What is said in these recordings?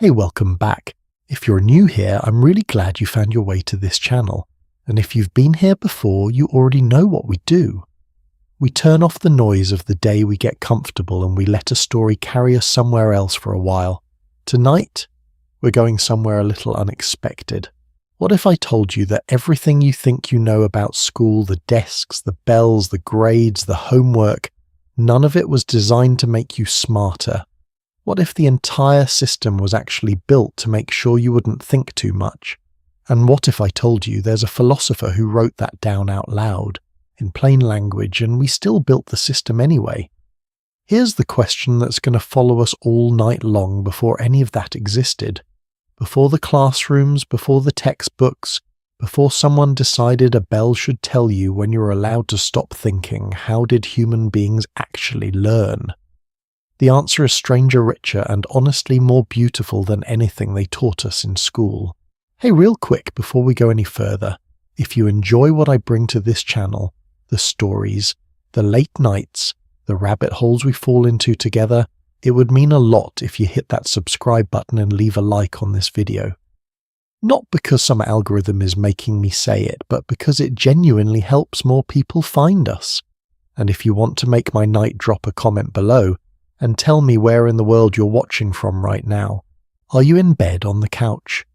Hey, welcome back. If you're new here, I'm really glad you found your way to this channel. And if you've been here before, you already know what we do. We turn off the noise of the day, we get comfortable, and we let a story carry us somewhere else for a while. Tonight, we're going somewhere a little unexpected. What if I told you that everything you think you know about school, the desks, the bells, the grades, the homework, none of it was designed to make you smarter? What if the entire system was actually built to make sure you wouldn't think too much? And what if I told you there's a philosopher who wrote that down out loud, in plain language, and we still built the system anyway? Here's the question that's going to follow us all night long before any of that existed. Before the classrooms, before the textbooks, before someone decided a bell should tell you when you're allowed to stop thinking, how did human beings actually learn? The answer is stranger, richer, and honestly more beautiful than anything they taught us in school. Hey, real quick before we go any further, if you enjoy what I bring to this channel, the stories, the late nights, the rabbit holes we fall into together, it would mean a lot if you hit that subscribe button and leave a like on this video. Not because some algorithm is making me say it, but because it genuinely helps more people find us. And if you want to make my night, drop a comment below and tell me where in the world you're watching from right now. Are you in bed on the couch?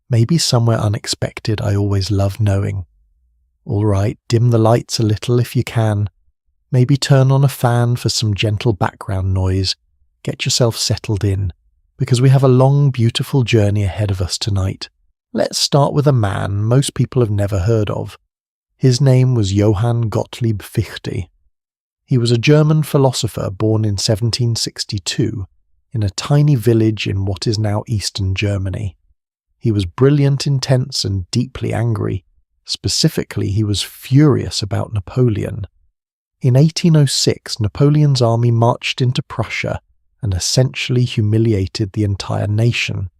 Maybe somewhere unexpected. I always love knowing. All right, dim the lights a little if you can. Maybe turn on a fan for some gentle background noise. Get yourself settled in, because we have a long, beautiful journey ahead of us tonight. Let's start with a man most people have never heard of. His name was Johann Gottlieb Fichte. He was a German philosopher born in 1762 in a tiny village in what is now eastern Germany. He was brilliant, intense, and deeply angry. Specifically, he was furious about Napoleon. In 1806, Napoleon's army marched into Prussia and essentially humiliated the entire nation.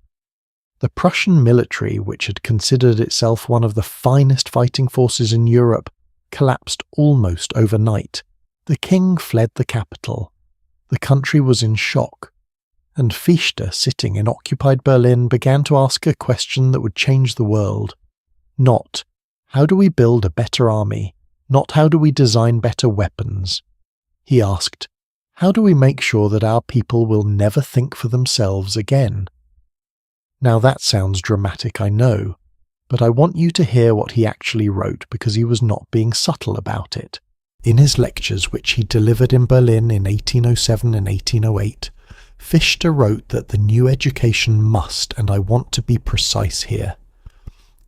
The Prussian military, which had considered itself one of the finest fighting forces in Europe, collapsed almost overnight. The king fled the capital. The country was in shock. And Fichte, sitting in occupied Berlin, began to ask a question that would change the world. Not, how do we build a better army? Not, how do we design better weapons? He asked, how do we make sure that our people will never think for themselves again? Now that sounds dramatic, I know, but I want you to hear what he actually wrote because he was not being subtle about it. In his lectures, which he delivered in Berlin in 1807 and 1808, Fichte wrote that the new education must, and I want to be precise here,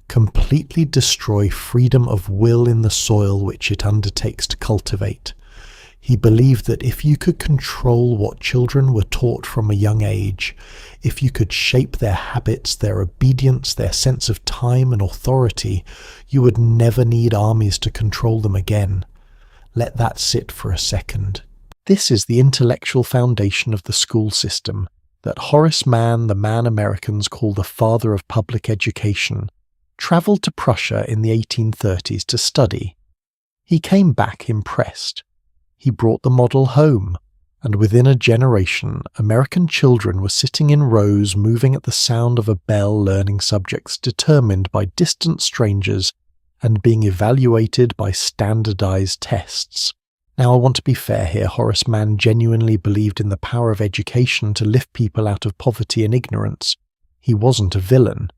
completely destroy freedom of will in the soil which it undertakes to cultivate. He believed that if you could control what children were taught from a young age, if you could shape their habits, their obedience, their sense of time and authority, you would never need armies to control them again. Let that sit for a second. This is the intellectual foundation of the school system that Horace Mann, the man Americans call the father of public education, travelled to Prussia in the 1830s to study. He came back impressed. He brought the model home, and within a generation, American children were sitting in rows moving at the sound of a bell, learning subjects determined by distant strangers and being evaluated by standardized tests. Now, I want to be fair here. Horace Mann genuinely believed in the power of education to lift people out of poverty and ignorance. He wasn't a villain.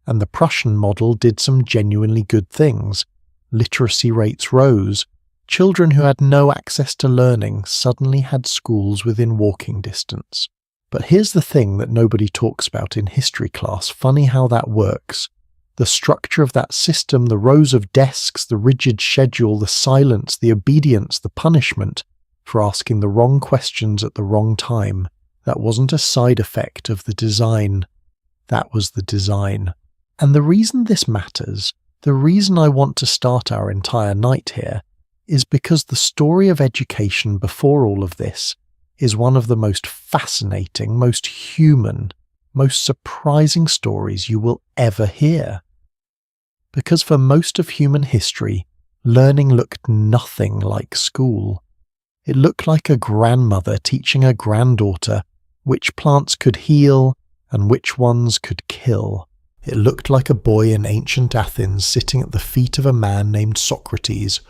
And the Prussian model did some genuinely good things. Literacy rates rose. Children who had no access to learning suddenly had schools within walking distance. But here's the thing that nobody talks about in history class. Funny how that works. The structure of that system, the rows of desks, the rigid schedule, the silence, the obedience, the punishment for asking the wrong questions at the wrong time, that wasn't a side effect of the design. That was the design. And the reason this matters, the reason I want to start our entire night here, is because the story of education before all of this is one of the most fascinating, most human, most surprising stories you will ever hear. Because for most of human history, learning looked nothing like school. It looked like a grandmother teaching a granddaughter which plants could heal and which ones could kill. It looked like a boy in ancient Athens sitting at the feet of a man named Socrates,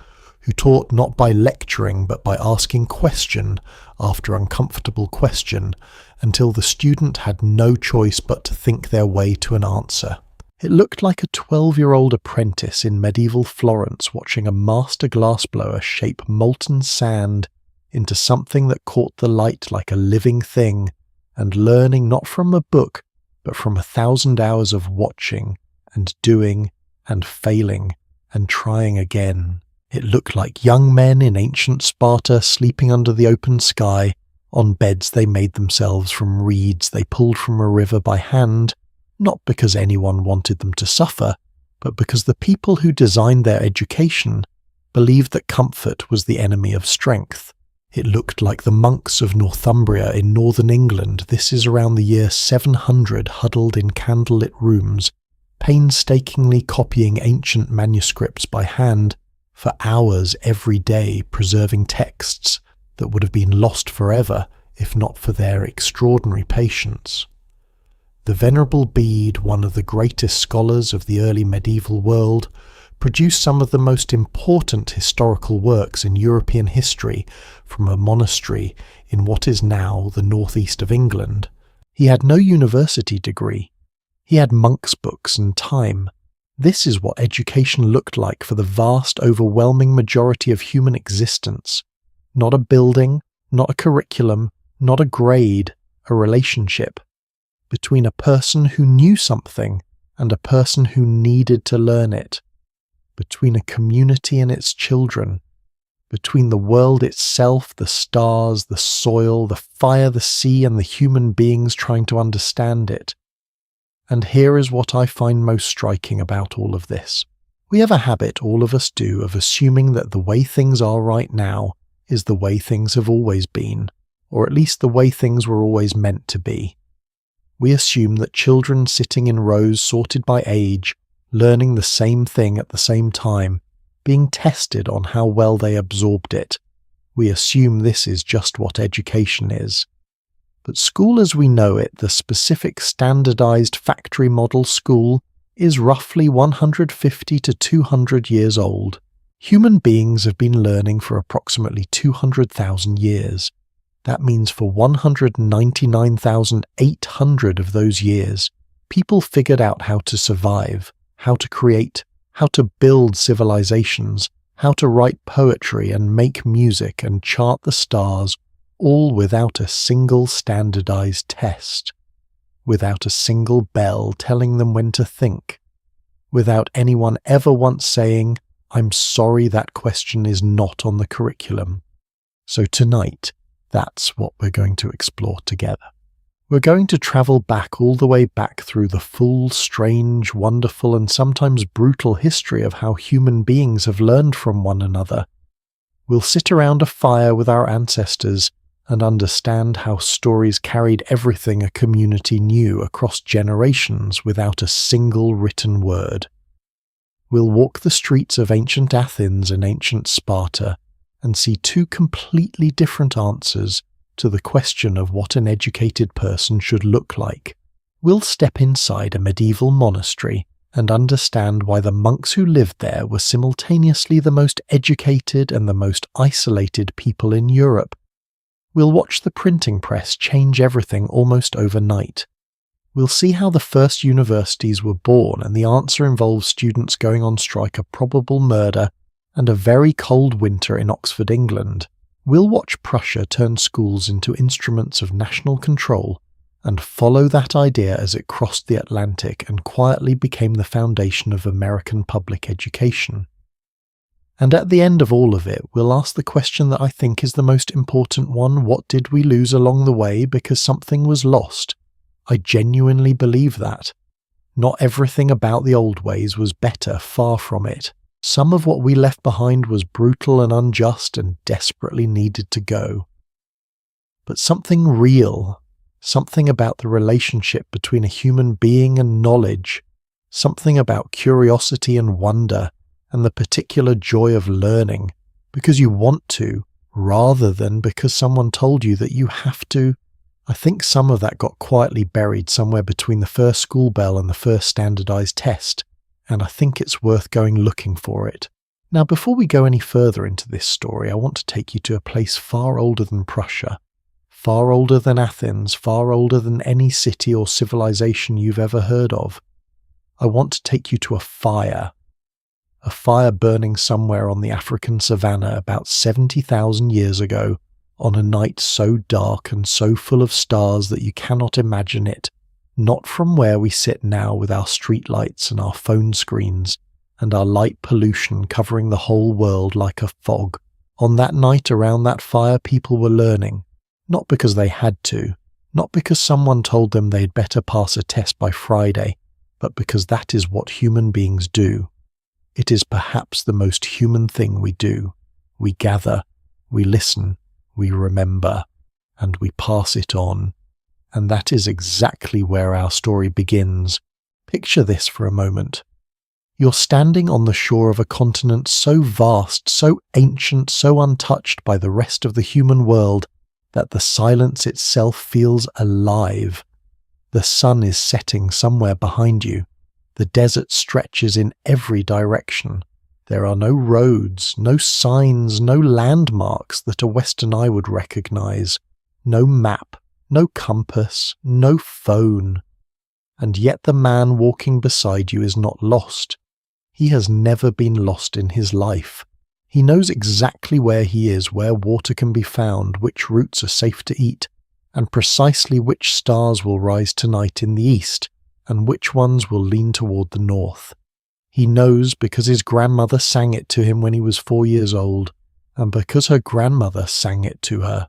who taught not by lecturing but by asking question after uncomfortable question, until the student had no choice but to think their way to an answer. It looked like a 12-year-old apprentice in medieval Florence watching a master glassblower shape molten sand into something that caught the light like a living thing, and learning not from a book, but from 1,000 hours of watching and doing and failing and trying again. It looked like young men in ancient Sparta sleeping under the open sky on beds they made themselves from reeds they pulled from a river by hand, not because anyone wanted them to suffer, but because the people who designed their education believed that comfort was the enemy of strength. It looked like the monks of Northumbria in northern England. This is around the year 700, huddled in candlelit rooms, painstakingly copying ancient manuscripts by hand for hours every day, preserving texts that would have been lost forever if not for their extraordinary patience. The Venerable Bede, one of the greatest scholars of the early medieval world, produced some of the most important historical works in European history from a monastery in what is now the northeast of England. He had no university degree. He had monk's books and time. This is what education looked like for the vast, overwhelming majority of human existence. Not a building, not a curriculum, not a grade, a relationship between a person who knew something and a person who needed to learn it, between a community and its children, between the world itself, the stars, the soil, the fire, the sea, and the human beings trying to understand it. And here is what I find most striking about all of this. We have a habit, all of us do, of assuming that the way things are right now is the way things have always been, or at least the way things were always meant to be. We assume that children sitting in rows sorted by age, learning the same thing at the same time, being tested on how well they absorbed it. We assume this is just what education is. But school as we know it, the specific standardized factory model school, is roughly 150 to 200 years old. Human beings have been learning for approximately 200,000 years. That means for 199,800 of those years, people figured out how to survive, how to create, how to build civilizations, how to write poetry and make music and chart the stars, all without a single standardized test, without a single bell telling them when to think, without anyone ever once saying, "I'm sorry that question is not on the curriculum." So tonight, that's what we're going to explore together. We're going to travel back all the way back through the full, strange, wonderful, and sometimes brutal history of how human beings have learned from one another. We'll sit around a fire with our ancestors and understand how stories carried everything a community knew across generations without a single written word. We'll walk the streets of ancient Athens and ancient Sparta and see two completely different answers to the question of what an educated person should look like. We'll step inside a medieval monastery and understand why the monks who lived there were simultaneously the most educated and the most isolated people in Europe. We'll watch the printing press change everything almost overnight. We'll see how the first universities were born, and the answer involves students going on strike, a probable murder, and a very cold winter in Oxford, England. We'll watch Prussia turn schools into instruments of national control and follow that idea as it crossed the Atlantic and quietly became the foundation of American public education. And at the end of all of it, we'll ask the question that I think is the most important one: what did we lose along the way because something was lost? I genuinely believe that. Not everything about the old ways was better, far from it. Some of what we left behind was brutal and unjust and desperately needed to go. But something real, something about the relationship between a human being and knowledge, something about curiosity and wonder, and the particular joy of learning, because you want to, rather than because someone told you that you have to. I think some of that got quietly buried somewhere between the first school bell and the first standardized test, and I think it's worth going looking for it. Now, before we go any further into this story, I want to take you to a place far older than Prussia, far older than Athens, far older than any city or civilization you've ever heard of. I want to take you to a fire burning somewhere on the African savannah about 70,000 years ago, on a night so dark and so full of stars that you cannot imagine it, not from where we sit now with our streetlights and our phone screens, and our light pollution covering the whole world like a fog. On that night around that fire, people were learning, not because they had to, not because someone told them they'd better pass a test by Friday, but because that is what human beings do. It is perhaps the most human thing we do. We gather, we listen, we remember, and we pass it on. And that is exactly where our story begins. Picture this for a moment. You're standing on the shore of a continent so vast, so ancient, so untouched by the rest of the human world that the silence itself feels alive. The sun is setting somewhere behind you. The desert stretches in every direction. There are no roads, no signs, no landmarks that a Western eye would recognize, no map, no compass, no phone. And yet the man walking beside you is not lost. He has never been lost in his life. He knows exactly where he is, where water can be found, which roots are safe to eat, and precisely which stars will rise tonight in the east, and which ones will lean toward the north. He knows because his grandmother sang it to him when he was 4 years old, and because her grandmother sang it to her,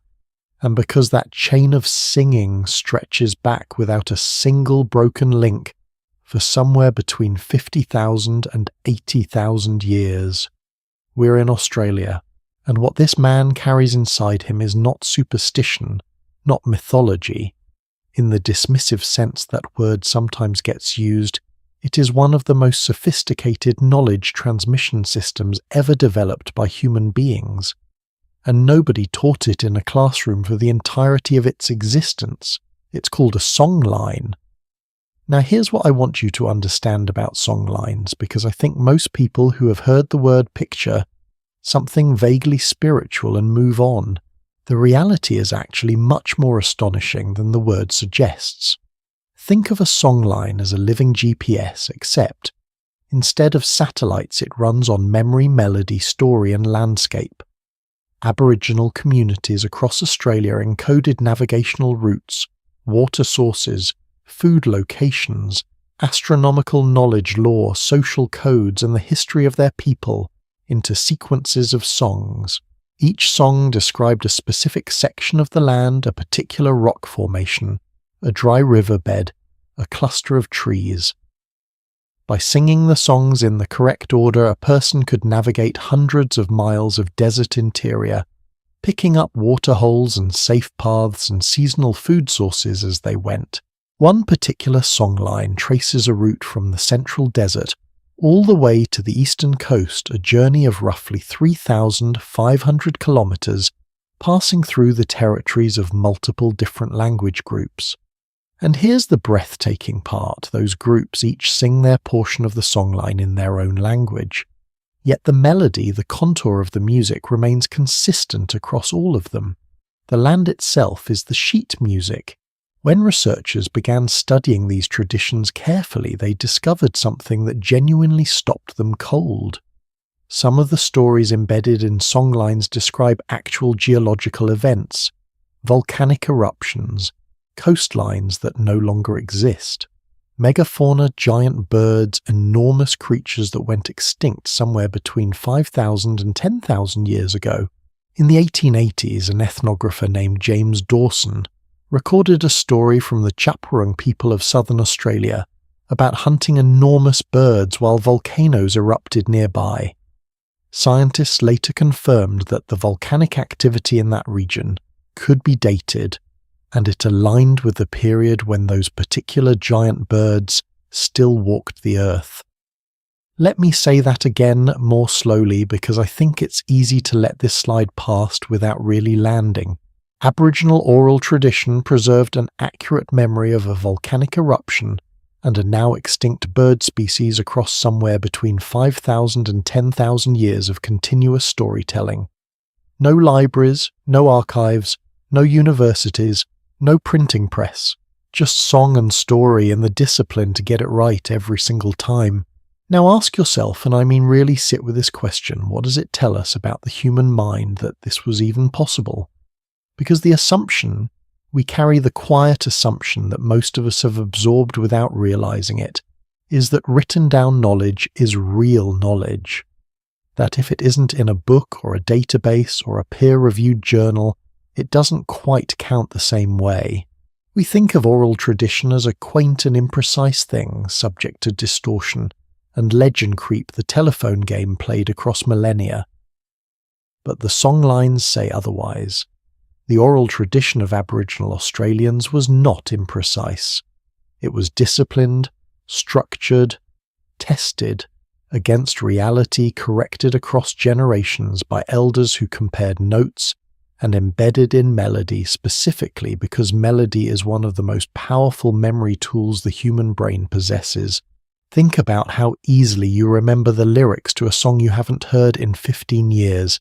and because that chain of singing stretches back without a single broken link for somewhere between 50,000 and 80,000 years. We're in Australia, and what this man carries inside him is not superstition, not mythology. In the dismissive sense that word sometimes gets used, it is one of the most sophisticated knowledge transmission systems ever developed by human beings, and nobody taught it in a classroom for the entirety of its existence. It's called a songline. Now here's what I want you to understand about songlines, because I think most people who have heard the word picture something vaguely spiritual and move on. The reality is actually much more astonishing than the word suggests. Think of a songline as a living GPS, except instead of satellites it runs on memory, melody, story and landscape. Aboriginal communities across Australia encoded navigational routes, water sources, food locations, astronomical knowledge, lore, social codes and the history of their people into sequences of songs. Each song described a specific section of the land, a particular rock formation, a dry riverbed, a cluster of trees. By singing the songs in the correct order, a person could navigate hundreds of miles of desert interior, picking up water holes and safe paths and seasonal food sources as they went. One particular songline traces a route from the central desert all the way to the eastern coast, a journey of roughly 3,500 kilometers, passing through the territories of multiple different language groups. And here's the breathtaking part: those groups each sing their portion of the songline in their own language. Yet the melody, the contour of the music, remains consistent across all of them. The land itself is the sheet music. When researchers began studying these traditions carefully, they discovered something that genuinely stopped them cold. Some of the stories embedded in songlines describe actual geological events, volcanic eruptions, coastlines that no longer exist, megafauna, giant birds, enormous creatures that went extinct somewhere between 5,000 and 10,000 years ago. In the 1880s, an ethnographer named James Dawson recorded a story from the Chaparral people of southern Australia about hunting enormous birds while volcanoes erupted nearby. Scientists later confirmed that the volcanic activity in that region could be dated, and it aligned with the period when those particular giant birds still walked the earth. Let me say that again more slowly, because I think it's easy to let this slide past without really landing. Aboriginal oral tradition preserved an accurate memory of a volcanic eruption and a now extinct bird species across somewhere between 5,000 and 10,000 years of continuous storytelling. No libraries, no archives, no universities, no printing press, just song and story and the discipline to get it right every single time. Now ask yourself, and I mean really sit with this question, what does it tell us about the human mind that this was even possible? Because the assumption, we carry the quiet assumption that most of us have absorbed without realizing it, is that written down knowledge is real knowledge. That if it isn't in a book or a database or a peer-reviewed journal, it doesn't quite count the same way. We think of oral tradition as a quaint and imprecise thing subject to distortion and legend creep, the telephone game played across millennia. But the songlines say otherwise. The oral tradition of Aboriginal Australians was not imprecise. It was disciplined, structured, tested, against reality, corrected across generations by elders who compared notes and embedded in melody, specifically because melody is one of the most powerful memory tools the human brain possesses. Think about how easily you remember the lyrics to a song you haven't heard in 15 years.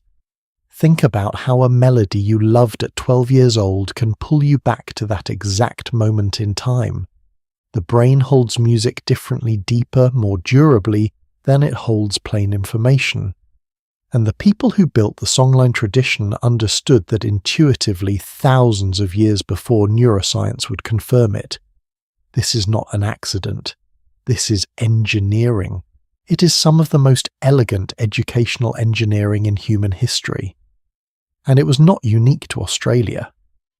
Think about how a melody you loved at 12 years old can pull you back to that exact moment in time. The brain holds music differently, deeper, more durably than it holds plain information. And the people who built the songline tradition understood that intuitively thousands of years before neuroscience would confirm it. This is not an accident. This is engineering. It is some of the most elegant educational engineering in human history. And it was not unique to Australia.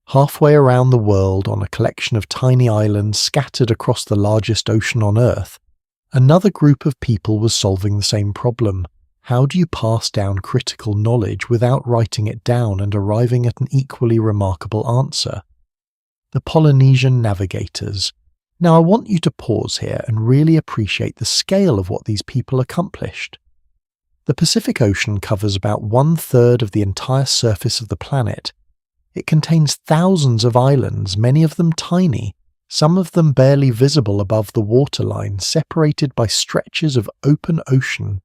Halfway around the world on a collection of tiny islands scattered across the largest ocean on Earth, another group of people was solving the same problem. How do you pass down critical knowledge without writing it down and arriving at an equally remarkable answer? The Polynesian navigators. Now I want you to pause here and really appreciate the scale of what these people accomplished. The Pacific Ocean covers about 1/3 of the entire surface of the planet. It contains thousands of islands, many of them tiny, some of them barely visible above the waterline, separated by stretches of open ocean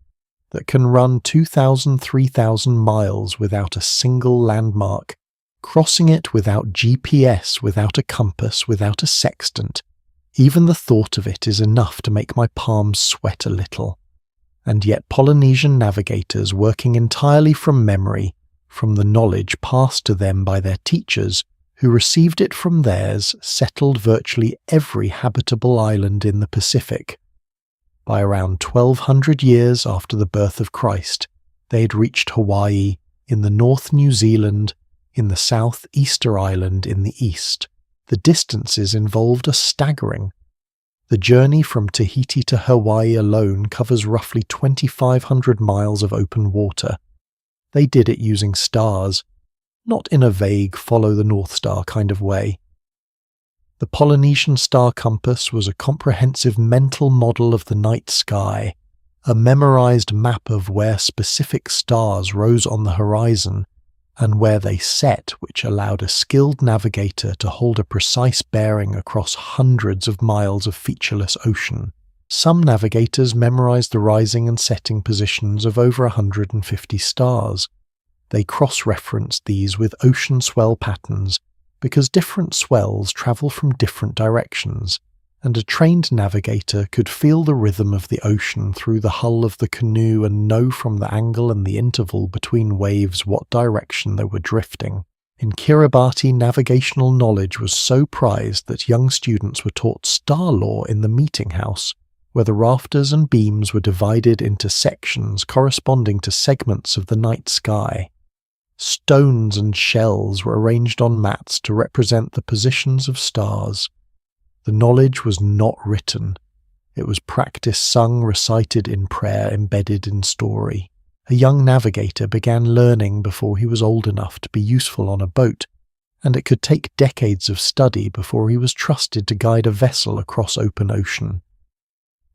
that can run 2,000, 3,000 miles without a single landmark, crossing it without GPS, without a compass, without a sextant. Even the thought of it is enough to make my palms sweat a little. And yet Polynesian navigators, working entirely from memory, from the knowledge passed to them by their teachers, who received it from theirs, settled virtually every habitable island in the Pacific. By around 1,200 years after the birth of Christ, they had reached Hawaii, in the North New Zealand, in the South Easter Island in the east. The distances involved are staggering. The journey from Tahiti to Hawaii alone covers roughly 2,500 miles of open water. They did it using stars, not in a vague follow the North Star kind of way. The Polynesian star compass was a comprehensive mental model of the night sky, a memorized map of where specific stars rose on the horizon and where they set, which allowed a skilled navigator to hold a precise bearing across hundreds of miles of featureless ocean. Some navigators memorized the rising and setting positions of over 150 stars. They cross-referenced these with ocean swell patterns because different swells travel from different directions, and a trained navigator could feel the rhythm of the ocean through the hull of the canoe and know from the angle and the interval between waves what direction they were drifting. In Kiribati, navigational knowledge was so prized that young students were taught star law in the meeting house, where the rafters and beams were divided into sections corresponding to segments of the night sky. Stones and shells were arranged on mats to represent the positions of stars. The knowledge was not written. It was practice sung, recited in prayer, embedded in story. A young navigator began learning before he was old enough to be useful on a boat, and it could take decades of study before he was trusted to guide a vessel across open ocean.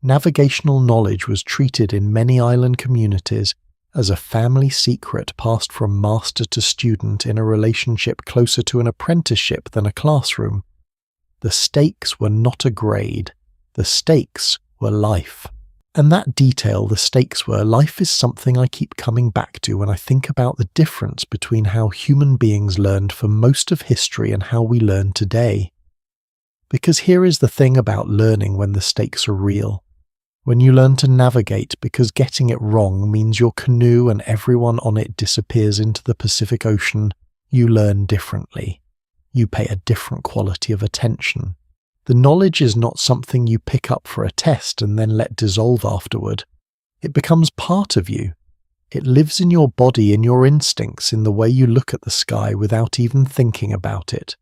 Navigational knowledge was treated in many island communities as a family secret passed from master to student in a relationship closer to an apprenticeship than a classroom. The stakes were not a grade, the stakes were life. And that detail, the stakes were life, is something I keep coming back to when I think about the difference between how human beings learned for most of history and how we learn today. Because here is the thing about learning when the stakes are real. When you learn to navigate because getting it wrong means your canoe and everyone on it disappears into the Pacific Ocean, you learn differently. You pay a different quality of attention. The knowledge is not something you pick up for a test and then let dissolve afterward. It becomes part of you. It lives in your body, in your instincts, in the way you look at the sky without even thinking about it.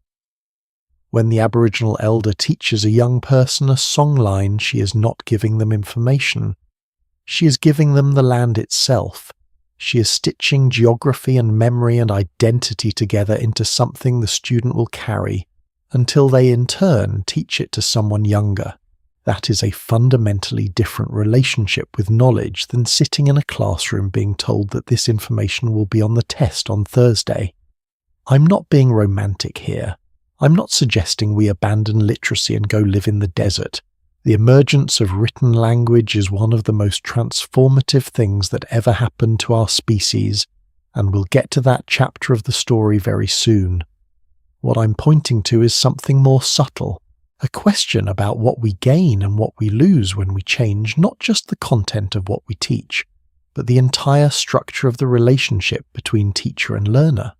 When the Aboriginal elder teaches a young person a song line, she is not giving them information. She is giving them the land itself. She is stitching geography and memory and identity together into something the student will carry, until they in turn teach it to someone younger. That is a fundamentally different relationship with knowledge than sitting in a classroom being told that this information will be on the test on Thursday. I'm not being romantic here. I'm not suggesting we abandon literacy and go live in the desert. The emergence of written language is one of the most transformative things that ever happened to our species, and we'll get to that chapter of the story very soon. What I'm pointing to is something more subtle, a question about what we gain and what we lose when we change not just the content of what we teach, but the entire structure of the relationship between teacher and learner.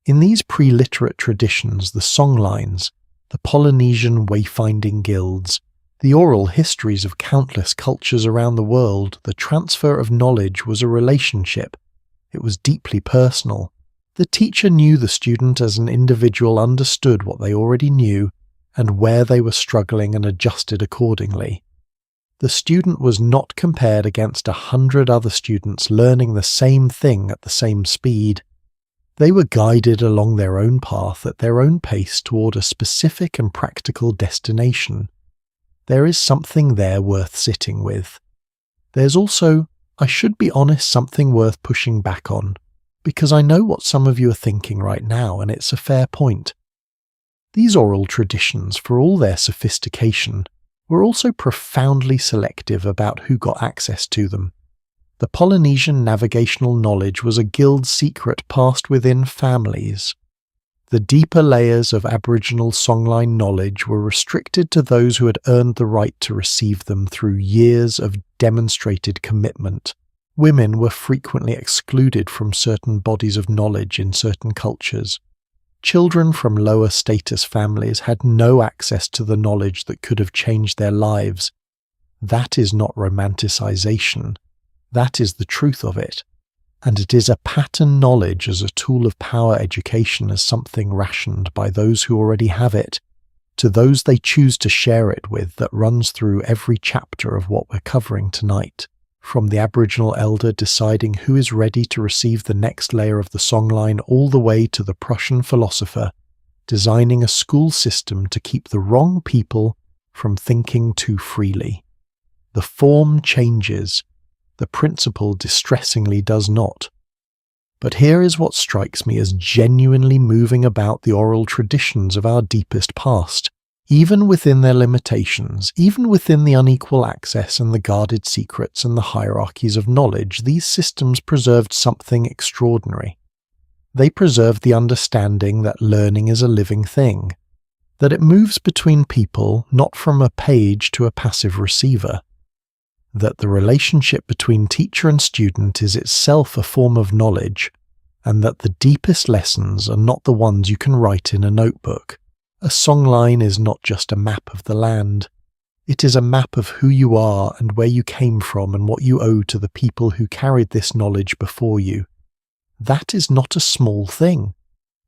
In these pre-literate traditions, the songlines, the Polynesian wayfinding guilds, the oral histories of countless cultures around the world, the transfer of knowledge was a relationship. It was deeply personal. The teacher knew the student as an individual, understood what they already knew, and where they were struggling and adjusted accordingly. The student was not compared against 100 other students learning the same thing at the same speed. They were guided along their own path at their own pace toward a specific and practical destination. There is something there worth sitting with. There's also, I should be honest, something worth pushing back on, because I know what some of you are thinking right now, and it's a fair point. These oral traditions, for all their sophistication, were also profoundly selective about who got access to them. The Polynesian navigational knowledge was a guild secret passed within families. The deeper layers of Aboriginal songline knowledge were restricted to those who had earned the right to receive them through years of demonstrated commitment. Women were frequently excluded from certain bodies of knowledge in certain cultures. Children from lower status families had no access to the knowledge that could have changed their lives. That is not romanticization. That is the truth of it. And it is a pattern knowledge as a tool of power education as something rationed by those who already have it, to those they choose to share it with, that runs through every chapter of what we're covering tonight. From the Aboriginal elder deciding who is ready to receive the next layer of the songline all the way to the Prussian philosopher, designing a school system to keep the wrong people from thinking too freely. The form changes, the principle distressingly does not. But here is what strikes me as genuinely moving about the oral traditions of our deepest past. Even within their limitations, even within the unequal access and the guarded secrets and the hierarchies of knowledge, these systems preserved something extraordinary. They preserved the understanding that learning is a living thing, that it moves between people, not from a page to a passive receiver, that the relationship between teacher and student is itself a form of knowledge, and that the deepest lessons are not the ones you can write in a notebook. A songline is not just a map of the land. It is a map of who you are and where you came from and what you owe to the people who carried this knowledge before you. That is not a small thing.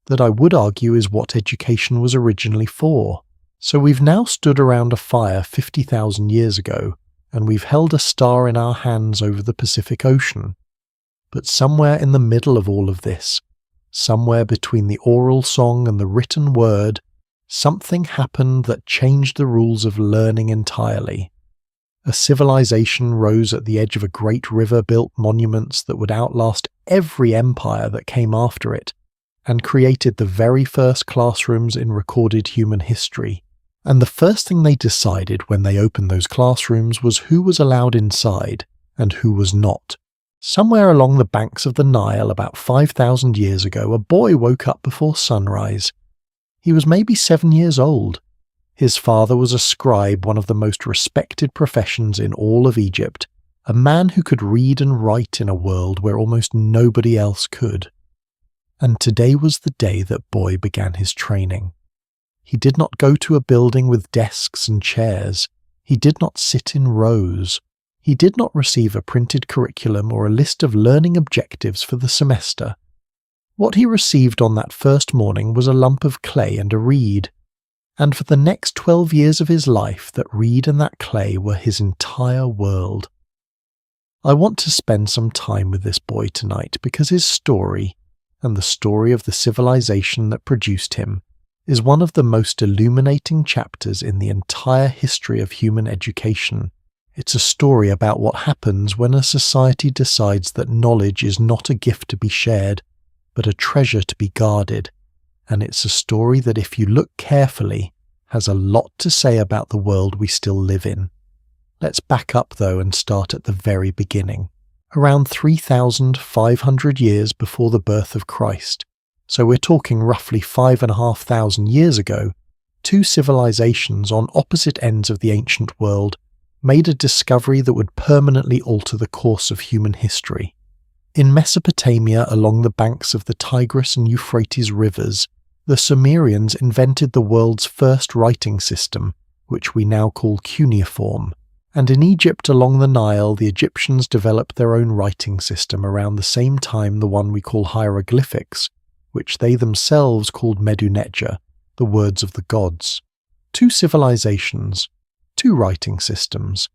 That, I would argue, is what education was originally for. So we've now stood around a fire 50,000 years ago, and we've held a star in our hands over the Pacific Ocean. But somewhere in the middle of all of this, somewhere between the oral song and the written word, something happened that changed the rules of learning entirely. A civilization rose at the edge of a great river, built monuments that would outlast every empire that came after it, and created the very first classrooms in recorded human history. And the first thing they decided when they opened those classrooms was who was allowed inside and who was not. Somewhere along the banks of the Nile about 5,000 years ago, a boy woke up before sunrise. He was maybe 7 years old. His father was a scribe, one of the most respected professions in all of Egypt, a man who could read and write in a world where almost nobody else could. And today was the day that boy began his training. He did not go to a building with desks and chairs. He did not sit in rows. He did not receive a printed curriculum or a list of learning objectives for the semester. What he received on that first morning was a lump of clay and a reed. And for the next 12 years of his life, that reed and that clay were his entire world. I want to spend some time with this boy tonight because his story, and the story of the civilization that produced him, is one of the most illuminating chapters in the entire history of human education. It's a story about what happens when a society decides that knowledge is not a gift to be shared, but a treasure to be guarded. And it's a story that, if you look carefully, has a lot to say about the world we still live in. Let's back up though and start at the very beginning, around 3,500 years before the birth of Christ. So we're talking roughly 5,500 years ago, two civilizations on opposite ends of the ancient world made a discovery that would permanently alter the course of human history. In Mesopotamia, along the banks of the Tigris and Euphrates rivers, the Sumerians invented the world's first writing system, which we now call cuneiform. And in Egypt along the Nile, the Egyptians developed their own writing system around the same time, the one we call hieroglyphics, which they themselves called Medu-Neter, the words of the gods. Two civilizations, two writing systems,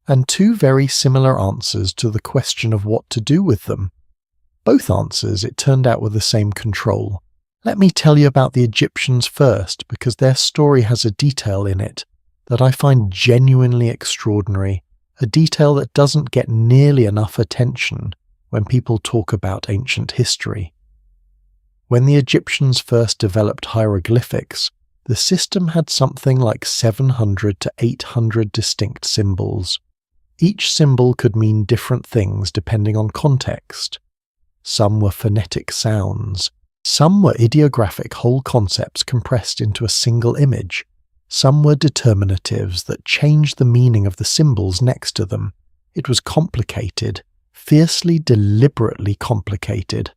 and two very similar answers to the question of what to do with them. Both answers, it turned out, were the same control. Let me tell you about the Egyptians first, because their story has a detail in it that I find genuinely extraordinary, a detail that doesn't get nearly enough attention when people talk about ancient history. When the Egyptians first developed hieroglyphics, the system had something like 700 to 800 distinct symbols. Each symbol could mean different things depending on context. Some were phonetic sounds. Some were ideographic whole concepts compressed into a single image. Some were determinatives that changed the meaning of the symbols next to them. It was complicated, fiercely, deliberately complicated.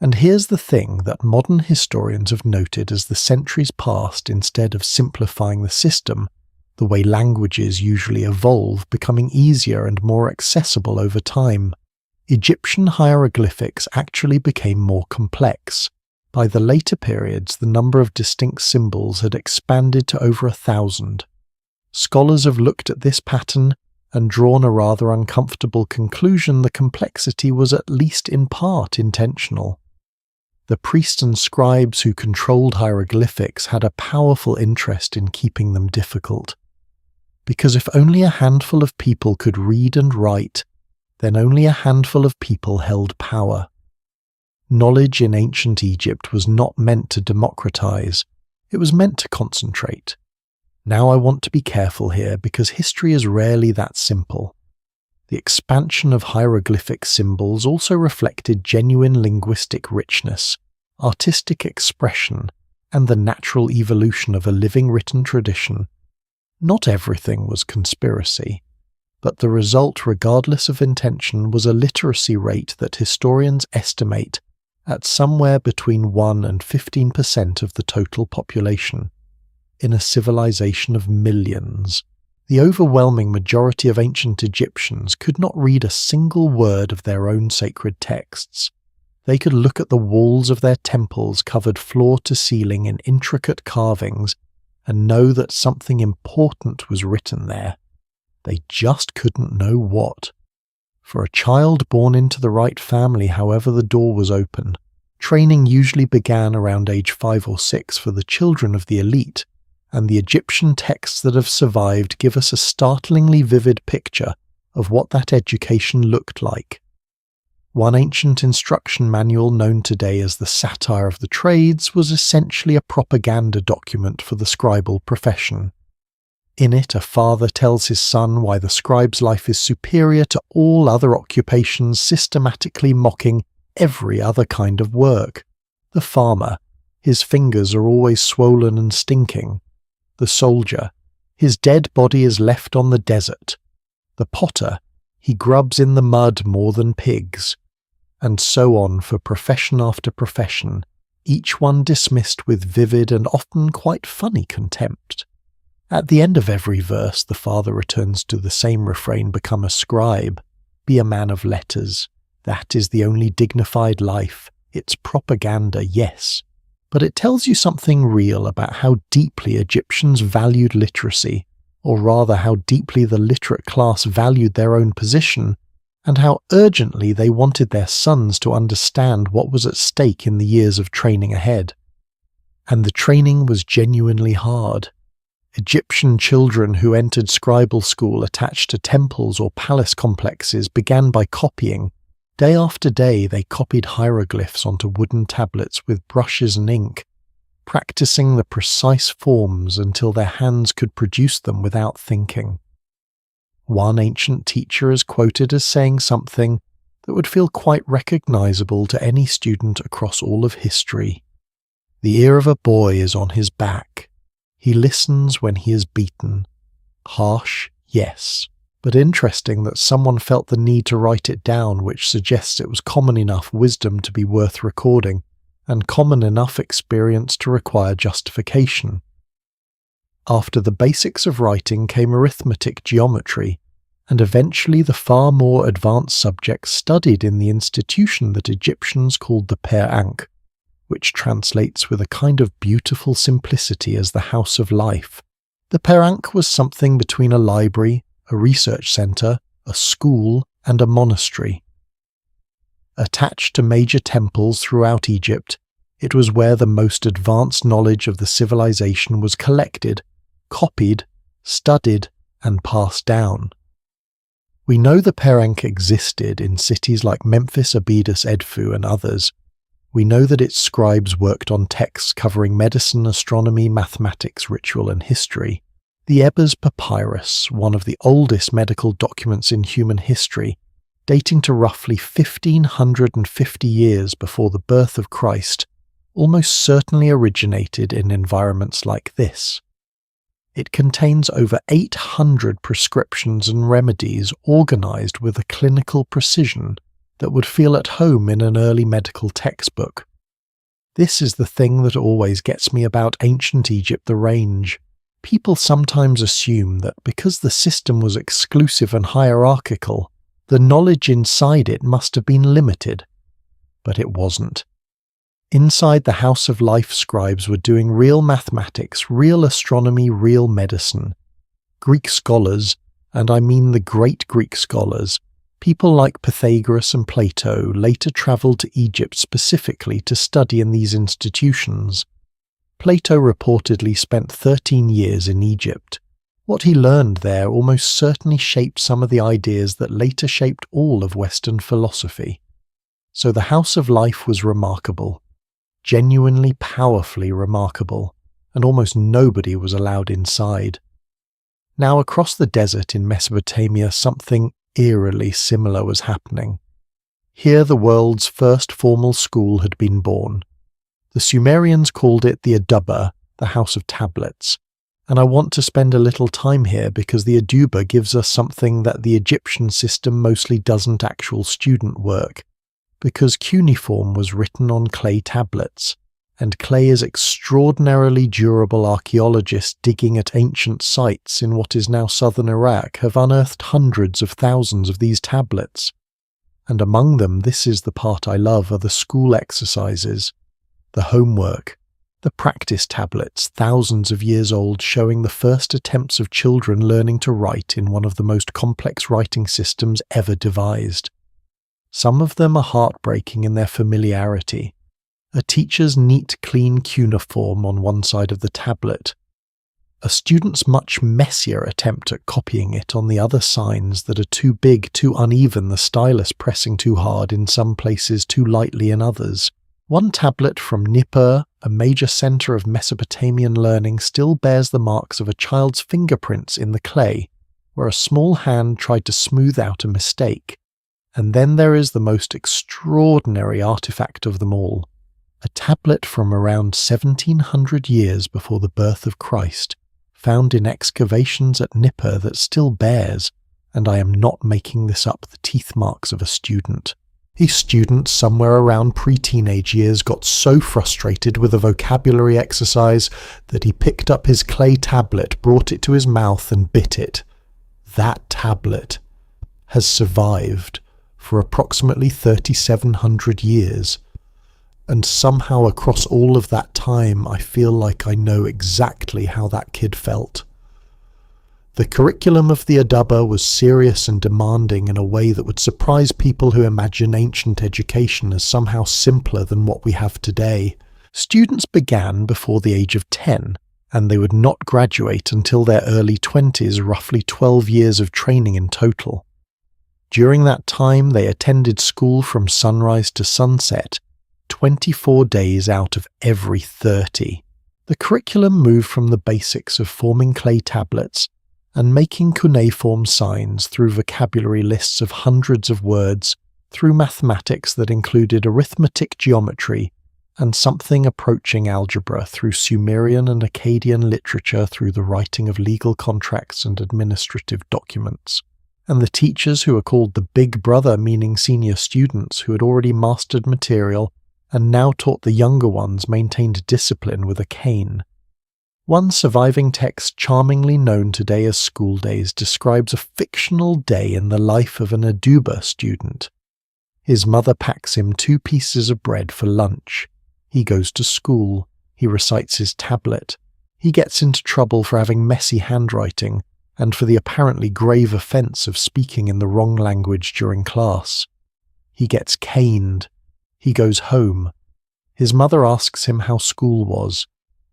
And here's the thing that modern historians have noted as the centuries passed, instead of simplifying the system, the way languages usually evolve, becoming easier and more accessible over time, Egyptian hieroglyphics actually became more complex. By the later periods, the number of distinct symbols had expanded to over 1,000. Scholars have looked at this pattern and drawn a rather uncomfortable conclusion: the complexity was at least in part intentional. The priests and scribes who controlled hieroglyphics had a powerful interest in keeping them difficult. Because if only a handful of people could read and write, then only a handful of people held power. Knowledge in ancient Egypt was not meant to democratize, it was meant to concentrate. Now I want to be careful here, because history is rarely that simple. The expansion of hieroglyphic symbols also reflected genuine linguistic richness, artistic expression, and the natural evolution of a living written tradition. Not everything was conspiracy, but the result, regardless of intention, was a literacy rate that historians estimate at somewhere between 1 and 15% of the total population. In a civilization of millions, the overwhelming majority of ancient Egyptians could not read a single word of their own sacred texts. They could look at the walls of their temples covered floor to ceiling in intricate carvings and know that something important was written there. They just couldn't know what. For a child born into the right family, however, the door was open. Training usually began around age 5 or 6 for the children of the elite, and the Egyptian texts that have survived give us a startlingly vivid picture of what that education looked like. One ancient instruction manual known today as the Satire of the Trades was essentially a propaganda document for the scribal profession. In it, a father tells his son why the scribe's life is superior to all other occupations, systematically mocking every other kind of work. The farmer, his fingers are always swollen and stinking. The soldier, his dead body is left on the desert. The potter, he grubs in the mud more than pigs. And so on for profession after profession, each one dismissed with vivid and often quite funny contempt. At the end of every verse, the father returns to the same refrain: become a scribe, be a man of letters. That is the only dignified life. It's propaganda, yes, but it tells you something real about how deeply Egyptians valued literacy, or rather how deeply the literate class valued their own position, and how urgently they wanted their sons to understand what was at stake in the years of training ahead. And the training was genuinely hard. Egyptian children who entered scribal school attached to temples or palace complexes began by copying. Day after day they copied hieroglyphs onto wooden tablets with brushes and ink, practicing the precise forms until their hands could produce them without thinking. One ancient teacher is quoted as saying something that would feel quite recognizable to any student across all of history. The ear of a boy is on his back. He listens when he is beaten. Harsh, yes, but interesting that someone felt the need to write it down, which suggests it was common enough wisdom to be worth recording, and common enough experience to require justification. After the basics of writing came arithmetic, geometry, and eventually the far more advanced subjects studied in the institution that Egyptians called the Per-Ankh, which translates with a kind of beautiful simplicity as the House of Life. The Per-Ankh was something between a library, a research centre, a school, and a monastery. Attached to major temples throughout Egypt, it was where the most advanced knowledge of the civilization was collected, copied, studied, and passed down. We know the Per-Ankh existed in cities like Memphis, Abydos, Edfu, and others. We know that its scribes worked on texts covering medicine, astronomy, mathematics, ritual, and history. The Ebers Papyrus, one of the oldest medical documents in human history, dating to roughly 1550 years before the birth of Christ, almost certainly originated in environments like this. It contains over 800 prescriptions and remedies organized with a clinical precision that would feel at home in an early medical textbook. This is the thing that always gets me about ancient Egypt, the range. People sometimes assume that because the system was exclusive and hierarchical, the knowledge inside it must have been limited. But it wasn't. Inside the House of Life, scribes were doing real mathematics, real astronomy, real medicine. Greek scholars, and I mean the great Greek scholars, people like Pythagoras and Plato, later travelled to Egypt specifically to study in these institutions. Plato reportedly spent 13 years in Egypt. What he learned there almost certainly shaped some of the ideas that later shaped all of Western philosophy. So the House of Life was remarkable. Genuinely, powerfully remarkable, and almost nobody was allowed inside. Now across the desert in Mesopotamia, something eerily similar was happening. Here the world's first formal school had been born. The Sumerians called it the Aduba, the House of Tablets, and I want to spend a little time here because the Aduba gives us something that the Egyptian system mostly doesn't: actual student work. Because cuneiform was written on clay tablets, and clay is extraordinarily durable. Archaeologists digging at ancient sites in what is now southern Iraq have unearthed hundreds of thousands of these tablets. And among them, this is the part I love, are the school exercises, the homework, the practice tablets, thousands of years old, showing the first attempts of children learning to write in one of the most complex writing systems ever devised. Some of them are heartbreaking in their familiarity. A teacher's neat, clean cuneiform on one side of the tablet. a student's much messier attempt at copying it on the other signs that are too big, too uneven, the stylus pressing too hard in some places, too lightly in others. One tablet from Nippur, a major centre of Mesopotamian learning, still bears the marks of a child's fingerprints in the clay, where a small hand tried to smooth out a mistake. And then there is the most extraordinary artifact of them all, a tablet from around 1700 years before the birth of Christ, found in excavations at Nippur that still bears, and I am not making this up, the teeth marks of a student. A student somewhere around pre-teenage years got so frustrated with a vocabulary exercise that he picked up his clay tablet, brought it to his mouth and bit it. That tablet has survived for approximately 3,700 years. And somehow across all of that time, I feel like I know exactly how that kid felt. The curriculum of the Adaba was serious and demanding in a way that would surprise people who imagine ancient education as somehow simpler than what we have today. Students began before the age of 10, and they would not graduate until their early 20s, roughly 12 years of training in total. During that time, they attended school from sunrise to sunset, 24 days out of every 30. The curriculum moved from the basics of forming clay tablets and making cuneiform signs through vocabulary lists of hundreds of words, through mathematics that included arithmetic geometry, and something approaching algebra through Sumerian and Akkadian literature, through the writing of legal contracts and administrative documents. And the teachers, who are called the Big Brother, meaning senior students who had already mastered material and now taught the younger ones, maintained discipline with a cane. One surviving text, charmingly known today as School Days, describes a fictional day in the life of an Aduba student. His mother packs him 2 pieces of bread for lunch. He goes to school. He recites his tablet. He gets into trouble for having messy handwriting and for the apparently grave offence of speaking in the wrong language during class. He gets caned. He goes home. His mother asks him how school was.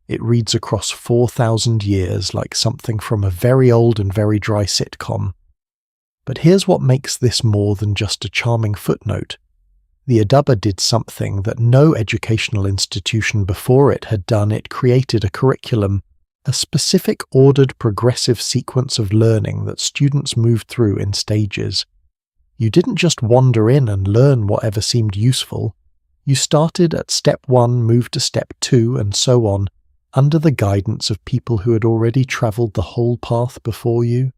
It reads across 4,000 years like something from a very old and very dry sitcom. But here's what makes this more than just a charming footnote. The Adaba did something that no educational institution before it had done. It created a curriculum, a specific ordered progressive sequence of learning that students moved through in stages. You didn't just wander in and learn whatever seemed useful. You started at step 1, moved to step 2, and so on, under the guidance of people who had already travelled the whole path before you.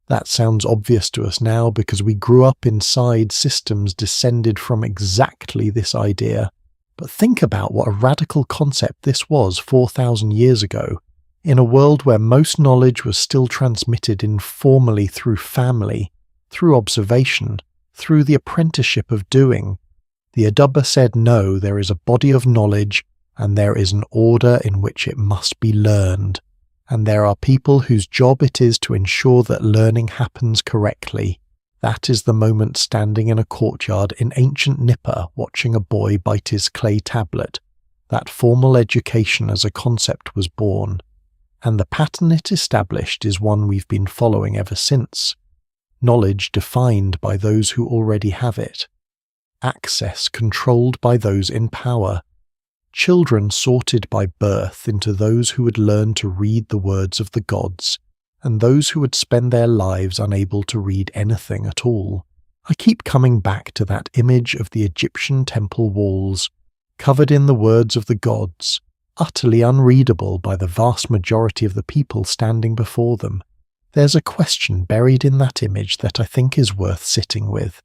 That sounds obvious to us now because we grew up inside systems descended from exactly this idea. But think about what a radical concept this was 4,000 years ago, in a world where most knowledge was still transmitted informally through family, through observation, through the apprenticeship of doing. The Adaba said, no, there is a body of knowledge, and there is an order in which it must be learned, and there are people whose job it is to ensure that learning happens correctly. That is the moment standing in a courtyard in ancient Nippur watching a boy bite his clay tablet. That formal education as a concept was born, and the pattern it established is one we've been following ever since. Knowledge defined by those who already have it. Access controlled by those in power. Children sorted by birth into those who would learn to read the words of the gods, and those who would spend their lives unable to read anything at all. I keep coming back to that image of the Egyptian temple walls, covered in the words of the gods, utterly unreadable by the vast majority of the people standing before them. There's a question buried in that image that I think is worth sitting with.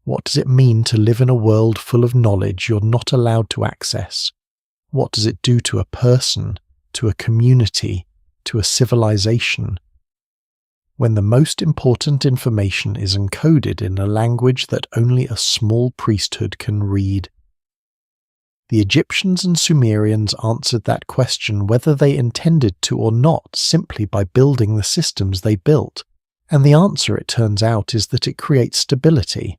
What does it mean to live in a world full of knowledge you're not allowed to access? What does it do to a person, to a community, to a civilization? When the most important information is encoded in a language that only a small priesthood can read. The Egyptians and Sumerians answered that question whether they intended to or not simply by building the systems they built, and the answer, it turns out, is that it creates stability.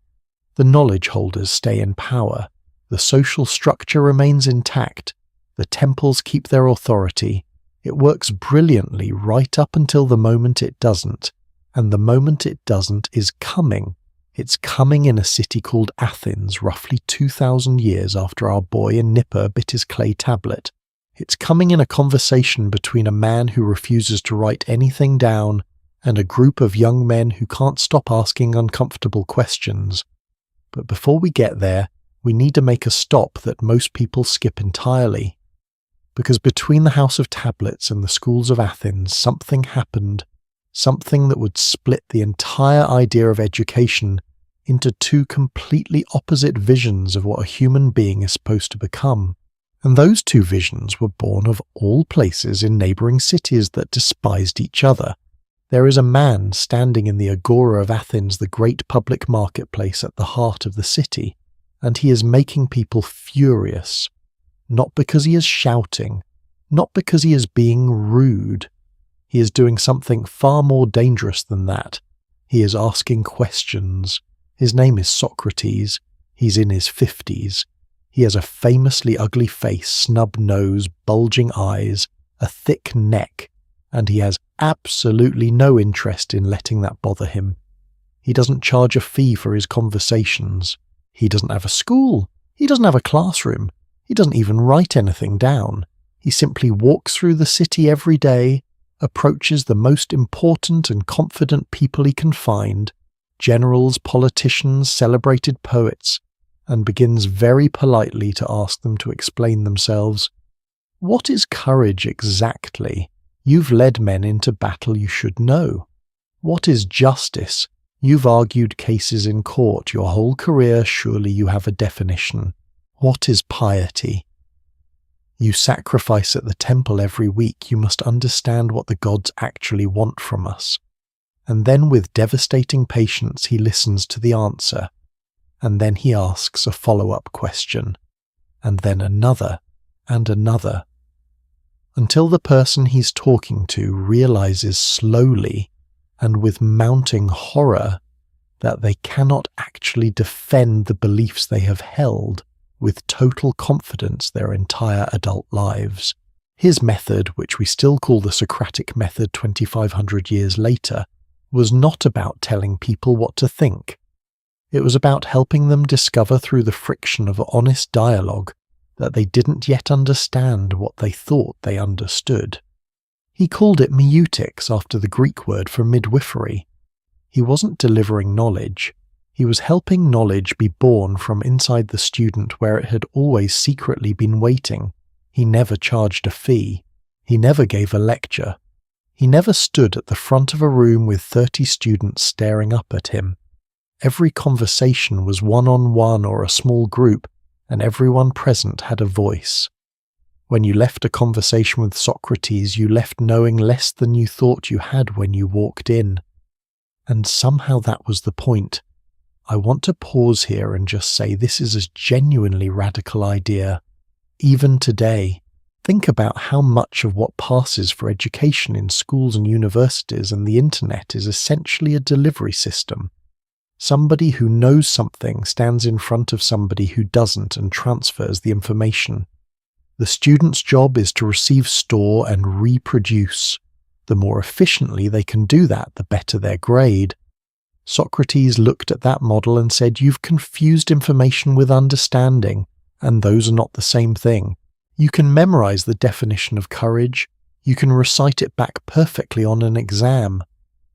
The knowledge holders stay in power, the social structure remains intact, the temples keep their authority. It works brilliantly right up until the moment it doesn't, and the moment it doesn't is coming. It's coming in a city called Athens, roughly 2,000 years after our boy in Nipper bit his clay tablet. It's coming in a conversation between a man who refuses to write anything down and a group of young men who can't stop asking uncomfortable questions. But before we get there, we need to make a stop that most people skip entirely. Because between the House of Tablets and the schools of Athens, something happened, something that would split the entire idea of education into two completely opposite visions of what a human being is supposed to become. And those two visions were born of all places in neighbouring cities that despised each other. There is a man standing in the agora of Athens, the great public marketplace at the heart of the city, and he is making people furious. Not because he is shouting, not because he is being rude. He is doing something far more dangerous than that. He is asking questions. His name is Socrates. He's in his 50s. He has a famously ugly face, snub nose, bulging eyes, a thick neck, and he has absolutely no interest in letting that bother him. He doesn't charge a fee for his conversations. He doesn't have a school. He doesn't have a classroom. He doesn't even write anything down. He simply walks through the city every day, approaches the most important and confident people he can find, generals, politicians, celebrated poets, and begins very politely to ask them to explain themselves. What is courage exactly? You've led men into battle you should know. What is justice? You've argued cases in court your whole career, surely you have a definition. What is piety? You sacrifice at the temple every week, you must understand what the gods actually want from us. And then with devastating patience he listens to the answer. And then he asks a follow-up question, and then another, and another, until the person he's talking to realizes slowly, and with mounting horror, that they cannot actually defend the beliefs they have held with total confidence their entire adult lives. His method, which we still call the Socratic method 2,500 years later, was not about telling people what to think. It was about helping them discover through the friction of honest dialogue that they didn't yet understand what they thought they understood. He called it meutics after the Greek word for midwifery. He wasn't delivering knowledge. He was helping knowledge be born from inside the student where it had always secretly been waiting. He never charged a fee. He never gave a lecture. He never stood at the front of a room with 30 students staring up at him. Every conversation was one-on-one or a small group, and everyone present had a voice. When you left a conversation with Socrates, you left knowing less than you thought you had when you walked in. And somehow that was the point. I want to pause here and just say this is a genuinely radical idea. Even today, think about how much of what passes for education in schools and universities and the internet is essentially a delivery system. Somebody who knows something stands in front of somebody who doesn't and transfers the information. The student's job is to receive, store, and reproduce. The more efficiently they can do that, the better their grade. Socrates looked at that model and said, "You've confused information with understanding, and those are not the same thing. You can memorize the definition of courage, you can recite it back perfectly on an exam,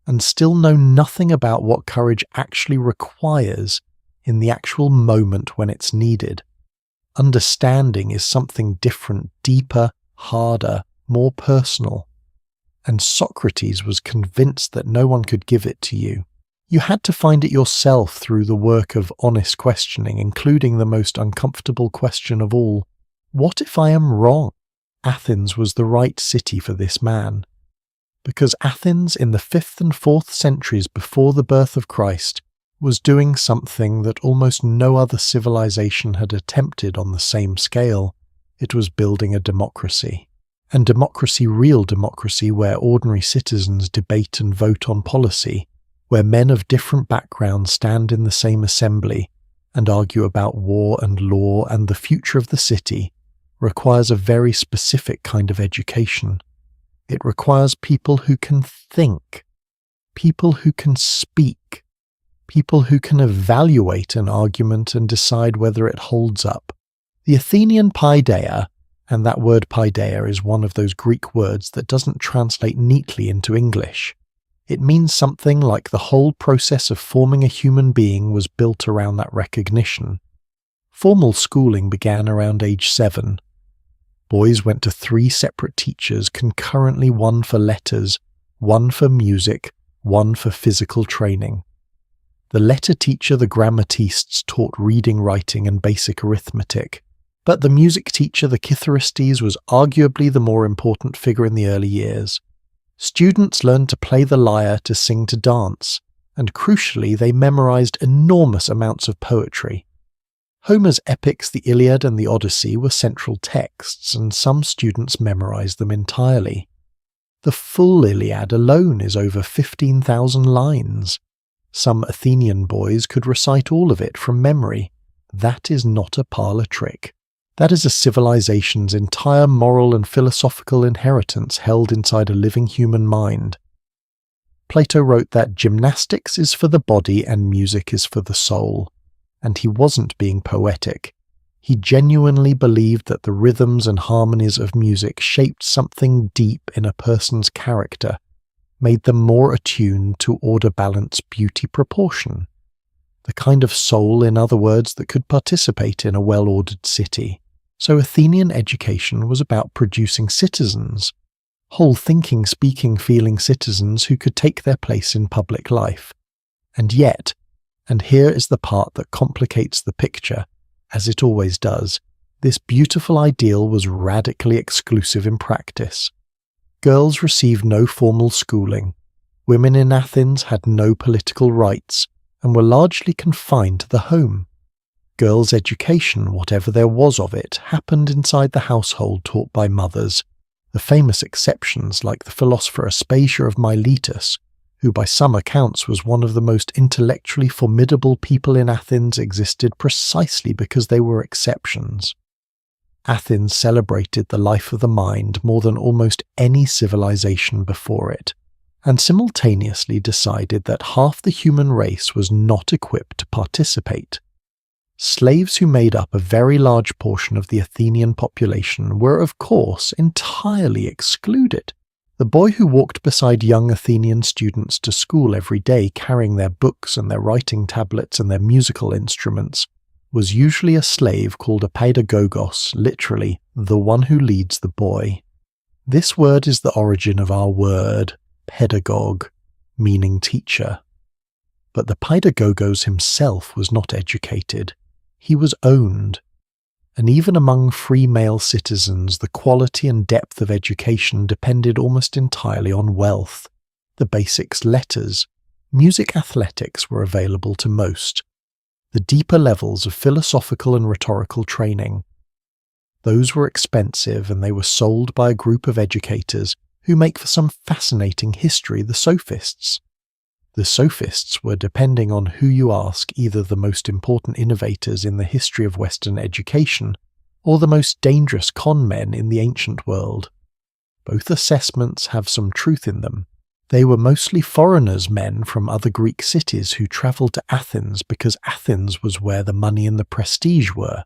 and still know nothing about what courage actually requires in the actual moment when it's needed. Understanding is something different, deeper, harder, more personal. And Socrates was convinced that no one could give it to you. You had to find it yourself through the work of honest questioning, including the most uncomfortable question of all. What if I am wrong? Athens was the right city for this man. Because Athens in the 5th and 4th centuries before the birth of Christ was doing something that almost no other civilization had attempted on the same scale. It was building a democracy. And democracy, real democracy, where ordinary citizens debate and vote on policy, where men of different backgrounds stand in the same assembly and argue about war and law and the future of the city, requires a very specific kind of education. It requires people who can think, people who can speak, people who can evaluate an argument and decide whether it holds up. The Athenian paideia, and that word paideia is one of those Greek words that doesn't translate neatly into English. It means something like the whole process of forming a human being was built around that recognition. Formal schooling began around age 7. Boys went to 3 separate teachers, concurrently, one for letters, one for music, one for physical training. The letter teacher, the grammatists, taught reading, writing, and basic arithmetic, but the music teacher, the kitharistes, was arguably the more important figure in the early years. Students learned to play the lyre, to sing, to dance, and crucially they memorized enormous amounts of poetry. Homer's epics, the Iliad and the Odyssey, were central texts, and some students memorized them entirely. The full Iliad alone is over 15,000 lines. Some Athenian boys could recite all of it from memory. That is not a parlour trick. That is a civilization's entire moral and philosophical inheritance held inside a living human mind. Plato wrote that gymnastics is for the body and music is for the soul. And he wasn't being poetic. He genuinely believed that the rhythms and harmonies of music shaped something deep in a person's character, made them more attuned to order, balance, beauty, proportion. The kind of soul, in other words, that could participate in a well-ordered city. So Athenian education was about producing citizens, whole thinking, speaking, feeling citizens who could take their place in public life. And yet, and here is the part that complicates the picture, as it always does, this beautiful ideal was radically exclusive in practice. Girls received no formal schooling. Women in Athens had no political rights and were largely confined to the home. Girls' education, whatever there was of it, happened inside the household taught by mothers, the famous exceptions like the philosopher Aspasia of Miletus, who by some accounts was one of the most intellectually formidable people in Athens, existed precisely because they were exceptions. Athens celebrated the life of the mind more than almost any civilization before it, and simultaneously decided that half the human race was not equipped to participate. Slaves who made up a very large portion of the Athenian population were, of course, entirely excluded. The boy who walked beside young Athenian students to school every day carrying their books and their writing tablets and their musical instruments was usually a slave called a paidagogos, literally, the one who leads the boy. This word is the origin of our word, pedagogue, meaning teacher. But the paidagogos himself was not educated. He was owned. And even among free male citizens, the quality and depth of education depended almost entirely on wealth. The basics, letters, music, athletics were available to most. The deeper levels of philosophical and rhetorical training, those were expensive and they were sold by a group of educators who make for some fascinating history, the sophists. The sophists were, depending on who you ask, either the most important innovators in the history of Western education or the most dangerous con men in the ancient world. Both assessments have some truth in them. They were mostly foreigners, men from other Greek cities who travelled to Athens because Athens was where the money and the prestige were.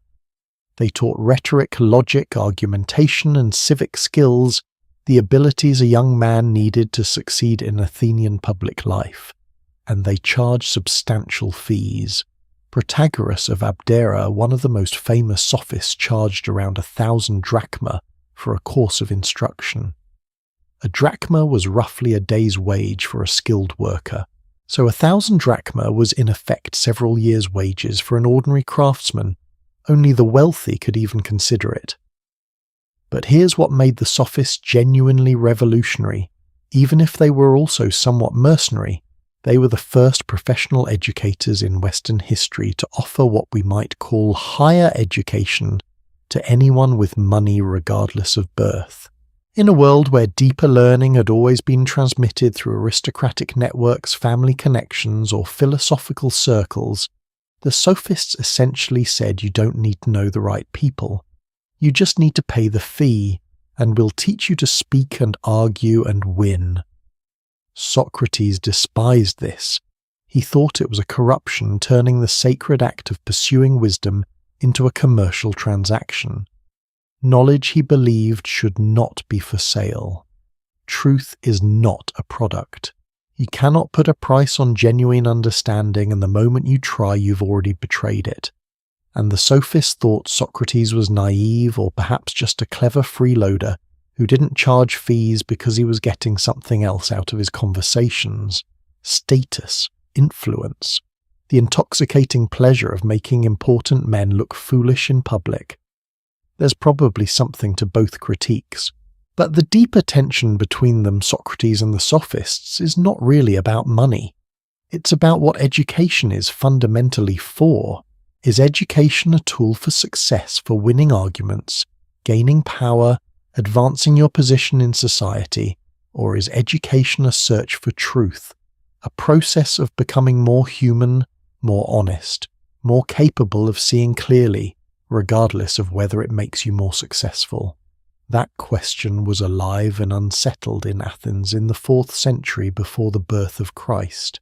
They taught rhetoric, logic, argumentation, and civic skills, the abilities a young man needed to succeed in Athenian public life. And they charged substantial fees. Protagoras of Abdera, one of the most famous sophists, charged around 1,000 drachma for a course of instruction. A drachma was roughly a day's wage for a skilled worker, so 1,000 drachma was in effect several years' wages for an ordinary craftsman. Only the wealthy could even consider it. But here's what made the sophists genuinely revolutionary. Even if they were also somewhat mercenary, they were the first professional educators in Western history to offer what we might call higher education to anyone with money regardless of birth. In a world where deeper learning had always been transmitted through aristocratic networks, family connections, or philosophical circles, the sophists essentially said you don't need to know the right people. You just need to pay the fee, and we'll teach you to speak and argue and win." Socrates despised this. He thought it was a corruption, turning the sacred act of pursuing wisdom into a commercial transaction. Knowledge, he believed, should not be for sale. Truth is not a product. You cannot put a price on genuine understanding, and the moment you try, you've already betrayed it. And the sophists thought Socrates was naive, or perhaps just a clever freeloader who didn't charge fees because he was getting something else out of his conversations: status, influence, the intoxicating pleasure of making important men look foolish in public. There's probably something to both critiques, but the deeper tension between them, Socrates and the sophists, is not really about money. It's about what education is fundamentally for. Is education a tool for success, for winning arguments, gaining power, advancing your position in society, or is education a search for truth, a process of becoming more human, more honest, more capable of seeing clearly, regardless of whether it makes you more successful? That question was alive and unsettled in Athens in the 4th century before the birth of Christ,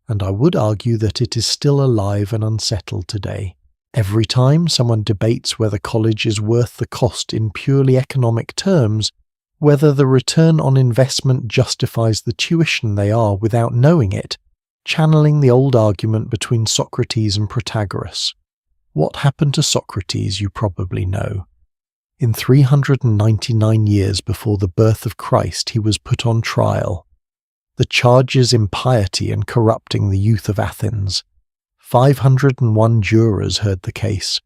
and I would argue that it is still alive and unsettled today. Every time someone debates whether college is worth the cost in purely economic terms, whether the return on investment justifies the tuition they are without knowing it, channeling the old argument between Socrates and Protagoras. What happened to Socrates you probably know. In 399 years before the birth of Christ, he was put on trial. The charges impiety and corrupting the youth of Athens. 501 jurors heard the case.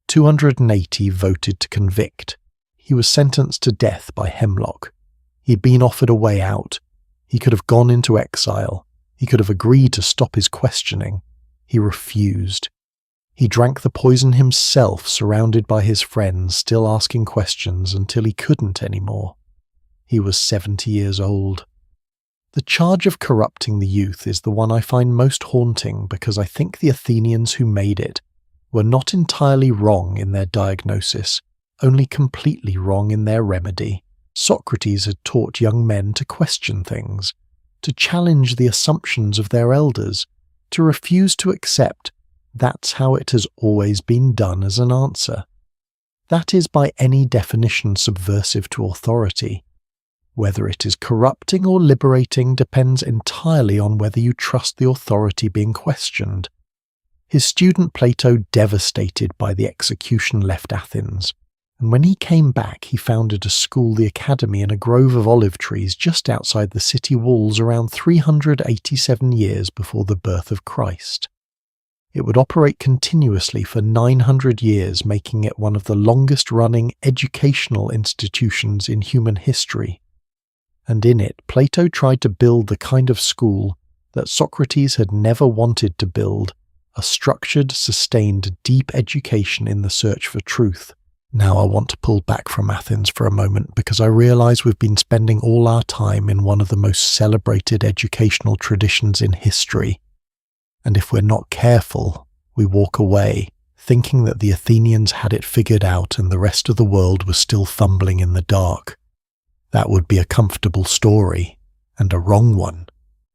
280 voted to convict. He was sentenced to death by hemlock. He'd been offered a way out. He could have gone into exile. He could have agreed to stop his questioning. He refused. He drank the poison himself, surrounded by his friends, still asking questions until he couldn't anymore. He was 70 years old. The charge of corrupting the youth is the one I find most haunting because I think the Athenians who made it were not entirely wrong in their diagnosis, only completely wrong in their remedy. Socrates had taught young men to question things, to challenge the assumptions of their elders, to refuse to accept "that's how it has always been done" as an answer. That is by any definition subversive to authority. Whether it is corrupting or liberating depends entirely on whether you trust the authority being questioned. His student Plato, devastated by the execution, left Athens, and when he came back he founded a school, the Academy, in a grove of olive trees just outside the city walls around 387 years before the birth of Christ. It would operate continuously for 900 years, making it one of the longest-running educational institutions in human history. And in it, Plato tried to build the kind of school that Socrates had never wanted to build, a structured, sustained, deep education in the search for truth. Now I want to pull back from Athens for a moment because I realize we've been spending all our time in one of the most celebrated educational traditions in history. And if we're not careful, we walk away, thinking that the Athenians had it figured out and the rest of the world was still fumbling in the dark. That would be a comfortable story, and a wrong one,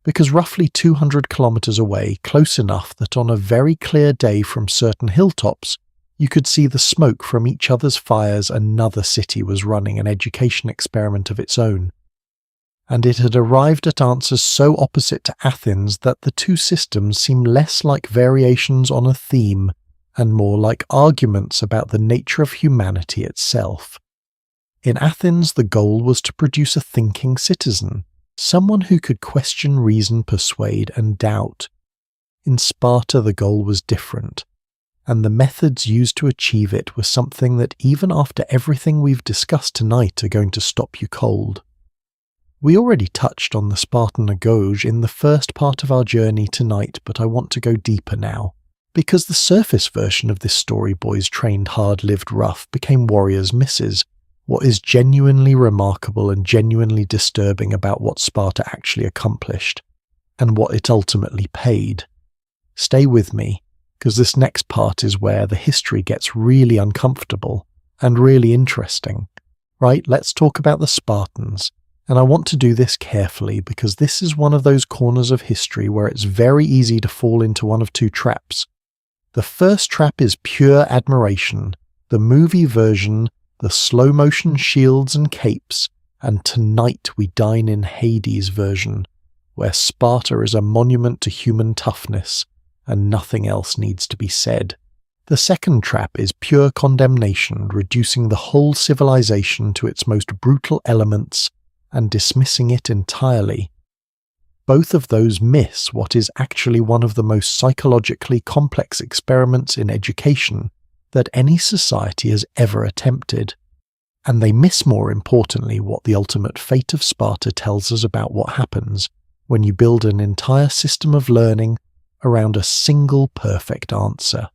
because roughly 200 kilometers away, close enough that on a very clear day from certain hilltops, you could see the smoke from each other's fires, another city was running an education experiment of its own. And it had arrived at answers so opposite to Athens that the two systems seem less like variations on a theme and more like arguments about the nature of humanity itself. In Athens, the goal was to produce a thinking citizen, someone who could question, reason, persuade, and doubt. In Sparta, the goal was different, and the methods used to achieve it were something that even after everything we've discussed tonight are going to stop you cold. We already touched on the Spartan agoge in the first part of our journey tonight, but I want to go deeper now, because the surface version of this story, boys trained hard, lived rough, became warriors' misses. What is genuinely remarkable and genuinely disturbing about what Sparta actually accomplished, and what it ultimately paid. Stay with me, because this next part is where the history gets really uncomfortable and really interesting. Right, let's talk about the Spartans. And I want to do this carefully because this is one of those corners of history where it's very easy to fall into one of two traps. The first trap is pure admiration, the movie version, the slow-motion shields and capes, and Tonight We Dine in Hades version, where Sparta is a monument to human toughness, and nothing else needs to be said. The second trap is pure condemnation, reducing the whole civilization to its most brutal elements and dismissing it entirely. Both of those miss what is actually one of the most psychologically complex experiments in education that any society has ever attempted. And they miss, more importantly, what the ultimate fate of Sparta tells us about what happens when you build an entire system of learning around a single perfect answer.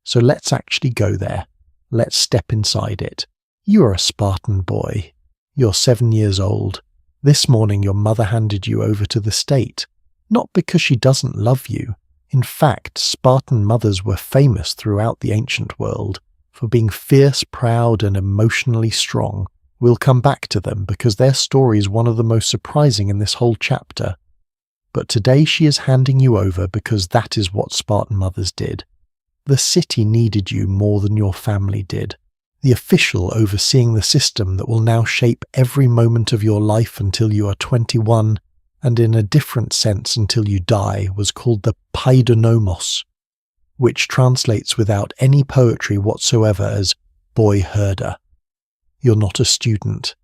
So let's actually go there. Let's step inside it. You are a Spartan boy. You're 7 years old. This morning your mother handed you over to the state, not because she doesn't love you. In fact, Spartan mothers were famous throughout the ancient world for being fierce, proud, and emotionally strong. We'll come back to them because their story is one of the most surprising in this whole chapter. But today she is handing you over because that is what Spartan mothers did. The city needed you more than your family did. The official overseeing the system that will now shape every moment of your life until you are 21, and in a different sense until you die, was called the paidonomos, which translates without any poetry whatsoever as boy herder. You're not a student.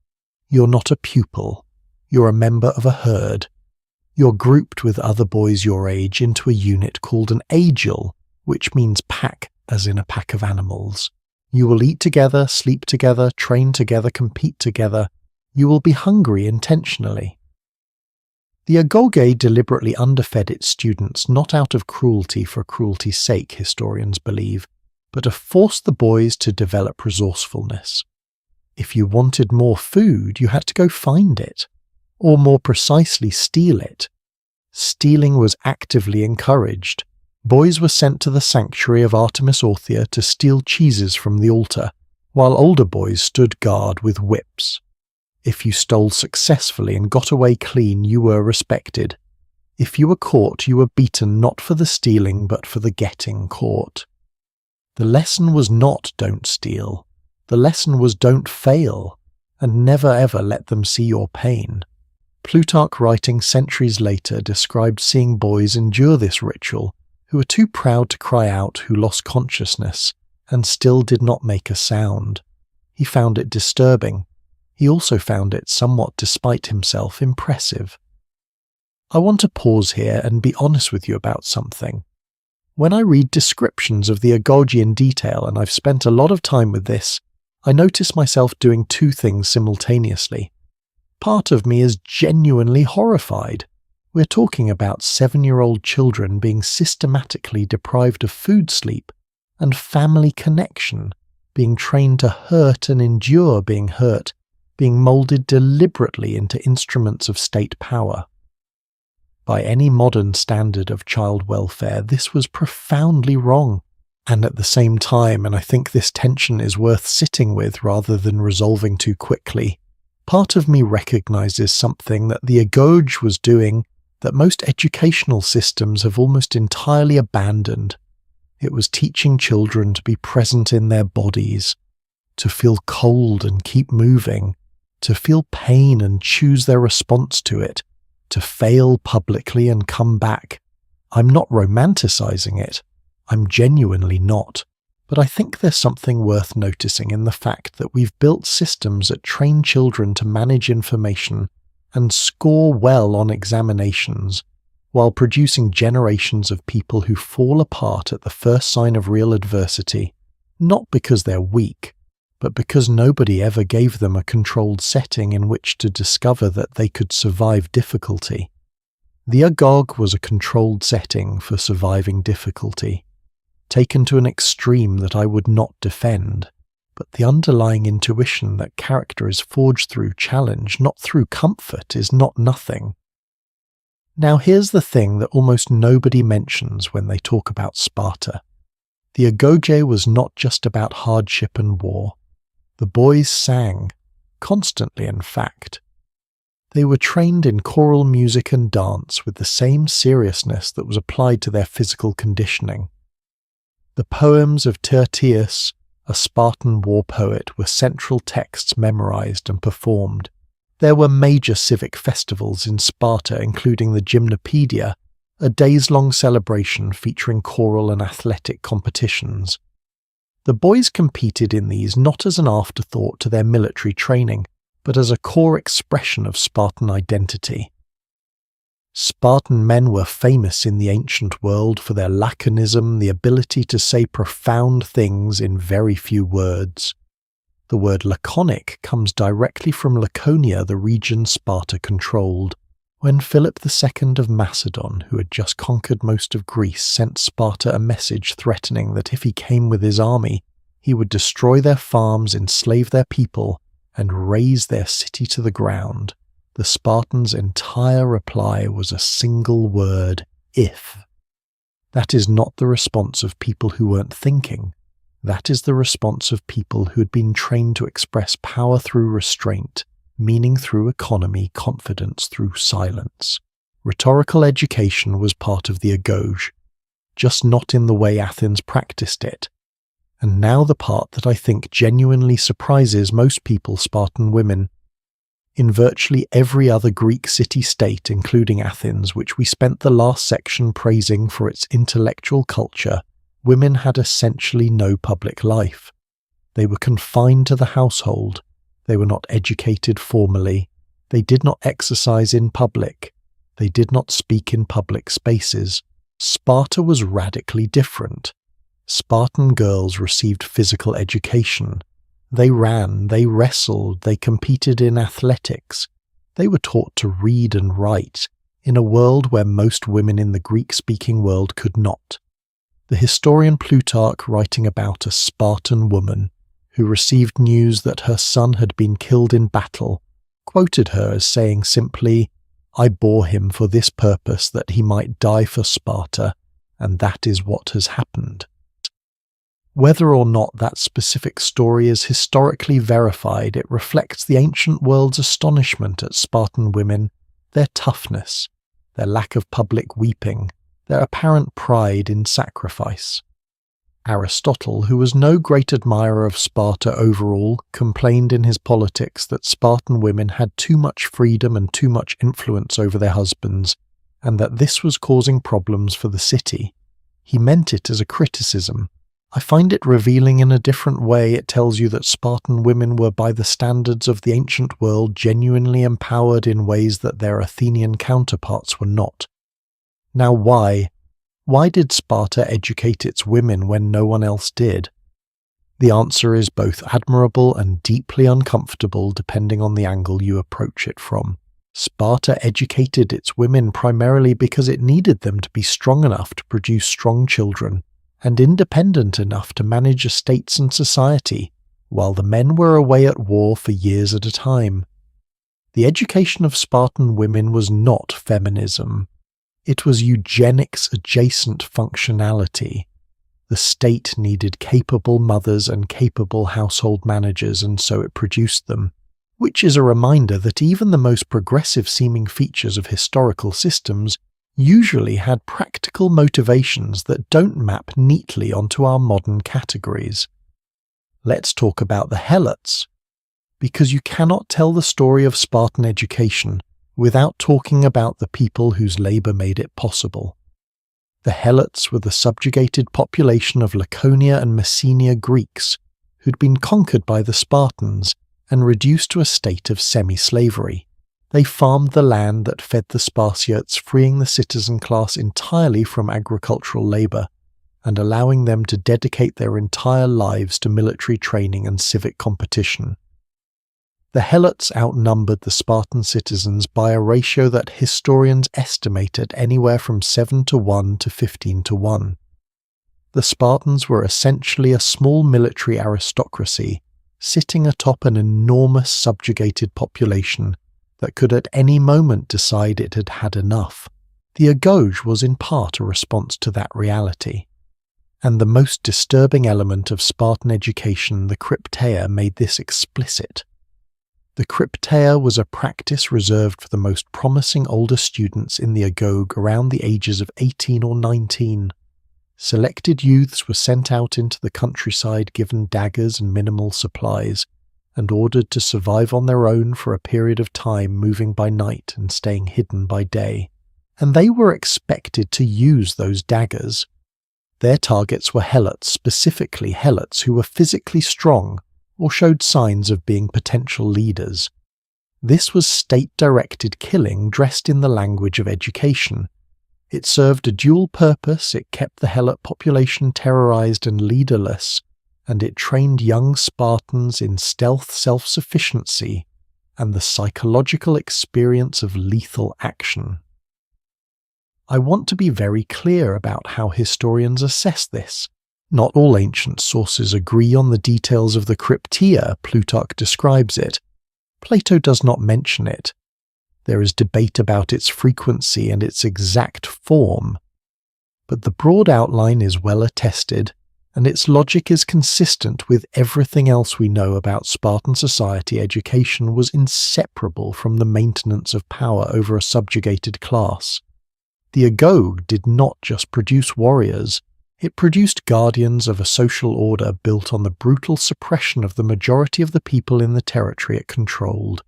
You're not a pupil. You're a member of a herd. You're grouped with other boys your age into a unit called an agil, which means pack, as in a pack of animals. You will eat together, sleep together, train together, compete together. You will be hungry intentionally. The agoge deliberately underfed its students not out of cruelty for cruelty's sake, historians believe, but to force the boys to develop resourcefulness. If you wanted more food, you had to go find it, or more precisely steal it. Stealing was actively encouraged. Boys were sent to the sanctuary of Artemis Orthia to steal cheeses from the altar, while older boys stood guard with whips. If you stole successfully and got away clean, you were respected. If you were caught, you were beaten not for the stealing but for the getting caught. The lesson was not don't steal. The lesson was don't fail, and never ever let them see your pain. Plutarch, writing centuries later, described seeing boys endure this ritual who were too proud to cry out, who lost consciousness, and still did not make a sound. He found it disturbing. He also found it, somewhat despite himself, impressive. I want to pause here and be honest with you about something. When I read descriptions of the agoge in detail, and I've spent a lot of time with this, I notice myself doing two things simultaneously. Part of me is genuinely horrified. We're talking about 7-year-old children being systematically deprived of food, sleep, and family connection, being trained to hurt and endure being hurt, being moulded deliberately into instruments of state power. By any modern standard of child welfare, this was profoundly wrong. And at the same time, and I think this tension is worth sitting with rather than resolving too quickly, part of me recognizes something that the agoge was doing that most educational systems have almost entirely abandoned. It was teaching children to be present in their bodies, to feel cold and keep moving, to feel pain and choose their response to it, to fail publicly and come back. I'm not romanticizing it. I'm genuinely not. But I think there's something worth noticing in the fact that we've built systems that train children to manage information and score well on examinations, while producing generations of people who fall apart at the first sign of real adversity, not because they're weak, but because nobody ever gave them a controlled setting in which to discover that they could survive difficulty. The agog was a controlled setting for surviving difficulty, taken to an extreme that I would not defend. But the underlying intuition that character is forged through challenge, not through comfort, is not nothing. Now here's the thing that almost nobody mentions when they talk about Sparta. The agoge was not just about hardship and war. The boys sang. constantly in fact. They were trained in choral music and dance with the same seriousness that was applied to their physical conditioning. The poems of Tyrtaeus, a Spartan war poet, were central texts memorized and performed. There were major civic festivals in Sparta, including the Gymnopedia, a days-long celebration featuring choral and athletic competitions. The boys competed in these not as an afterthought to their military training, but as a core expression of Spartan identity. Spartan men were famous in the ancient world for their laconism, the ability to say profound things in very few words. The word laconic comes directly from Laconia, the region Sparta controlled. When Philip II of Macedon, who had just conquered most of Greece, sent Sparta a message threatening that if he came with his army, he would destroy their farms, enslave their people, and raze their city to the ground, the Spartans' entire reply was a single word, if. That is not the response of people who weren't thinking. That is the response of people who had been trained to express power through restraint, meaning through economy, confidence through silence. Rhetorical education was part of the agoge, just not in the way Athens practiced it. And now the part that I think genuinely surprises most people, Spartan women. In virtually every other Greek city-state, including Athens, which we spent the last section praising for its intellectual culture, women had essentially no public life. They were confined to the household. They were not educated formally. They did not exercise in public. They did not speak in public spaces. Sparta was radically different. Spartan girls received physical education. They ran, they wrestled, they competed in athletics. They were taught to read and write, in a world where most women in the Greek-speaking world could not. The historian Plutarch, writing about a Spartan woman who received news that her son had been killed in battle, quoted her as saying simply, "I bore him for this purpose that he might die for Sparta, and that is what has happened." Whether or not that specific story is historically verified, it reflects the ancient world's astonishment at Spartan women, their toughness, their lack of public weeping, their apparent pride in sacrifice. Aristotle, who was no great admirer of Sparta overall, complained in his Politics that Spartan women had too much freedom and too much influence over their husbands, and that this was causing problems for the city. He meant it as a criticism. I find it revealing in a different way. It tells you that Spartan women were, by the standards of the ancient world, genuinely empowered in ways that their Athenian counterparts were not. Now why? Why did Sparta educate its women when no one else did? The answer is both admirable and deeply uncomfortable depending on the angle you approach it from. Sparta educated its women primarily because it needed them to be strong enough to produce strong children, and independent enough to manage estates and society, while the men were away at war for years at a time. The education of Spartan women was not feminism. It was eugenics-adjacent functionality. The state needed capable mothers and capable household managers, and so it produced them, which is a reminder that even the most progressive-seeming features of historical systems usually had practical motivations that don't map neatly onto our modern categories. Let's talk about the Helots, because you cannot tell the story of Spartan education without talking about the people whose labour made it possible. The Helots were the subjugated population of Laconia and Messenia Greeks who'd been conquered by the Spartans and reduced to a state of semi-slavery. They farmed the land that fed the Spartiates, freeing the citizen class entirely from agricultural labour and allowing them to dedicate their entire lives to military training and civic competition. The Helots outnumbered the Spartan citizens by a ratio that historians estimate at anywhere from 7-1 to 15-1. The Spartans were essentially a small military aristocracy, sitting atop an enormous subjugated population that could at any moment decide it had had enough. The agoge was in part a response to that reality. And the most disturbing element of Spartan education, the crypteia, made this explicit. The The crypteia was a practice reserved for the most promising older students in the agoge around the ages of 18 or 19. Selected youths were sent out into the countryside given daggers and minimal supplies, and ordered to survive on their own for a period of time, moving by night and staying hidden by day. And they were expected to use those daggers. Their targets were helots, specifically helots who were physically strong or showed signs of being potential leaders. This was state-directed killing dressed in the language of education. It served a dual purpose. It kept the helot population terrorized and leaderless, and it trained young Spartans in stealth self-sufficiency and the psychological experience of lethal action. I want to be very clear about how historians assess this. Not all ancient sources agree on the details of the crypteia. Plutarch describes it. Plato does not mention it. There is debate about its frequency and its exact form. But the broad outline is well attested, and its logic is consistent with everything else we know about Spartan society. Education was inseparable from the maintenance of power over a subjugated class. The agoge did not just produce warriors, it produced guardians of a social order built on the brutal suppression of the majority of the people in the territory it controlled.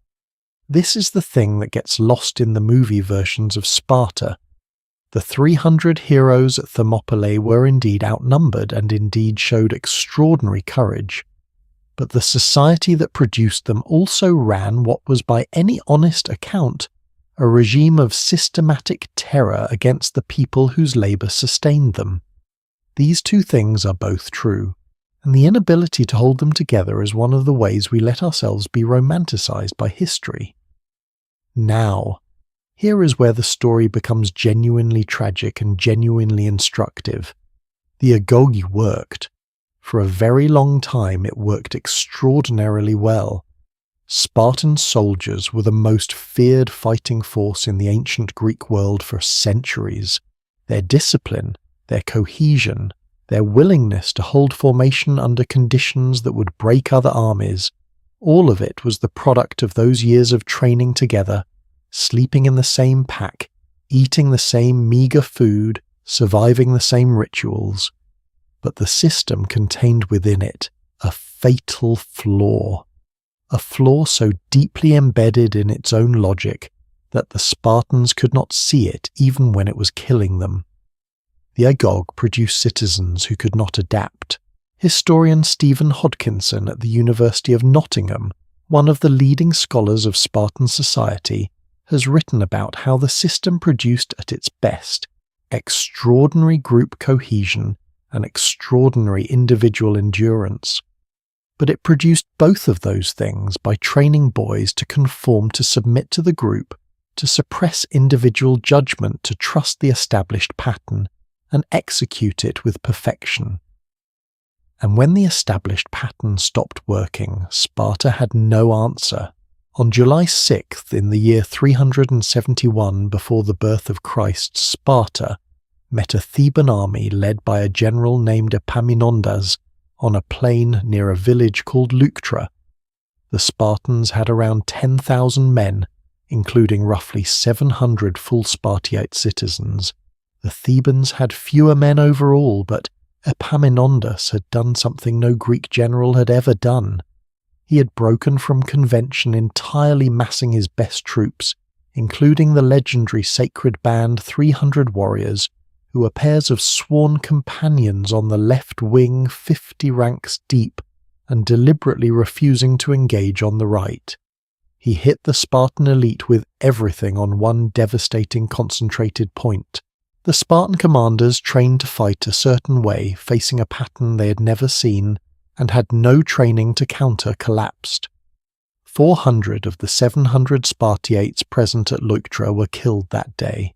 This is the thing that gets lost in the movie versions of Sparta. The 300 heroes at Thermopylae were indeed outnumbered and indeed showed extraordinary courage. But the society that produced them also ran what was by any honest account a regime of systematic terror against the people whose labour sustained them. These two things are both true, and the inability to hold them together is one of the ways we let ourselves be romanticised by history. Now, here is where the story becomes genuinely tragic and genuinely instructive. The agoge worked. For a very long time it worked extraordinarily well. Spartan soldiers were the most feared fighting force in the ancient Greek world for centuries. Their discipline, their cohesion, their willingness to hold formation under conditions that would break other armies, all of it was the product of those years of training together, sleeping in the same pack, eating the same meagre food, surviving the same rituals. But the system contained within it a fatal flaw. A flaw so deeply embedded in its own logic that the Spartans could not see it even when it was killing them. The agoge produced citizens who could not adapt. Historian Stephen Hodkinson at the University of Nottingham, one of the leading scholars of Spartan society, has written about how the system produced at its best extraordinary group cohesion and extraordinary individual endurance. But it produced both of those things by training boys to conform, to submit to the group, to suppress individual judgment, to trust the established pattern, and execute it with perfection. And when the established pattern stopped working, Sparta had no answer. On July 6th in the year 371 before the birth of Christ, Sparta met a Theban army led by a general named Epaminondas on a plain near a village called Leuctra. The Spartans had around 10,000 men, including roughly 700 full Spartiate citizens. The Thebans had fewer men overall, but Epaminondas had done something no Greek general had ever done. He had broken from convention, entirely massing his best troops, including the legendary sacred band 300 warriors, who were pairs of sworn companions on the left wing 50 ranks deep and deliberately refusing to engage on the right. He hit the Spartan elite with everything on one devastating concentrated point. The Spartan commanders, trained to fight a certain way, facing a pattern they had never seen, and had no training to counter, collapsed. 400 of the 700 Spartiates present at Leuctra were killed that day.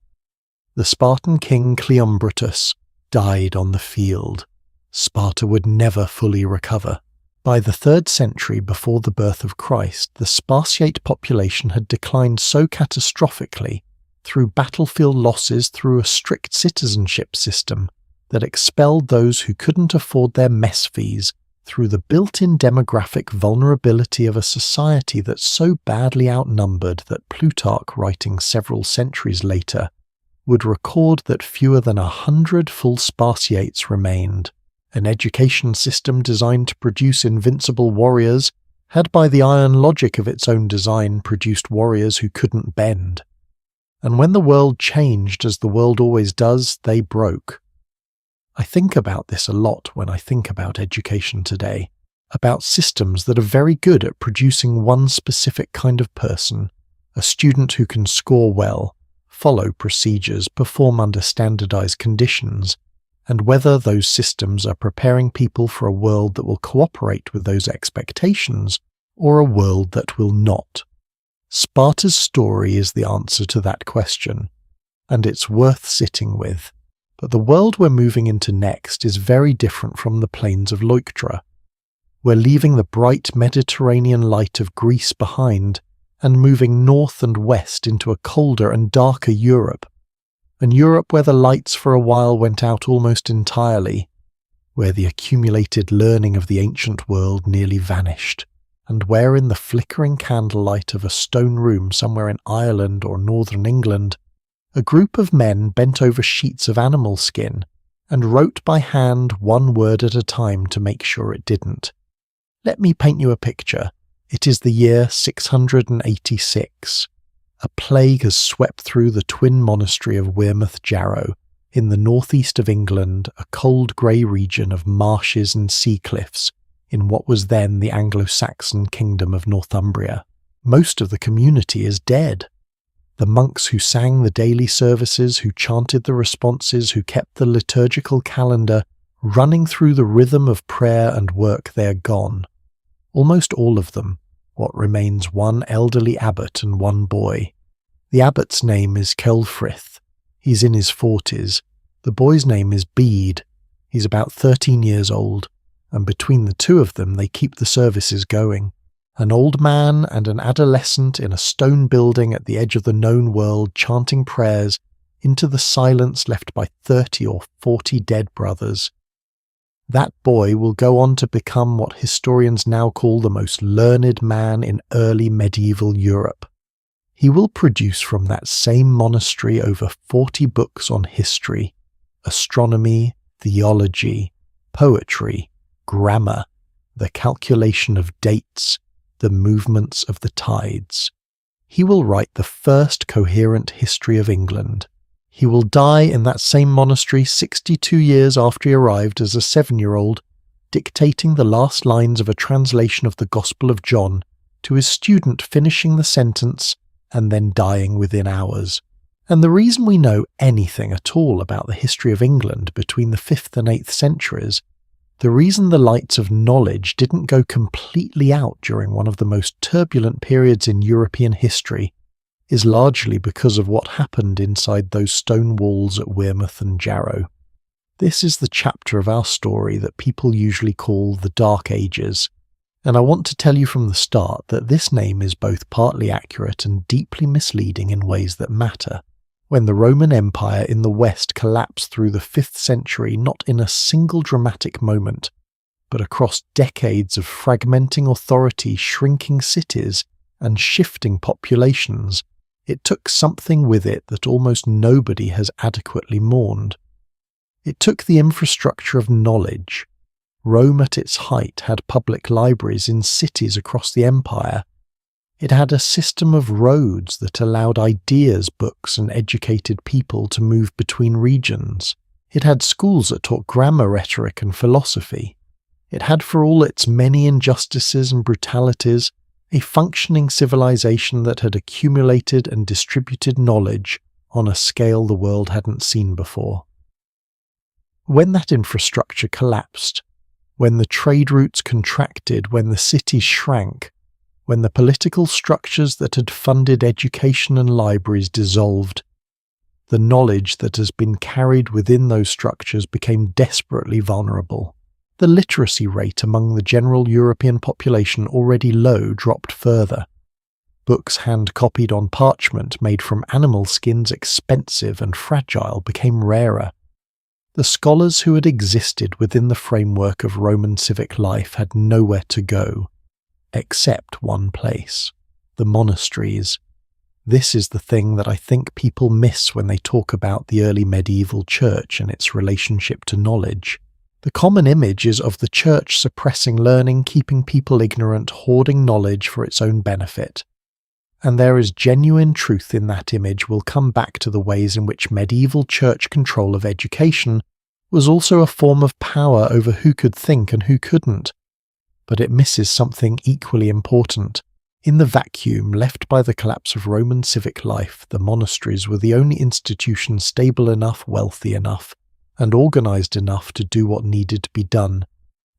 The Spartan king Cleombrotus died on the field. Sparta would never fully recover. By the 3rd century before the birth of Christ, the Spartiate population had declined so catastrophically through battlefield losses, through a strict citizenship system that expelled those who couldn't afford their mess fees, through the built-in demographic vulnerability of a society that's so badly outnumbered that Plutarch, writing several centuries later, would record that fewer than 100 full Spartiates remained. An education system designed to produce invincible warriors had by the iron logic of its own design produced warriors who couldn't bend. And when the world changed, as the world always does, they broke. I think about this a lot when I think about education today, about systems that are very good at producing one specific kind of person, a student who can score well, follow procedures, perform under standardized conditions, and whether those systems are preparing people for a world that will cooperate with those expectations or a world that will not. Sparta's story is the answer to that question, and it's worth sitting with. But the world we're moving into next is very different from the plains of Leuctra. We're leaving the bright Mediterranean light of Greece behind and moving north and west into a colder and darker Europe, an Europe where the lights for a while went out almost entirely, where the accumulated learning of the ancient world nearly vanished, and where in the flickering candlelight of a stone room somewhere in Ireland or northern England, a group of men bent over sheets of animal skin and wrote by hand one word at a time to make sure it didn't. Let me paint you a picture. It is the year 686. A plague has swept through the twin monastery of Wearmouth Jarrow, in the northeast of England, a cold grey region of marshes and sea cliffs, in what was then the Anglo-Saxon kingdom of Northumbria. Most of the community is dead. The monks who sang the daily services, who chanted the responses, who kept the liturgical calendar running through the rhythm of prayer and work, they are gone. Almost all of them. What remains one elderly abbot and one boy. The abbot's name is Ceolfrith. He's in his 40s. The boy's name is Bede. He's about 13 years old, and between the two of them they keep the services going. An old man and an adolescent in a stone building at the edge of the known world chanting prayers into the silence left by 30 or 40 dead brothers. That boy will go on to become what historians now call the most learned man in early medieval Europe. He will produce from that same monastery over 40 books on history, astronomy, theology, poetry, grammar, the calculation of dates, the movements of the tides. He will write the first coherent history of England. He will die in that same monastery 62 years after he arrived as a 7-year-old, dictating the last lines of a translation of the Gospel of John to his student, finishing the sentence and then dying within hours. And the reason we know anything at all about the history of England between the 5th and 8th centuries, the reason the lights of knowledge didn't go completely out during one of the most turbulent periods in European history, is largely because of what happened inside those stone walls at Wearmouth and Jarrow. This is the chapter of our story that people usually call the Dark Ages, and I want to tell you from the start that this name is both partly accurate and deeply misleading in ways that matter. When the Roman Empire in the West collapsed through the 5th century, not in a single dramatic moment, but across decades of fragmenting authority, shrinking cities, and shifting populations, it took something with it that almost nobody has adequately mourned. It took the infrastructure of knowledge. Rome at its height had public libraries in cities across the empire. It had a system of roads that allowed ideas, books, and educated people to move between regions. It had schools that taught grammar, rhetoric, and philosophy. It had, for all its many injustices and brutalities, a functioning civilization that had accumulated and distributed knowledge on a scale the world hadn't seen before. When that infrastructure collapsed, when the trade routes contracted, when the cities shrank, when the political structures that had funded education and libraries dissolved, the knowledge that has been carried within those structures became desperately vulnerable. The literacy rate among the general European population, already low, dropped further. Books hand-copied on parchment made from animal skins, expensive and fragile, became rarer. The scholars who had existed within the framework of Roman civic life had nowhere to go, except one place: the monasteries. This is the thing that I think people miss when they talk about the early medieval church and its relationship to knowledge. The common image is of the church suppressing learning, keeping people ignorant, hoarding knowledge for its own benefit. And there is genuine truth in that image. We'll come back to the ways in which medieval church control of education was also a form of power over who could think and who couldn't. But it misses something equally important. In the vacuum left by the collapse of Roman civic life, the monasteries were the only institution stable enough, wealthy enough, and organized enough to do what needed to be done: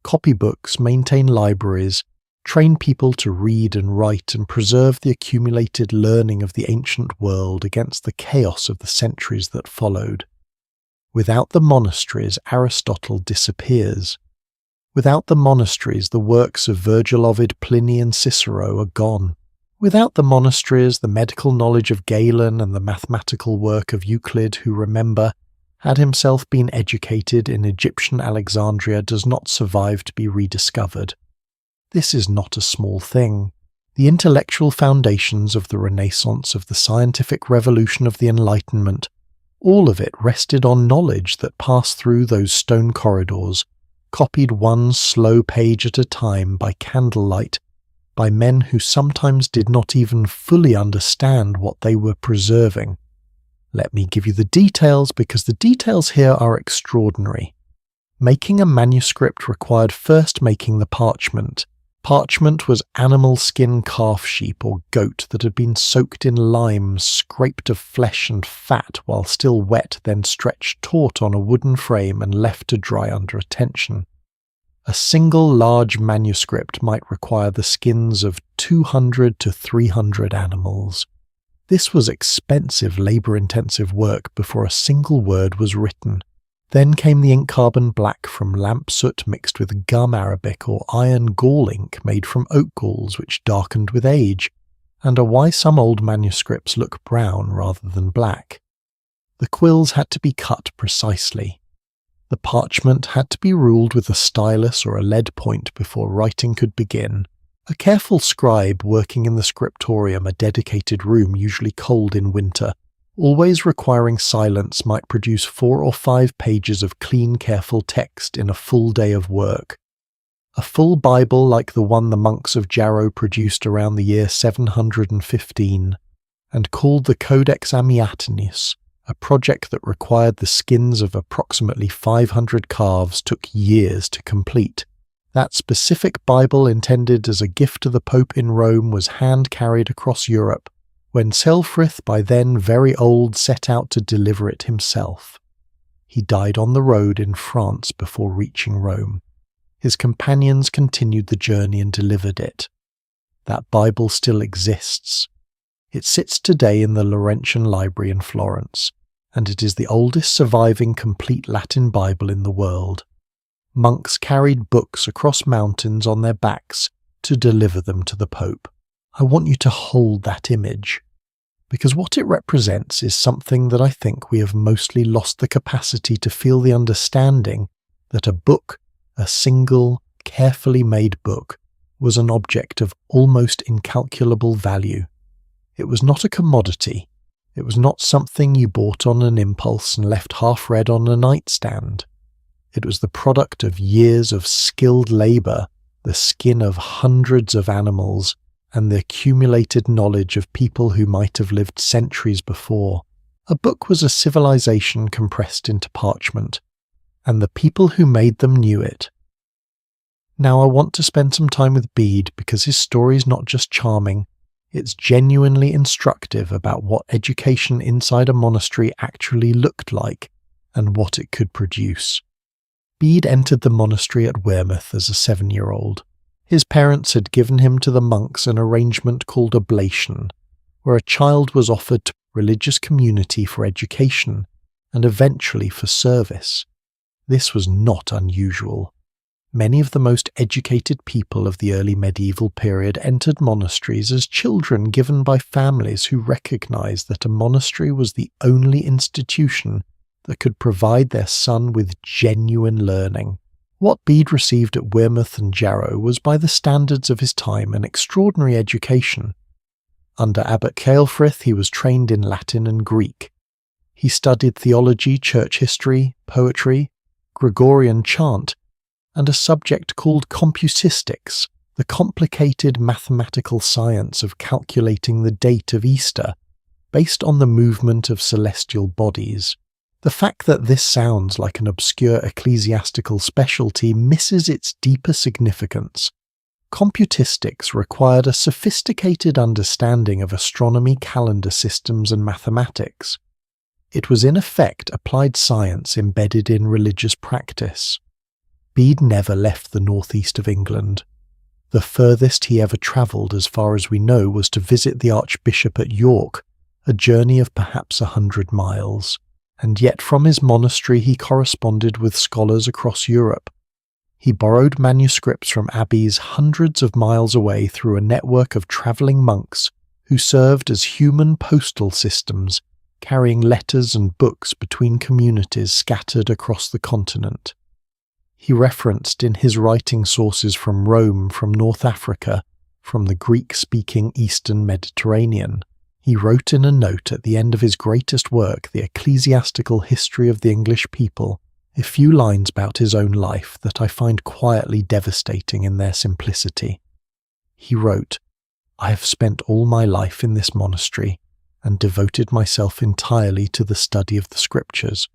copy books, maintain libraries, train people to read and write, and preserve the accumulated learning of the ancient world against the chaos of the centuries that followed. Without the monasteries, Aristotle disappears. Without the monasteries, the works of Virgil, Ovid, Pliny, and Cicero are gone. Without the monasteries, the medical knowledge of Galen and the mathematical work of Euclid, who, remember, had himself been educated in Egyptian Alexandria, does not survive to be rediscovered. This is not a small thing. The intellectual foundations of the Renaissance, of the scientific revolution, of the Enlightenment, all of it rested on knowledge that passed through those stone corridors, copied one slow page at a time by candlelight, by men who sometimes did not even fully understand what they were preserving. Let me give you the details, because the details here are extraordinary. Making a manuscript required first making the parchment. Parchment was animal skin calf, sheep, or goat that had been soaked in lime, scraped of flesh and fat while still wet, then stretched taut on a wooden frame and left to dry under a tension. A single large manuscript might require the skins of 200 to 300 animals. This was expensive, labour-intensive work before a single word was written. Then came the ink carbon black from lamp soot mixed with gum arabic or iron gall ink made from oak galls which darkened with age, and are why some old manuscripts look brown rather than black. The quills had to be cut precisely. The parchment had to be ruled with a stylus or a lead point before writing could begin. A careful scribe working in the scriptorium, a dedicated room usually cold in winter, always requiring silence, might produce 4 or 5 pages of clean, careful text in a full day of work. A full Bible like the one the monks of Jarrow produced around the year 715, and called the Codex Amiatinus, a project that required the skins of approximately 500 calves, took years to complete. That specific Bible, intended as a gift to the Pope in Rome, was hand-carried across Europe, when Selfrith, by then very old, set out to deliver it himself. He died on the road in France before reaching Rome. His companions continued the journey and delivered it. That Bible still exists. It sits today in the Laurentian Library in Florence, and it is the oldest surviving complete Latin Bible in the world. Monks carried books across mountains on their backs to deliver them to the Pope. I want you to hold that image, because what it represents is something that I think we have mostly lost the capacity to feel the understanding that a book, a single, carefully made book, was an object of almost incalculable value. It was not a commodity. It was not something you bought on an impulse and left half-read on a nightstand. It was the product of years of skilled labour, the skin of hundreds of animals, and the accumulated knowledge of people who might have lived centuries before. A book was a civilization compressed into parchment, and the people who made them knew it. Now I want to spend some time with Bede, because his story is not just charming, it's genuinely instructive about what education inside a monastery actually looked like and what it could produce. Bede entered the monastery at Wearmouth as a 7-year-old. His parents had given him to the monks an arrangement called oblation, where a child was offered to religious community for education and eventually for service. This was not unusual. Many of the most educated people of the early medieval period entered monasteries as children given by families who recognized that a monastery was the only institution that could provide their son with genuine learning. What Bede received at Wearmouth and Jarrow was, by the standards of his time, an extraordinary education. Under Abbot Ceolfrith he was trained in Latin and Greek. He studied theology, church history, poetry, Gregorian chant, and a subject called compusistics, the complicated mathematical science of calculating the date of Easter, based on the movement of celestial bodies. The fact that this sounds like an obscure ecclesiastical specialty misses its deeper significance. Computistics required a sophisticated understanding of astronomy, calendar systems, and mathematics. It was in effect applied science embedded in religious practice. Bede never left the northeast of England. The furthest he ever travelled, as far as we know, was to visit the Archbishop at York, a journey of perhaps 100 miles. And yet from his monastery he corresponded with scholars across Europe. He borrowed manuscripts from abbeys hundreds of miles away through a network of travelling monks who served as human postal systems, carrying letters and books between communities scattered across the continent. He referenced in his writing sources from Rome, from North Africa, from the Greek-speaking Eastern Mediterranean. He wrote in a note at the end of his greatest work, The Ecclesiastical History of the English People, a few lines about his own life that I find quietly devastating in their simplicity. He wrote, "I have spent all my life in this monastery and devoted myself entirely to the study of the Scriptures.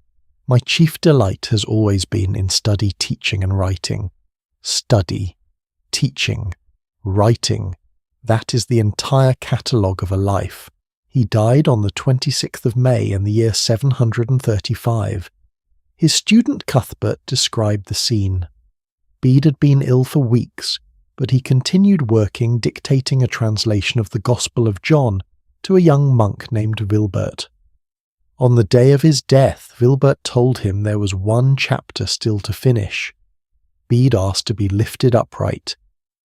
My chief delight has always been in study, teaching, and writing. Study, teaching, writing, that is the entire catalogue of a life." He died on the 26th of May in the year 735. His student Cuthbert described the scene. Bede had been ill for weeks, but he continued working, dictating a translation of the Gospel of John to a young monk named Wilbert. On the day of his death, Wilbert told him there was one chapter still to finish. Bede asked to be lifted upright.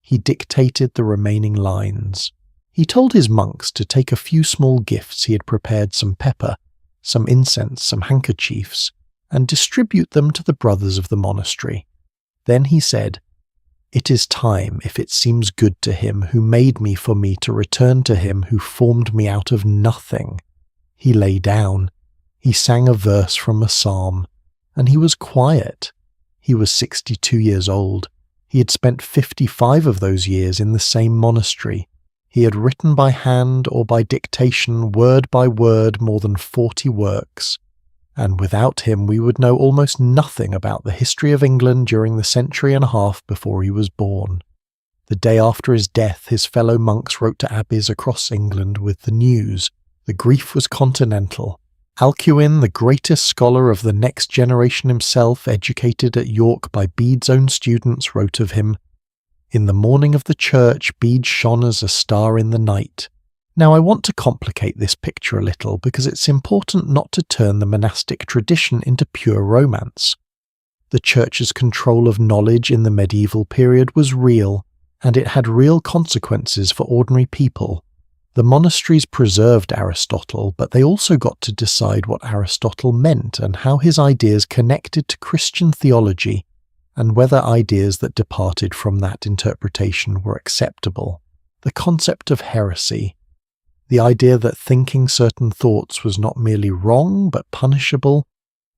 He dictated the remaining lines. He told his monks to take a few small gifts. He had prepared some pepper, some incense, some handkerchiefs, and distribute them to the brothers of the monastery. Then he said, "It is time, if it seems good to him who made me for me, to return to him who formed me out of nothing." He lay down. He sang a verse from a psalm, and he was quiet. He was 62 years old. He had spent 55 of those years in the same monastery. He had written by hand or by dictation, word by word, more than 40 works, and without him we would know almost nothing about the history of England during the century and a half before he was born. The day after his death, his fellow monks wrote to abbeys across England with the news. The grief was continental. Alcuin, the greatest scholar of the next generation himself, educated at York by Bede's own students, wrote of him, "In the morning of the church, Bede shone as a star in the night." Now I want to complicate this picture a little because it's important not to turn the monastic tradition into pure romance. The church's control of knowledge in the medieval period was real, and it had real consequences for ordinary people. The monasteries preserved Aristotle, but they also got to decide what Aristotle meant and how his ideas connected to Christian theology, and whether ideas that departed from that interpretation were acceptable. The concept of heresy, the idea that thinking certain thoughts was not merely wrong but punishable,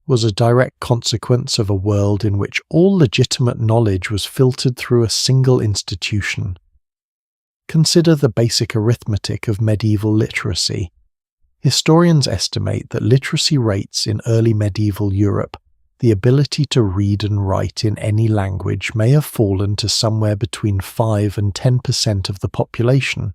was a direct consequence of a world in which all legitimate knowledge was filtered through a single institution. Consider the basic arithmetic of medieval literacy. Historians estimate that literacy rates in early medieval Europe, the ability to read and write in any language, may have fallen to somewhere between 5 and 10% of the population.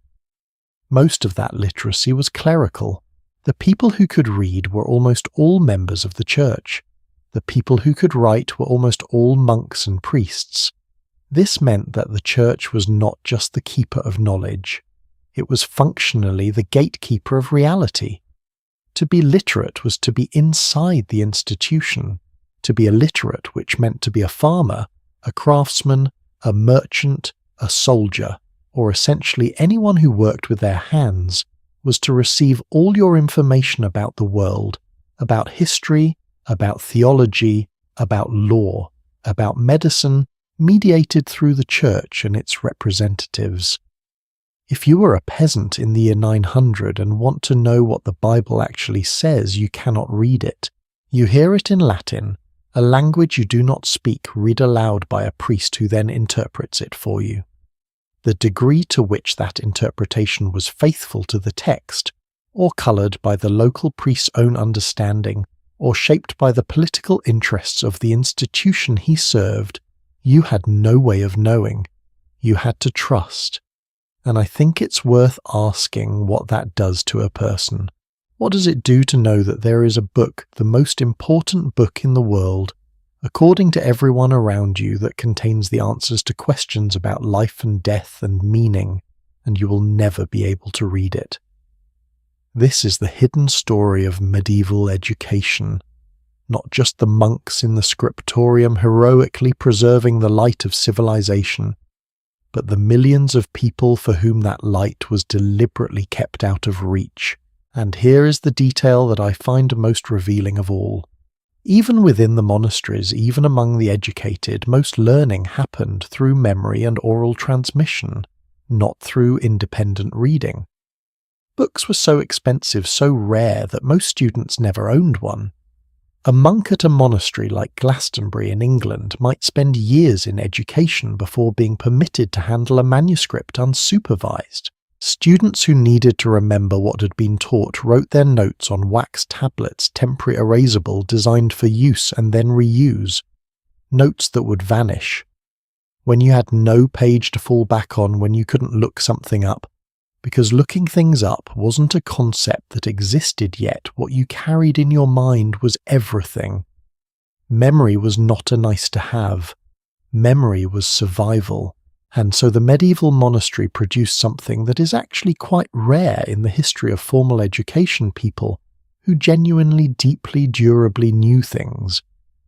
Most of that literacy was clerical. The people who could read were almost all members of the church. The people who could write were almost all monks and priests. This meant that the church was not just the keeper of knowledge. It was functionally the gatekeeper of reality. To be literate was to be inside the institution. To be illiterate, which meant to be a farmer, a craftsman, a merchant, a soldier, or essentially anyone who worked with their hands, was to receive all your information about the world, about history, about theology, about law, about medicine, mediated through the church and its representatives. If you were a peasant in the year 900 and want to know what the Bible actually says, you cannot read it. You hear it in Latin, a language you do not speak, read aloud by a priest who then interprets it for you. The degree to which that interpretation was faithful to the text, or coloured by the local priest's own understanding, or shaped by the political interests of the institution he served, you had no way of knowing. You had to trust. And I think it's worth asking what that does to a person. What does it do to know that there is a book, the most important book in the world, according to everyone around you, that contains the answers to questions about life and death and meaning, and you will never be able to read it? This is the hidden story of medieval education. Not just the monks in the scriptorium heroically preserving the light of civilization, but the millions of people for whom that light was deliberately kept out of reach. And here is the detail that I find most revealing of all. Even within the monasteries, even among the educated, most learning happened through memory and oral transmission, not through independent reading. Books were so expensive, so rare, that most students never owned one. A monk at a monastery like Glastonbury in England might spend years in education before being permitted to handle a manuscript unsupervised. Students who needed to remember what had been taught wrote their notes on wax tablets, temporary erasable, designed for use and then reuse. Notes that would vanish. When you had no page to fall back on, when you couldn't look something up, because looking things up wasn't a concept that existed yet. What you carried in your mind was everything. Memory was not a nice to have. Memory was survival. And so the medieval monastery produced something that is actually quite rare in the history of formal education: people who genuinely, deeply, durably knew things,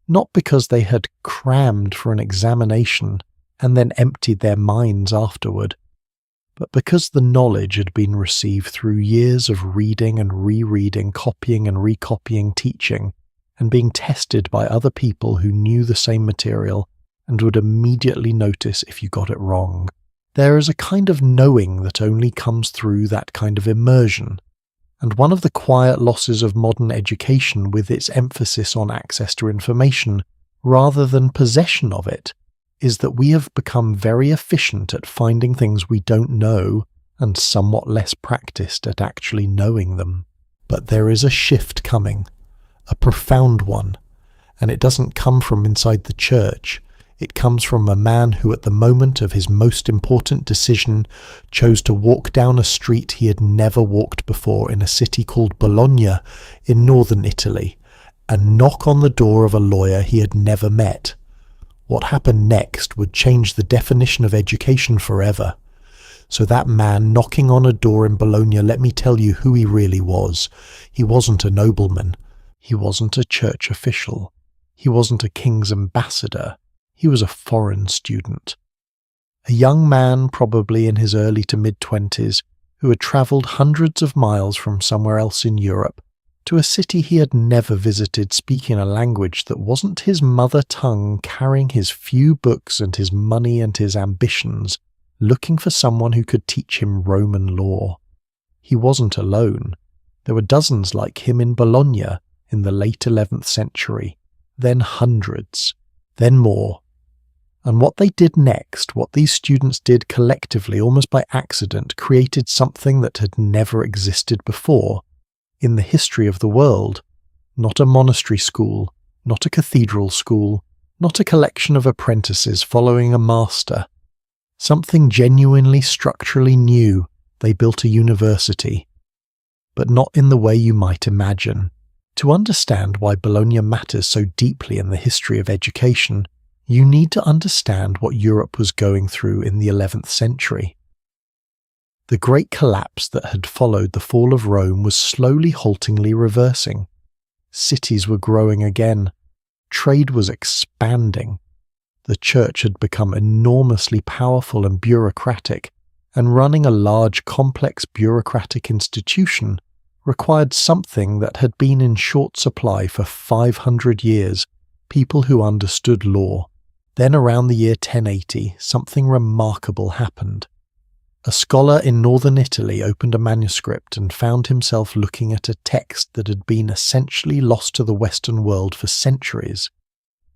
not because they had crammed for an examination and then emptied their minds afterward, but because the knowledge had been received through years of reading and rereading, copying and recopying, teaching, and being tested by other people who knew the same material and would immediately notice if you got it wrong. There is a kind of knowing that only comes through that kind of immersion, and one of the quiet losses of modern education, with its emphasis on access to information rather than possession of it, is that we have become very efficient at finding things we don't know and somewhat less practiced at actually knowing them. But there is a shift coming, a profound one, and it doesn't come from inside the church. It comes from a man who, at the moment of his most important decision, chose to walk down a street he had never walked before in a city called Bologna in northern Italy, and knock on the door of a lawyer he had never met. What happened next would change the definition of education forever. So that man knocking on a door in Bologna, let me tell you who he really was. He wasn't a nobleman. He wasn't a church official. He wasn't a king's ambassador. He was a foreign student. A young man, probably in his early to mid-20s, who had travelled hundreds of miles from somewhere else in Europe to a city he had never visited, speaking a language that wasn't his mother tongue, carrying his few books and his money and his ambitions, looking for someone who could teach him Roman law. He wasn't alone. There were dozens like him in Bologna in the late 11th century, then hundreds, then more. And what they did next, what these students did collectively, almost by accident, created something that had never existed before in the history of the world. Not a monastery school, not a cathedral school, not a collection of apprentices following a master. Something genuinely structurally new. They built a university. But not in the way you might imagine. To understand why Bologna matters so deeply in the history of education, you need to understand what Europe was going through in the 11th century. The great collapse that had followed the fall of Rome was slowly, haltingly reversing. Cities were growing again. Trade was expanding. The church had become enormously powerful and bureaucratic, and running a large, complex bureaucratic institution required something that had been in short supply for 500 years, people who understood law. Then around the year 1080, something remarkable happened. A scholar in northern Italy opened a manuscript and found himself looking at a text that had been essentially lost to the Western world for centuries.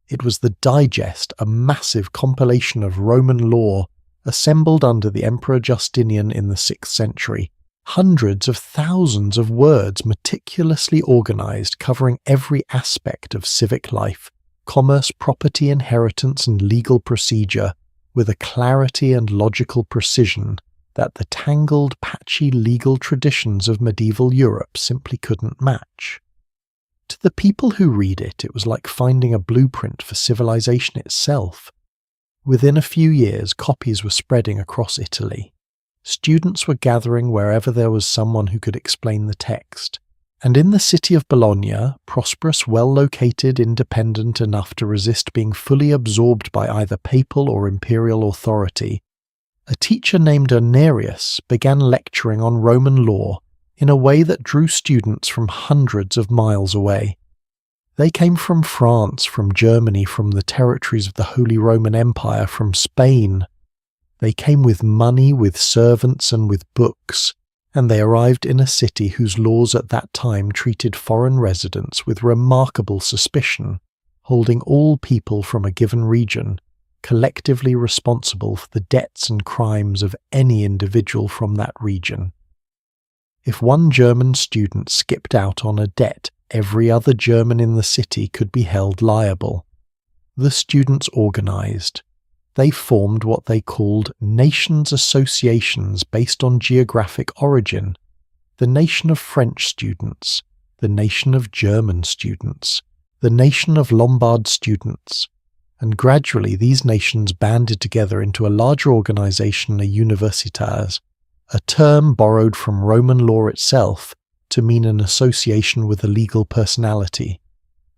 It was the Digest, a massive compilation of Roman law assembled under the Emperor Justinian in the 6th century. Hundreds of thousands of words meticulously organized, covering every aspect of civic life, commerce, property, inheritance, and legal procedure, with a clarity and logical precision that the tangled, patchy legal traditions of medieval Europe simply couldn't match. To the people who read it, it was like finding a blueprint for civilization itself. Within a few years, copies were spreading across Italy. Students were gathering wherever there was someone who could explain the text. And in the city of Bologna, prosperous, well-located, independent enough to resist being fully absorbed by either papal or imperial authority, a teacher named Irnerius began lecturing on Roman law in a way that drew students from hundreds of miles away. They came from France, from Germany, from the territories of the Holy Roman Empire, from Spain. They came with money, with servants, and with books, and they arrived in a city whose laws at that time treated foreign residents with remarkable suspicion, holding all people from a given region collectively responsible for the debts and crimes of any individual from that region. If one German student skipped out on a debt, every other German in the city could be held liable. The students organized. They formed what they called nations associations based on geographic origin: the nation of French students, the nation of German students, the nation of Lombard students, and gradually these nations banded together into a larger organization, a universitas, a term borrowed from Roman law itself to mean an association with a legal personality,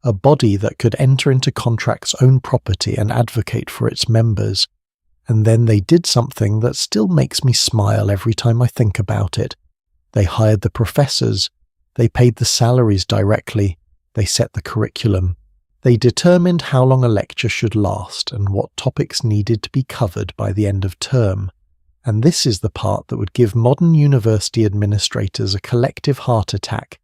a body that could enter into contracts, own property, and advocate for its members. And then they did something that still makes me smile every time I think about it. They hired the professors, they paid the salaries directly, they set the curriculum. They determined how long a lecture should last and what topics needed to be covered by the end of term. And this is the part that would give modern university administrators a collective heart attack.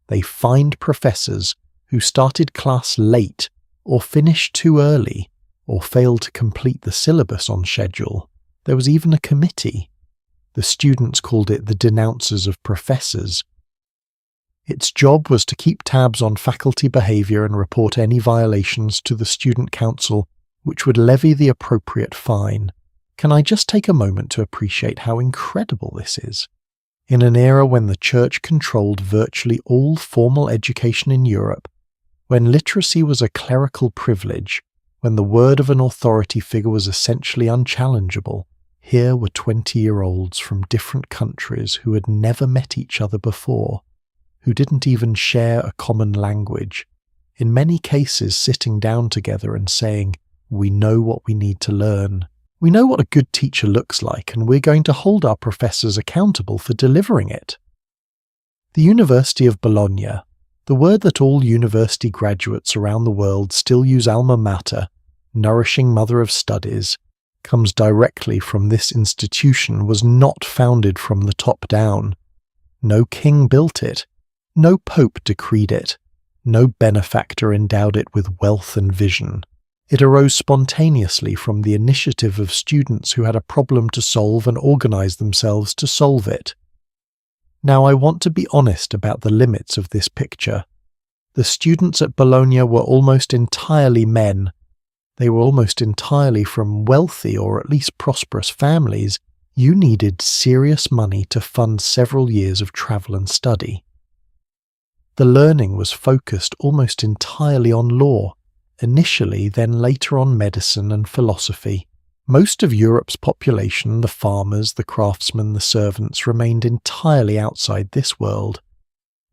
They fined professors who started class late, or finished too early, or failed to complete the syllabus on schedule. There was even a committee. The students called it the denouncers of professors. Its job was to keep tabs on faculty behavior and report any violations to the student council, which would levy the appropriate fine. Can I just take a moment to appreciate how incredible this is? In an era when the church controlled virtually all formal education in Europe, when literacy was a clerical privilege, when the word of an authority figure was essentially unchallengeable, here were 20-year-olds from different countries who had never met each other before, who didn't even share a common language, in many cases sitting down together and saying, "We know what we need to learn. We know what a good teacher looks like, and we're going to hold our professors accountable for delivering it." The University of Bologna, the word that all university graduates around the world still use, alma mater, nourishing mother of studies, comes directly from this institution, was not founded from the top down. No king built it. No pope decreed it. No benefactor endowed it with wealth and vision. It arose spontaneously from the initiative of students who had a problem to solve and organized themselves to solve it. Now, I want to be honest about the limits of this picture. The students at Bologna were almost entirely men. They were almost entirely from wealthy or at least prosperous families. You needed serious money to fund several years of travel and study. The learning was focused almost entirely on law, initially, then later on medicine and philosophy. Most of Europe's population, the farmers, the craftsmen, the servants, remained entirely outside this world.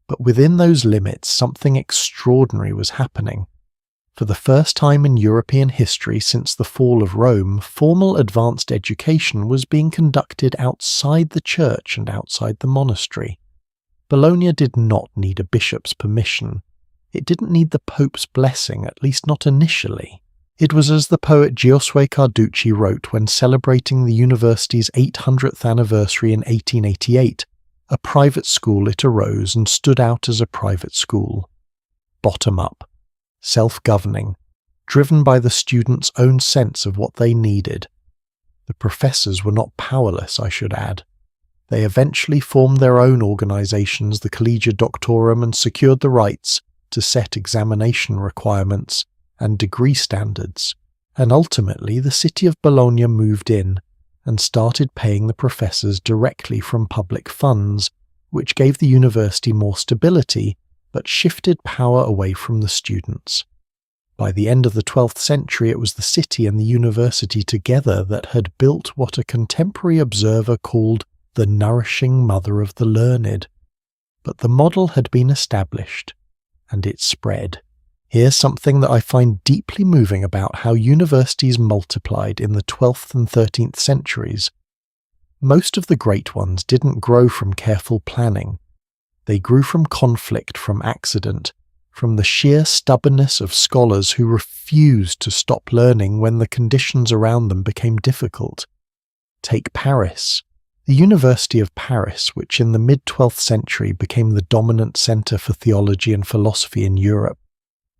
But within those limits, something extraordinary was happening. For the first time in European history since the fall of Rome, formal advanced education was being conducted outside the church and outside the monastery. Bologna did not need a bishop's permission. It didn't need the Pope's blessing, at least not initially. It was as the poet Giosuè Carducci wrote when celebrating the university's 800th anniversary in 1888, a private school it arose and stood out as a private school. Bottom up, self-governing, driven by the students' own sense of what they needed. The professors were not powerless, I should add. They eventually formed their own organizations, the Collegia Doctorum, and secured the rights to set examination requirements and degree standards, and ultimately the city of Bologna moved in and started paying the professors directly from public funds, which gave the university more stability but shifted power away from the students. By the end of the 12th century, it was the city and the university together that had built what a contemporary observer called the nourishing mother of the learned. But the model had been established, and it spread. Here's something that I find deeply moving about how universities multiplied in the 12th and 13th centuries. Most of the great ones didn't grow from careful planning. They grew from conflict, from accident, from the sheer stubbornness of scholars who refused to stop learning when the conditions around them became difficult. Take Paris. The University of Paris, which in the mid-12th century became the dominant centre for theology and philosophy in Europe,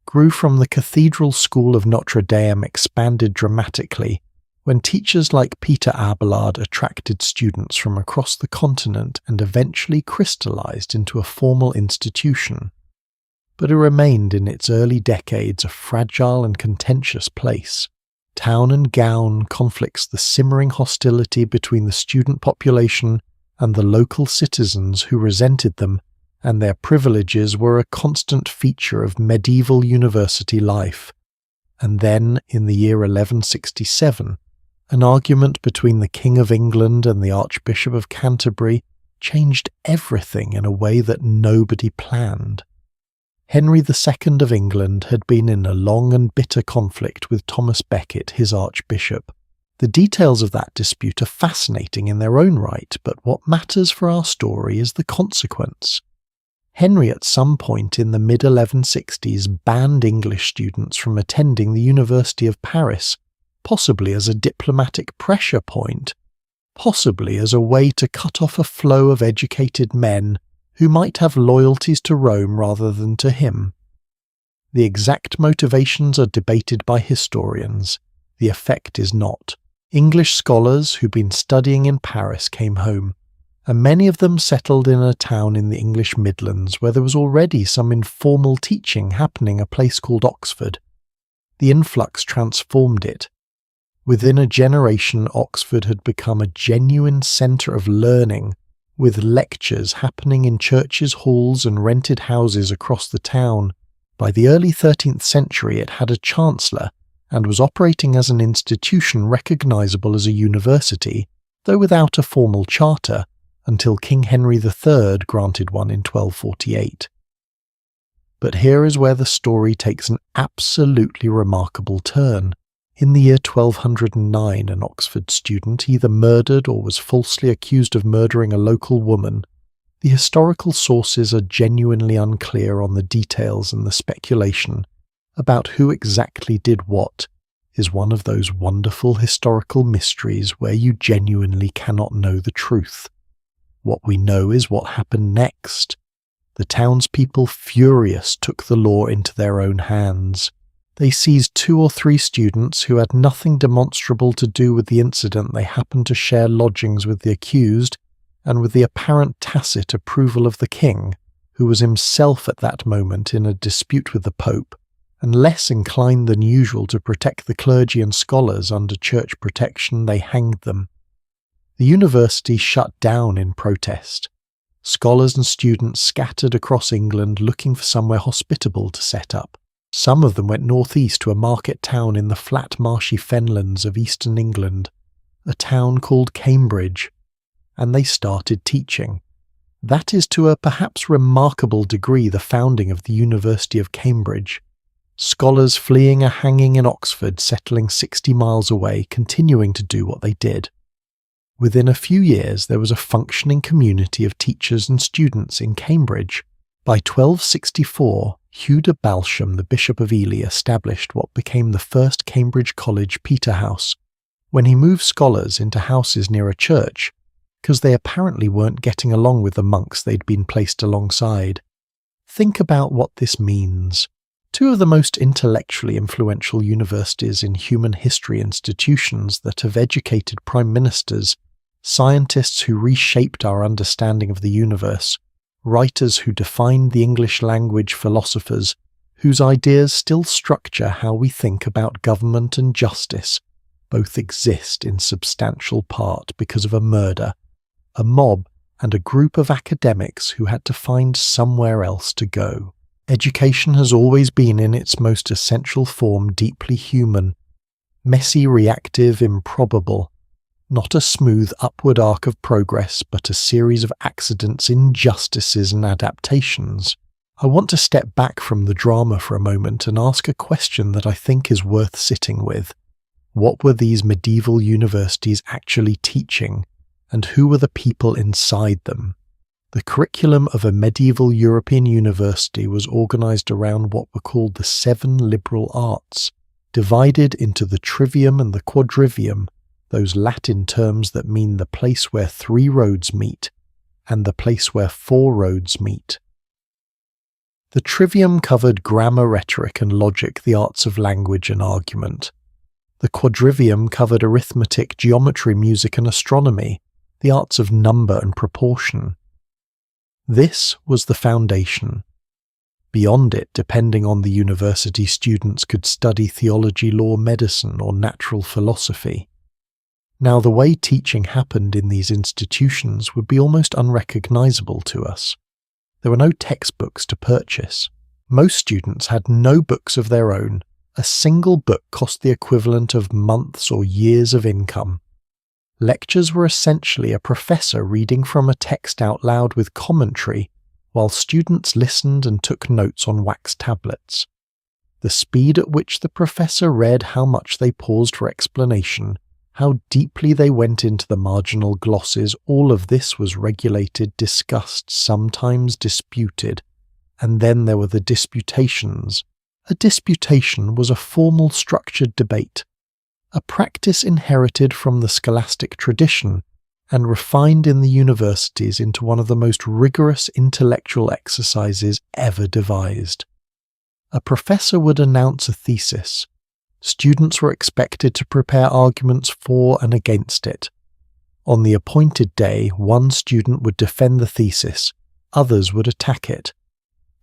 grew from the Cathedral School of Notre Dame expanded dramatically when teachers like Peter Abelard attracted students from across the continent and eventually crystallized into a formal institution. But it remained in its early decades a fragile and contentious place. Town and gown conflicts, the simmering hostility between the student population and the local citizens who resented them, and their privileges were a constant feature of medieval university life. And then, in the year 1167, an argument between the King of England and the Archbishop of Canterbury changed everything in a way that nobody planned. Henry II of England had been in a long and bitter conflict with Thomas Becket, his archbishop. The details of that dispute are fascinating in their own right, but what matters for our story is the consequence. Henry at some point in the mid-1160s banned English students from attending the University of Paris, possibly as a diplomatic pressure point, possibly as a way to cut off a flow of educated men who might have loyalties to Rome rather than to him. The exact motivations are debated by historians. The effect is not. English scholars who'd been studying in Paris came home, and many of them settled in a town in the English Midlands where there was already some informal teaching happening, a place called Oxford. The influx transformed it. Within a generation, Oxford had become a genuine centre of learning, with lectures happening in churches, halls and rented houses across the town. By the early 13th century it had a chancellor and was operating as an institution recognisable as a university, though without a formal charter, until King Henry III granted one in 1248. But here is where the story takes an absolutely remarkable turn. In the year 1209, an Oxford student either murdered or was falsely accused of murdering a local woman. The historical sources are genuinely unclear on the details, and the speculation about who exactly did what is one of those wonderful historical mysteries where you genuinely cannot know the truth. What we know is what happened next. The townspeople, furious, took the law into their own hands. They seized 2 or 3 students who had nothing demonstrable to do with the incident. They happened to share lodgings with the accused, and with the apparent tacit approval of the king, who was himself at that moment in a dispute with the Pope, and less inclined than usual to protect the clergy and scholars under church protection, they hanged them. The university shut down in protest. Scholars and students scattered across England looking for somewhere hospitable to set up. Some of them went northeast to a market town in the flat marshy fenlands of eastern England, a town called Cambridge, and they started teaching. That is to a perhaps remarkable degree the founding of the University of Cambridge. Scholars fleeing a hanging in Oxford, settling 60 miles away, continuing to do what they did. Within a few years, there was a functioning community of teachers and students in Cambridge. By 1264, Hugh de Balsham, the Bishop of Ely, established what became the first Cambridge College Peterhouse, when he moved scholars into houses near a church, because they apparently weren't getting along with the monks they'd been placed alongside. Think about what this means. Two of the most intellectually influential universities in human history institutions that have educated prime ministers, scientists who reshaped our understanding of the universe, writers who defined the English language, philosophers whose ideas still structure how we think about government and justice, both exist in substantial part because of a murder, a mob, and a group of academics who had to find somewhere else to go. Education has always been in its most essential form deeply human, messy, reactive, improbable, not a smooth upward arc of progress, but a series of accidents, injustices, and adaptations. I want to step back from the drama for a moment and ask a question that I think is worth sitting with. What were these medieval universities actually teaching, and who were the people inside them? The curriculum of a medieval European university was organized around what were called the 7 liberal arts, divided into the trivium and the quadrivium, those Latin terms that mean the place where 3 roads meet, and the place where 4 roads meet. The trivium covered grammar, rhetoric, and logic, the arts of language and argument. The quadrivium covered arithmetic, geometry, music, and astronomy, the arts of number and proportion. This was the foundation. Beyond it, depending on the university, students could study theology, law, medicine, or natural philosophy. Now, the way teaching happened in these institutions would be almost unrecognizable to us. There were no textbooks to purchase. Most students had no books of their own. A single book cost the equivalent of months or years of income. Lectures were essentially a professor reading from a text out loud with commentary, while students listened and took notes on wax tablets. The speed at which the professor read, how much they paused for explanation, how deeply they went into the marginal glosses, all of this was regulated, discussed, sometimes disputed. And then there were the disputations. A disputation was a formal, structured debate, a practice inherited from the scholastic tradition and refined in the universities into one of the most rigorous intellectual exercises ever devised. A professor would announce a thesis. Students were expected to prepare arguments for and against it. On the appointed day, one student would defend the thesis, others would attack it.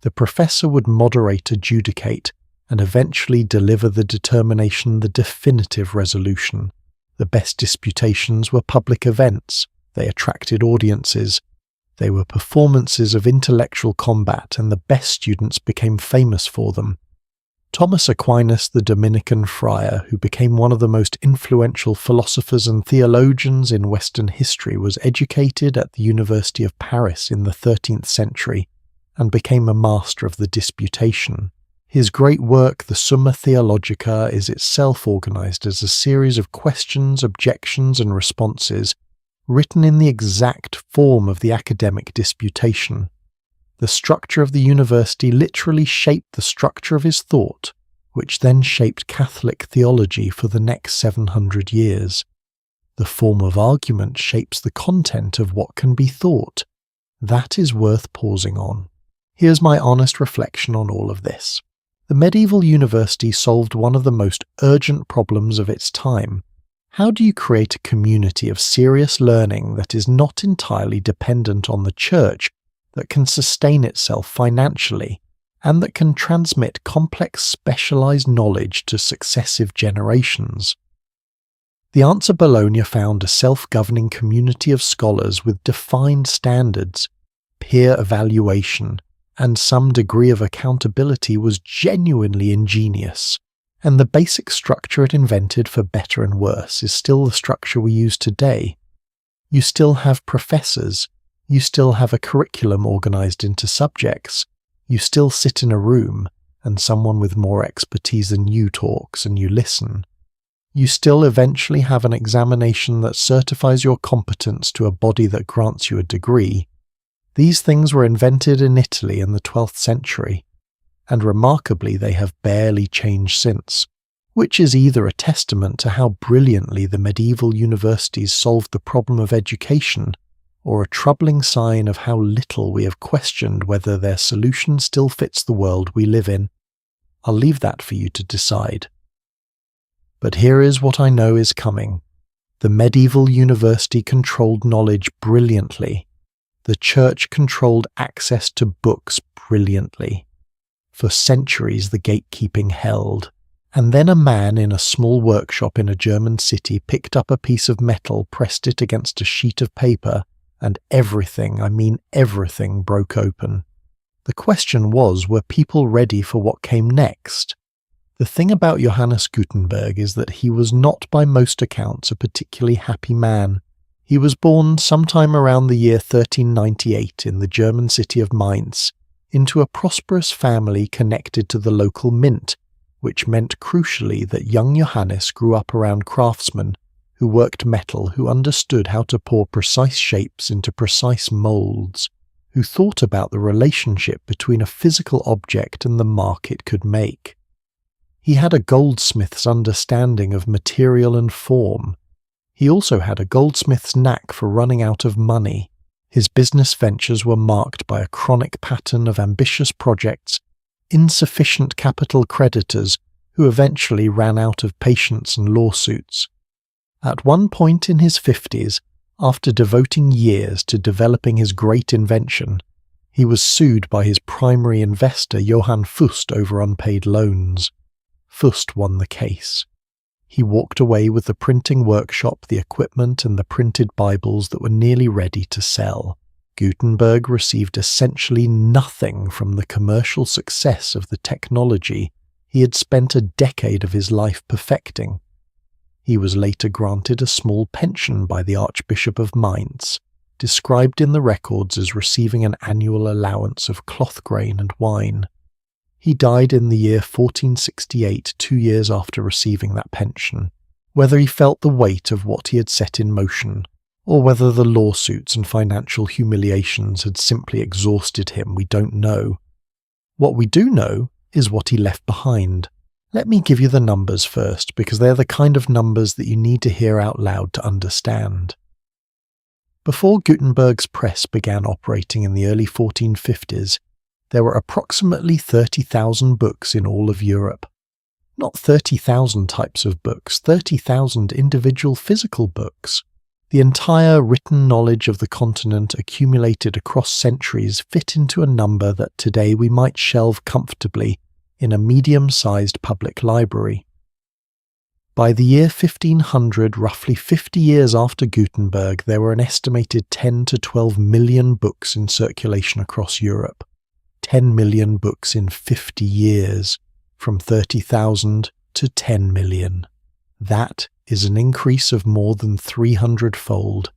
The professor would moderate, adjudicate, and eventually deliver the determination, the definitive resolution. The best disputations were public events. They attracted audiences. They were performances of intellectual combat, and the best students became famous for them. Thomas Aquinas, the Dominican friar, who became one of the most influential philosophers and theologians in Western history, was educated at the University of Paris in the 13th century and became a master of the disputation. His great work, the Summa Theologica, is itself organized as a series of questions, objections, and responses, written in the exact form of the academic disputation. The structure of the university literally shaped the structure of his thought, which then shaped Catholic theology for the next 700 years. The form of argument shapes the content of what can be thought. That is worth pausing on. Here's my honest reflection on all of this. The medieval university solved one of the most urgent problems of its time. How do you create a community of serious learning that is not entirely dependent on the church, that can sustain itself financially, and that can transmit complex specialized knowledge to successive generations? The answer Bologna found a self-governing community of scholars with defined standards, peer evaluation, and some degree of accountability was genuinely ingenious. And the basic structure it invented, for better and worse, is still the structure we use today. You still have professors. You still have a curriculum organized into subjects. You still sit in a room, and someone with more expertise than you talks and you listen. You still eventually have an examination that certifies your competence to a body that grants you a degree. These things were invented in Italy in the 12th century, and remarkably they have barely changed since, which is either a testament to how brilliantly the medieval universities solved the problem of education, or a troubling sign of how little we have questioned whether their solution still fits the world we live in. I'll leave that for you to decide. But here is what I know is coming. The medieval university controlled knowledge brilliantly. The church controlled access to books brilliantly. For centuries the gatekeeping held, and then a man in a small workshop in a German city picked up a piece of metal, pressed it against a sheet of paper, and everything, I mean everything, broke open. The question was, were people ready for what came next? The thing about Johannes Gutenberg is that he was not by most accounts a particularly happy man. He was born sometime around the year 1398 in the German city of Mainz, into a prosperous family connected to the local mint, which meant crucially that young Johannes grew up around craftsmen who worked metal, who understood how to pour precise shapes into precise moulds, who thought about the relationship between a physical object and the mark it could make. He had a goldsmith's understanding of material and form. He also had a goldsmith's knack for running out of money. His business ventures were marked by a chronic pattern of ambitious projects, insufficient capital creditors who eventually ran out of patience and lawsuits. At one point in his 50s, after devoting years to developing his great invention, he was sued by his primary investor Johann Fust over unpaid loans. Fust won the case. He walked away with the printing workshop, the equipment, and the printed Bibles that were nearly ready to sell. Gutenberg received essentially nothing from the commercial success of the technology he had spent a decade of his life perfecting. He was later granted a small pension by the Archbishop of Mainz, described in the records as receiving an annual allowance of cloth grain and wine. He died in the year 1468, 2 years after receiving that pension. Whether he felt the weight of what he had set in motion, or whether the lawsuits and financial humiliations had simply exhausted him, we don't know. What we do know is what he left behind. Let me give you the numbers first, because they're the kind of numbers that you need to hear out loud to understand. Before Gutenberg's press began operating in the early 1450s, there were approximately 30,000 books in all of Europe. Not 30,000 types of books, 30,000 individual physical books. The entire written knowledge of the continent accumulated across centuries fit into a number that today we might shelve comfortably in a medium-sized public library. By the year 1500, roughly 50 years after Gutenberg, there were an estimated 10 to 12 million books in circulation across Europe. 10 million books in 50 years, from 30,000 to 10 million. That is an increase of more than 300-fold,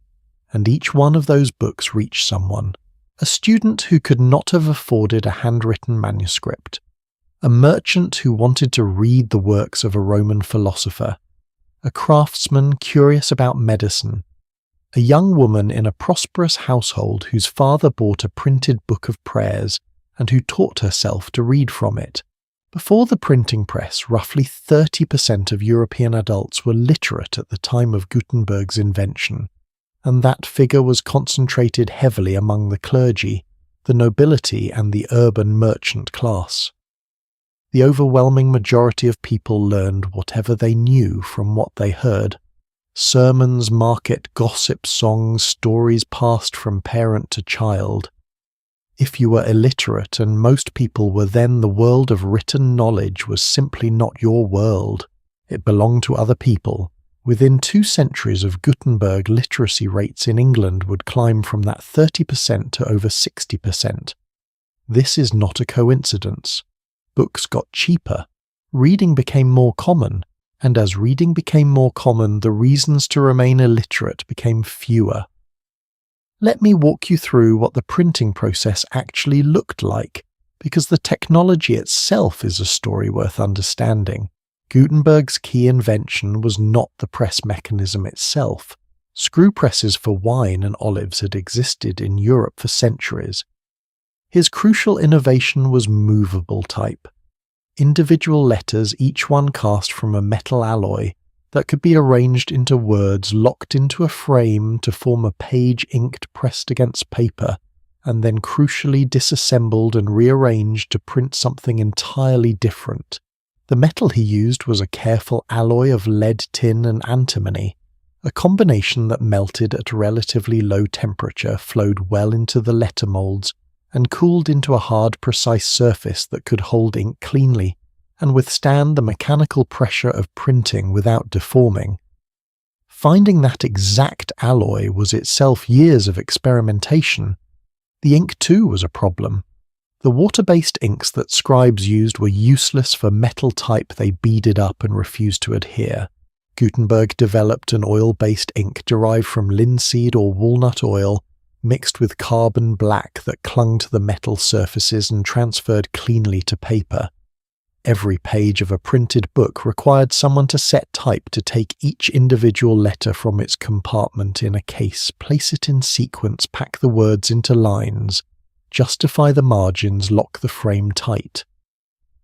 and each one of those books reached someone. A student who could not have afforded a handwritten manuscript, a merchant who wanted to read the works of a Roman philosopher, a craftsman curious about medicine, a young woman in a prosperous household whose father bought a printed book of prayers and who taught herself to read from it. Before the printing press, roughly 30% of European adults were literate at the time of Gutenberg's invention, and that figure was concentrated heavily among the clergy, the nobility, and the urban merchant class. The overwhelming majority of people learned whatever they knew from what they heard. Sermons, market, gossip, songs, stories passed from parent to child. If you were illiterate, and most people were, then the world of written knowledge was simply not your world. It belonged to other people. Within 2 centuries of Gutenberg, literacy rates in England would climb from that 30% to over 60%. This is not a coincidence. Books got cheaper. Reading became more common, and as reading became more common, the reasons to remain illiterate became fewer. Let me walk you through what the printing process actually looked like, because the technology itself is a story worth understanding. Gutenberg's key invention was not the press mechanism itself. Screw presses for wine and olives had existed in Europe for centuries. His crucial innovation was movable type. Individual letters, each one cast from a metal alloy, that could be arranged into words locked into a frame to form a page inked pressed against paper, and then crucially disassembled and rearranged to print something entirely different. The metal he used was a careful alloy of lead, tin, and antimony, a combination that melted at a relatively low temperature, flowed well into the letter molds, and cooled into a hard, precise surface that could hold ink cleanly and withstand the mechanical pressure of printing without deforming. Finding that exact alloy was itself years of experimentation. The ink too was a problem. The water-based inks that scribes used were useless for metal type they beaded up and refused to adhere. Gutenberg developed an oil-based ink derived from linseed or walnut oil, mixed with carbon black that clung to the metal surfaces and transferred cleanly to paper. Every page of a printed book required someone to set type to take each individual letter from its compartment in a case, place it in sequence, pack the words into lines, justify the margins, lock the frame tight.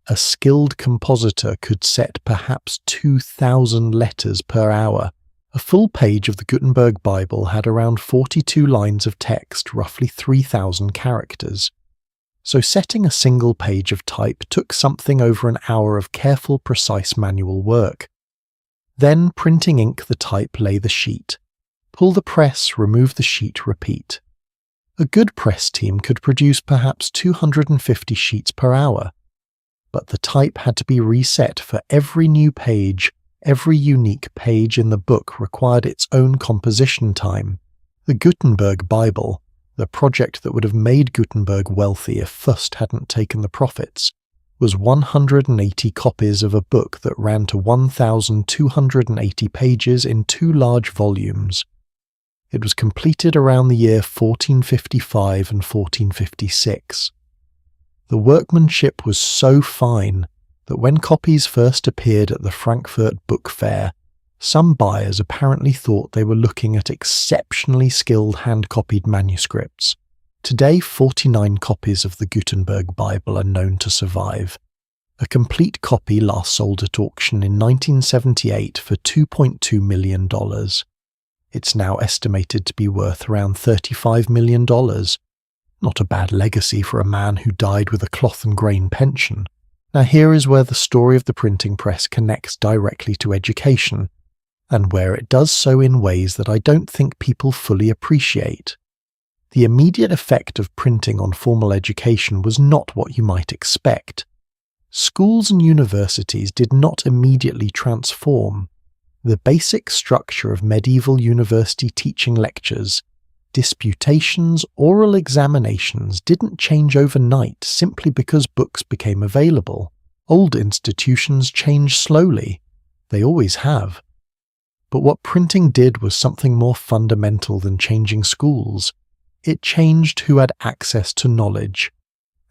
A skilled compositor could set perhaps 2,000 letters per hour. A full page of the Gutenberg Bible had around 42 lines of text, roughly 3,000 characters. So setting a single page of type took something over an hour of careful, precise manual work. Then, printing ink the type, lay the sheet. Pull the press, remove the sheet, repeat. A good press team could produce perhaps 250 sheets per hour. But the type had to be reset for every new page. Every unique page in the book required its own composition time. The Gutenberg Bible, the project that would have made Gutenberg wealthy if Fust hadn't taken the profits, was 180 copies of a book that ran to 1,280 pages in 2 large volumes. It was completed around the year 1455 and 1456. The workmanship was so fine that when copies first appeared at the Frankfurt Book Fair, some buyers apparently thought they were looking at exceptionally skilled hand-copied manuscripts. Today, 49 copies of the Gutenberg Bible are known to survive. A complete copy last sold at auction in 1978 for $2.2 million. It's now estimated to be worth around $35 million. Not a bad legacy for a man who died with a cloth and grain pension. Now here is where the story of the printing press connects directly to education, and where it does so in ways that I don't think people fully appreciate. The immediate effect of printing on formal education was not what you might expect. Schools and universities did not immediately transform. The basic structure of medieval university teaching lectures, disputations, oral examinations didn't change overnight simply because books became available. Old institutions change slowly. They always have. But what printing did was something more fundamental than changing schools. It changed who had access to knowledge,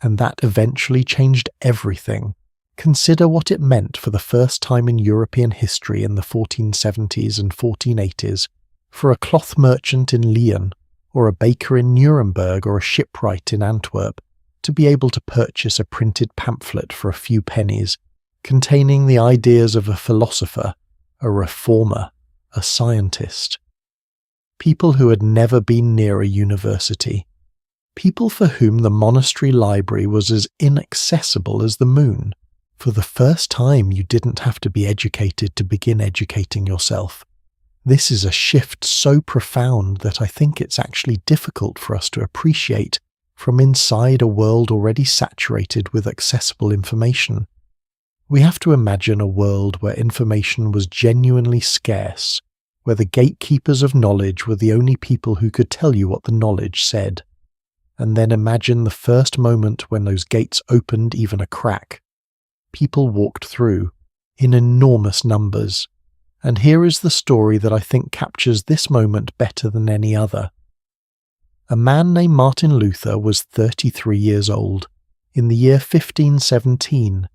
and that eventually changed everything. Consider what it meant for the first time in European history in the 1470s and 1480s for a cloth merchant in Lyon, or a baker in Nuremberg, or a shipwright in Antwerp to be able to purchase a printed pamphlet for a few pennies, containing the ideas of a philosopher, a reformer, a scientist. People who had never been near a university. People for whom the monastery library was as inaccessible as the moon. For the first time, you didn't have to be educated to begin educating yourself. This is a shift so profound that I think it's actually difficult for us to appreciate from inside a world already saturated with accessible information. We have to imagine a world where information was genuinely scarce, where the gatekeepers of knowledge were the only people who could tell you what the knowledge said. And then imagine the first moment when those gates opened even a crack. People walked through, in enormous numbers. And here is the story that I think captures this moment better than any other. A man named Martin Luther was 33 years old, in the year 1517.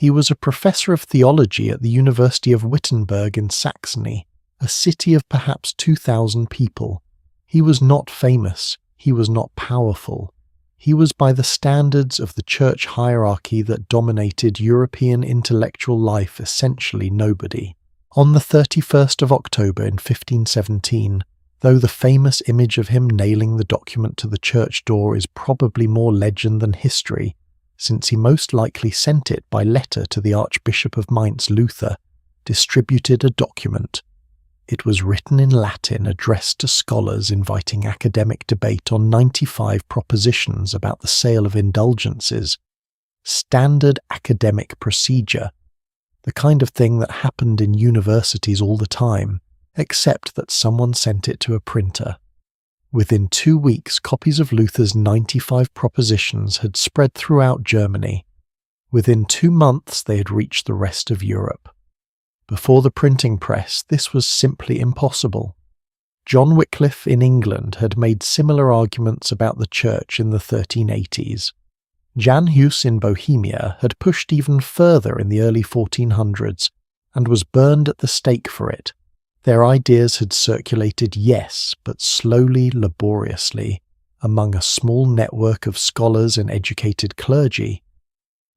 He was a professor of theology at the University of Wittenberg in Saxony, a city of perhaps 2,000 people. He was not famous, he was not powerful. He was, by the standards of the church hierarchy that dominated European intellectual life, essentially nobody. On the 31st of October in 1517, though the famous image of him nailing the document to the church door is probably more legend than history, since he most likely sent it by letter to the Archbishop of Mainz, Luther, distributed a document. It was written in Latin, addressed to scholars, inviting academic debate on 95 propositions about the sale of indulgences. Standard academic procedure, the kind of thing that happened in universities all the time, except that someone sent it to a printer. Within 2 weeks, copies of Luther's 95 propositions had spread throughout Germany. Within 2 months, they had reached the rest of Europe. Before the printing press, this was simply impossible. John Wycliffe in England had made similar arguments about the church in the 1380s. Jan Hus in Bohemia had pushed even further in the early 1400s and was burned at the stake for it. Their ideas had circulated, yes, but slowly, laboriously, among a small network of scholars and educated clergy.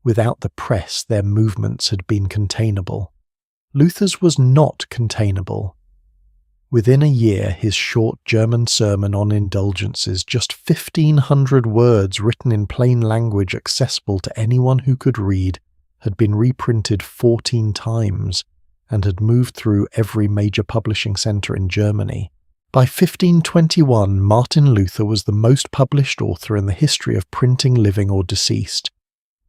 Without the press, their movements had been containable. Luther's was not containable. Within a year, his short German sermon on indulgences, just 1,500 words written in plain language accessible to anyone who could read, had been reprinted 14 times and had moved through every major publishing centre in Germany. By 1521, Martin Luther was the most published author in the history of printing, living or deceased.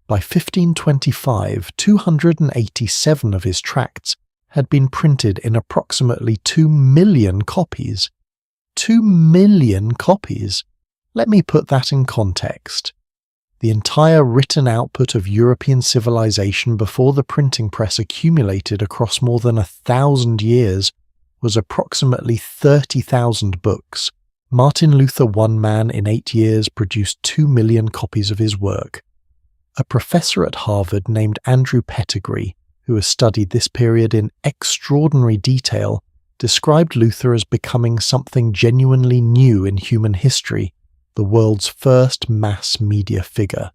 By 1525, 287 of his tracts had been printed in approximately 2 million copies. 2 million copies! Let me put that in context. The entire written output of European civilization before the printing press accumulated across more than 1,000 years was approximately 30,000 books. Martin Luther, one man in 8 years, produced 2 million copies of his work. A professor at Harvard named Andrew Pettigrew, who has studied this period in extraordinary detail, described Luther as becoming something genuinely new in human history, the world's first mass media figure.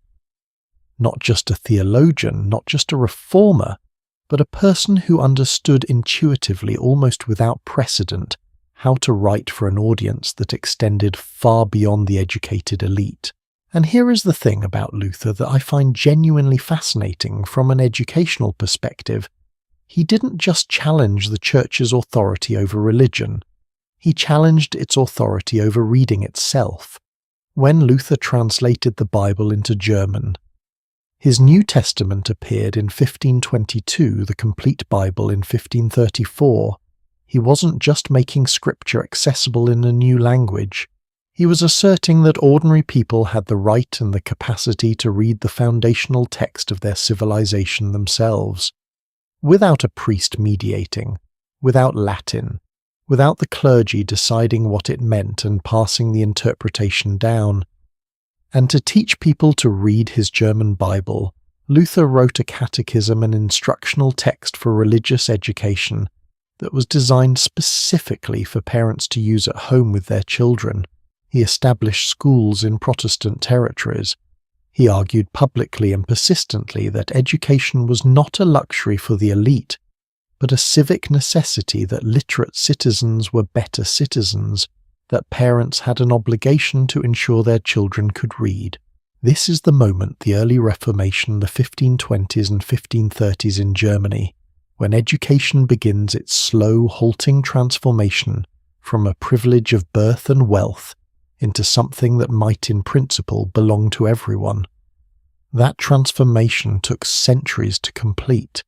Not just a theologian, not just a reformer, but a person who understood intuitively, almost without precedent, how to write for an audience that extended far beyond the educated elite. And here is the thing about Luther that I find genuinely fascinating from an educational perspective. He didn't just challenge the church's authority over religion. He challenged its authority over reading itself. When Luther translated the Bible into German, his New Testament appeared in 1522, the complete Bible in 1534. He wasn't just making scripture accessible in a new language. He was asserting that ordinary people had the right and the capacity to read the foundational text of their civilization themselves, without a priest mediating, without Latin, without the clergy deciding what it meant and passing the interpretation down. And to teach people to read his German Bible, Luther wrote a catechism and instructional text for religious education that was designed specifically for parents to use at home with their children. He established schools in Protestant territories. He argued publicly and persistently that education was not a luxury for the elite, but a civic necessity, that literate citizens were better citizens, that parents had an obligation to ensure their children could read. This is the moment the early Reformation, the 1520s and 1530s in Germany, when education begins its slow, halting transformation from a privilege of birth and wealth into something that might in principle belong to everyone. That transformation took centuries to complete.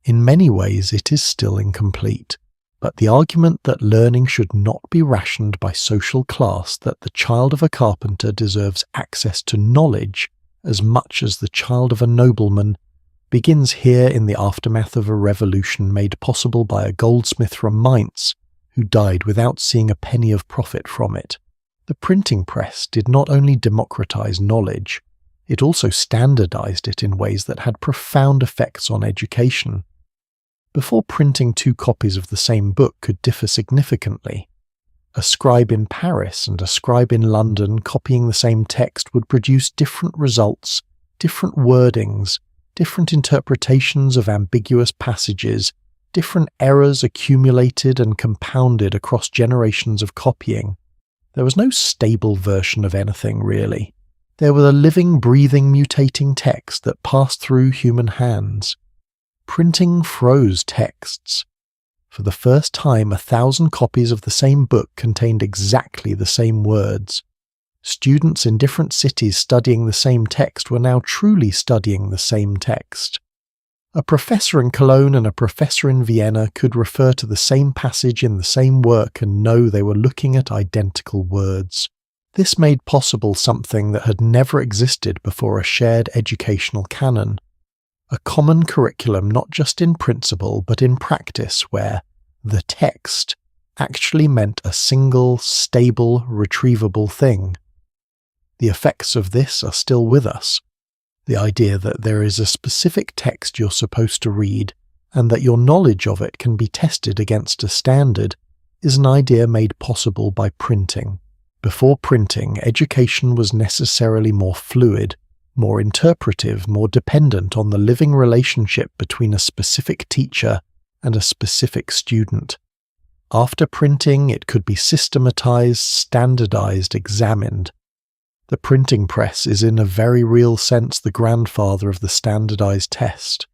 In many ways it is still incomplete, but the argument that learning should not be rationed by social class, that the child of a carpenter deserves access to knowledge as much as the child of a nobleman, begins here in the aftermath of a revolution made possible by a goldsmith from Mainz who died without seeing a penny of profit from it. The printing press did not only democratize knowledge, It also standardized it in ways that had profound effects on education. Before printing 2 copies of the same book could differ significantly, a scribe in Paris and a scribe in London copying the same text would produce different results, different wordings, different interpretations of ambiguous passages, different errors accumulated and compounded across generations of copying. There was no stable version of anything, really. There was a living, breathing, mutating text that passed through human hands. Printing froze texts. For the first time, 1,000 copies of the same book contained exactly the same words. Students in different cities studying the same text were now truly studying the same text. A professor in Cologne and a professor in Vienna could refer to the same passage in the same work and know they were looking at identical words. This made possible something that had never existed before a shared educational canon. A common curriculum not just in principle but in practice, where the text actually meant a single, stable, retrievable thing. The effects of this are still with us. The idea that there is a specific text you're supposed to read, and that your knowledge of it can be tested against a standard, is an idea made possible by printing. Before printing, education was necessarily more fluid, more interpretive, more dependent on the living relationship between a specific teacher and a specific student. After printing, it could be systematized, standardized, examined. The printing press is in a very real sense the grandfather of the standardized test,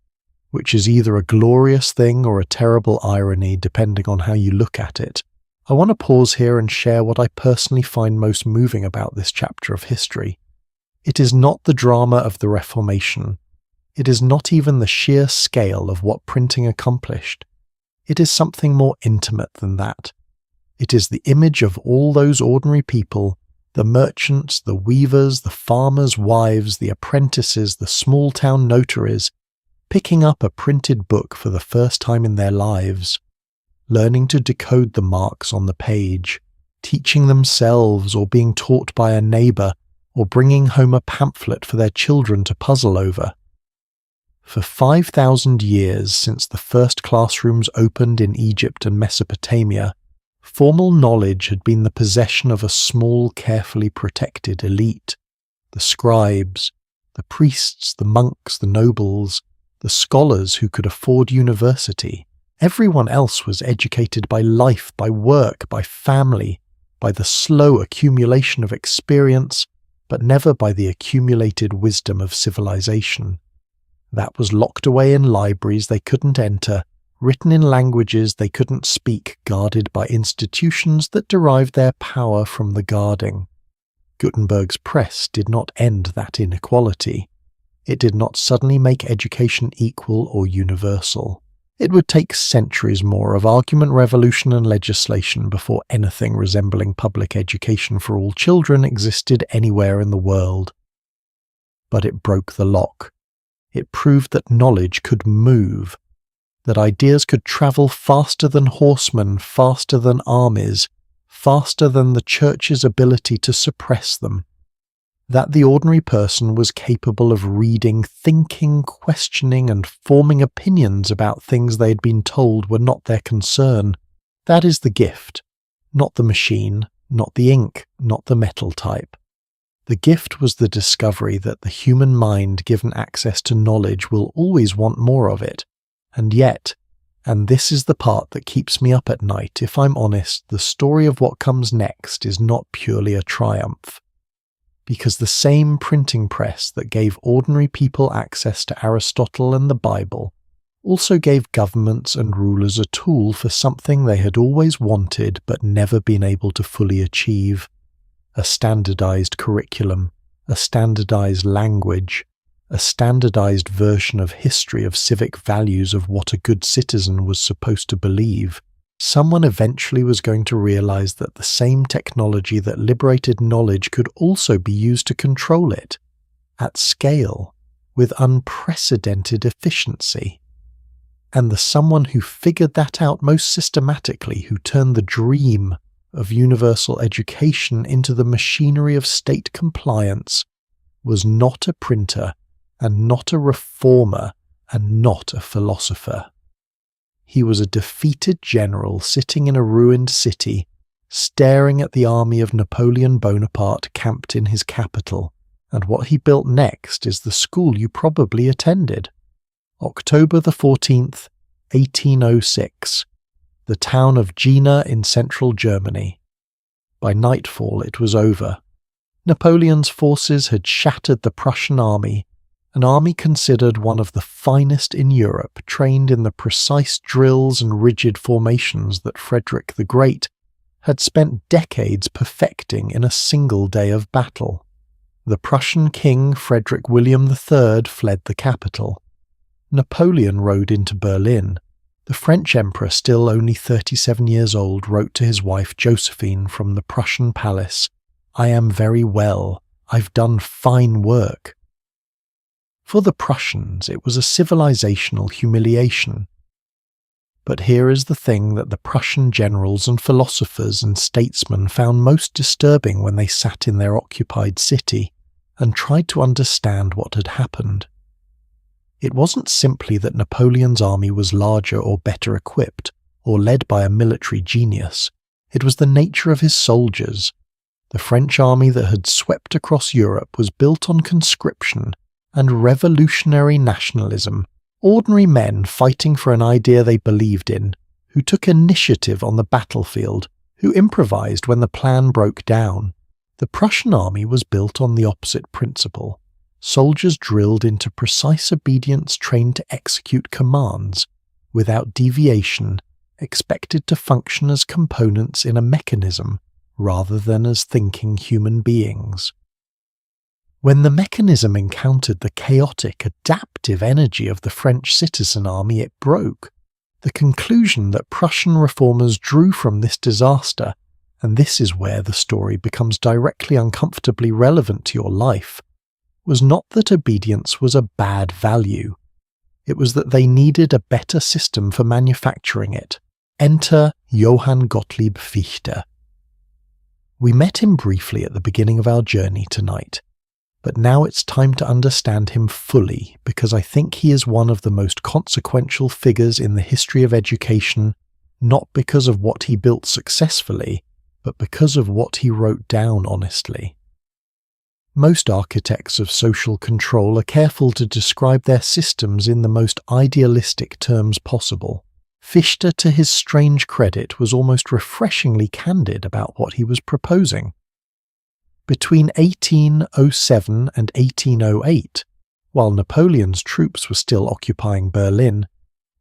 which is either a glorious thing or a terrible irony depending on how you look at it. I want to pause here and share what I personally find most moving about this chapter of history. It is not the drama of the Reformation. It is not even the sheer scale of what printing accomplished. It is something more intimate than that. It is the image of all those ordinary people, the merchants, the weavers, the farmers' wives, the apprentices, the small-town notaries, picking up a printed book for the first time in their lives, learning to decode the marks on the page, teaching themselves or being taught by a neighbour, or bringing home a pamphlet for their children to puzzle over. For 5,000 years since the first classrooms opened in Egypt and Mesopotamia, formal knowledge had been the possession of a small, carefully protected elite. The scribes, the priests, the monks, the nobles, the scholars who could afford university. Everyone else was educated by life, by work, by family, by the slow accumulation of experience, but never by the accumulated wisdom of civilization. That was locked away in libraries they couldn't enter, written in languages they couldn't speak, guarded by institutions that derived their power from the guarding. Gutenberg's press did not end that inequality. It did not suddenly make education equal or universal. It would take centuries more of argument, revolution, and legislation before anything resembling public education for all children existed anywhere in the world. But it broke the lock. It proved that knowledge could move, that ideas could travel faster than horsemen, faster than armies, faster than the church's ability to suppress them. That the ordinary person was capable of reading, thinking, questioning, and forming opinions about things they had been told were not their concern. That is the gift, not the machine, not the ink, not the metal type. The gift was the discovery that the human mind given access to knowledge will always want more of it. And yet, and this is the part that keeps me up at night, if I'm honest, the story of what comes next is not purely a triumph. Because the same printing press that gave ordinary people access to Aristotle and the Bible also gave governments and rulers a tool for something they had always wanted but never been able to fully achieve: a standardized curriculum, a standardized language, a standardized version of history, of civic values, of what a good citizen was supposed to believe. Someone eventually was going to realize that the same technology that liberated knowledge could also be used to control it, at scale, with unprecedented efficiency. And the someone who figured that out most systematically, who turned the dream of universal education into the machinery of state compliance, was not a printer, and not a reformer, and not a philosopher. He was a defeated general sitting in a ruined city, staring at the army of Napoleon Bonaparte camped in his capital, and what he built next is the school you probably attended. October the 14th, 1806, the town of Jena in central Germany. By nightfall it was over. Napoleon's forces had shattered the Prussian army, an army considered one of the finest in Europe, trained in the precise drills and rigid formations that Frederick the Great had spent decades perfecting in a single day of battle. The Prussian king Frederick William III fled the capital. Napoleon rode into Berlin. The French emperor, still only 37 years old, wrote to his wife Josephine from the Prussian palace, "I am very well. I've done fine work." For the Prussians, it was a civilizational humiliation. But here is the thing that the Prussian generals and philosophers and statesmen found most disturbing when they sat in their occupied city and tried to understand what had happened. It wasn't simply that Napoleon's army was larger or better equipped, or led by a military genius. It was the nature of his soldiers. The French army that had swept across Europe was built on conscription and revolutionary nationalism, ordinary men fighting for an idea they believed in, who took initiative on the battlefield, who improvised when the plan broke down. The Prussian army was built on the opposite principle. Soldiers drilled into precise obedience, trained to execute commands, without deviation, expected to function as components in a mechanism rather than as thinking human beings. When the mechanism encountered the chaotic, adaptive energy of the French citizen army, it broke. The conclusion that Prussian reformers drew from this disaster, and this is where the story becomes directly uncomfortably relevant to your life, was not that obedience was a bad value. It was that they needed a better system for manufacturing it. Enter Johann Gottlieb Fichte. We met him briefly at the beginning of our journey tonight, but now it's time to understand him fully, because I think he is one of the most consequential figures in the history of education, not because of what he built successfully, but because of what he wrote down honestly. Most architects of social control are careful to describe their systems in the most idealistic terms possible. Fichte, to his strange credit, was almost refreshingly candid about what he was proposing. Between 1807 and 1808, while Napoleon's troops were still occupying Berlin,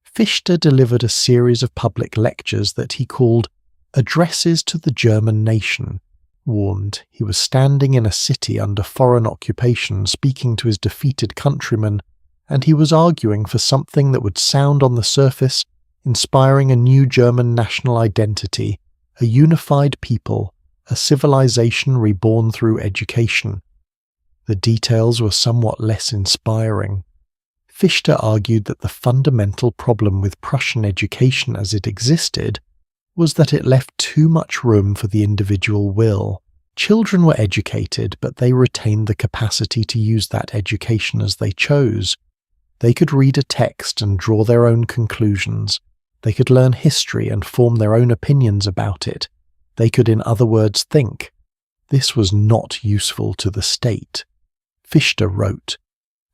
Fichte delivered a series of public lectures that he called Addresses to the German Nation. Warned he was standing in a city under foreign occupation speaking to his defeated countrymen, and he was arguing for something that would sound on the surface inspiring a new German national identity, a unified people, a civilization reborn through education. The details were somewhat less inspiring. Fichte argued that the fundamental problem with Prussian education as it existed was that it left too much room for the individual will. Children were educated, but they retained the capacity to use that education as they chose. They could read a text and draw their own conclusions. They could learn history and form their own opinions about it. They could, in other words, think. This was not useful to the state. Fichte wrote,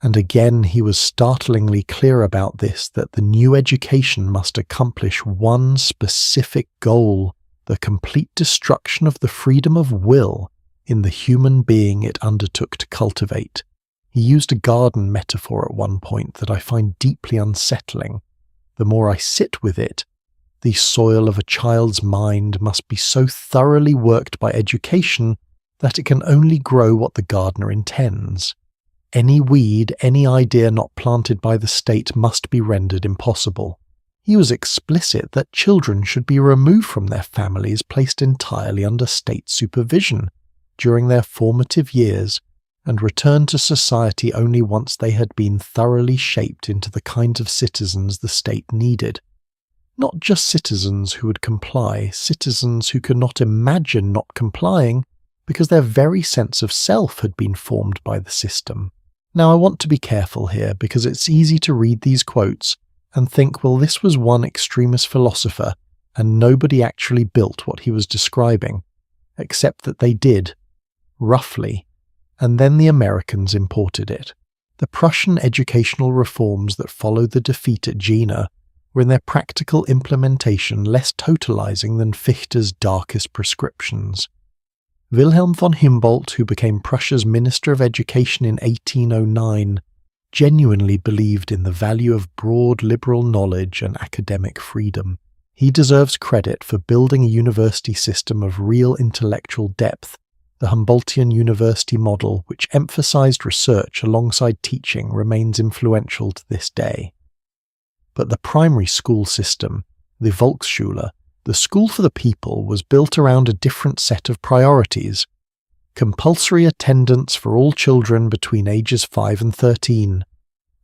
and again he was startlingly clear about this, that the new education must accomplish one specific goal, the complete destruction of the freedom of will in the human being it undertook to cultivate. He used a garden metaphor at one point that I find deeply unsettling. The more I sit with it, the soil of a child's mind must be so thoroughly worked by education that it can only grow what the gardener intends. Any weed, any idea not planted by the state must be rendered impossible. He was explicit that children should be removed from their families, placed entirely under state supervision during their formative years, and returned to society only once they had been thoroughly shaped into the kind of citizens the state needed. Not just citizens who would comply, citizens who could not imagine not complying, because their very sense of self had been formed by the system. Now, I want to be careful here because it's easy to read these quotes and think, well, this was one extremist philosopher and nobody actually built what he was describing, except that they did, roughly, and then the Americans imported it. The Prussian educational reforms that followed the defeat at Jena were in their practical implementation less totalizing than Fichte's darkest prescriptions. Wilhelm von Humboldt, who became Prussia's Minister of Education in 1809, genuinely believed in the value of broad liberal knowledge and academic freedom. He deserves credit for building a university system of real intellectual depth. The Humboldtian university model, which emphasized research alongside teaching, remains influential to this day. But the primary school system, the Volksschule, the school for the people, was built around a different set of priorities. Compulsory attendance for all children between ages 5 and 13,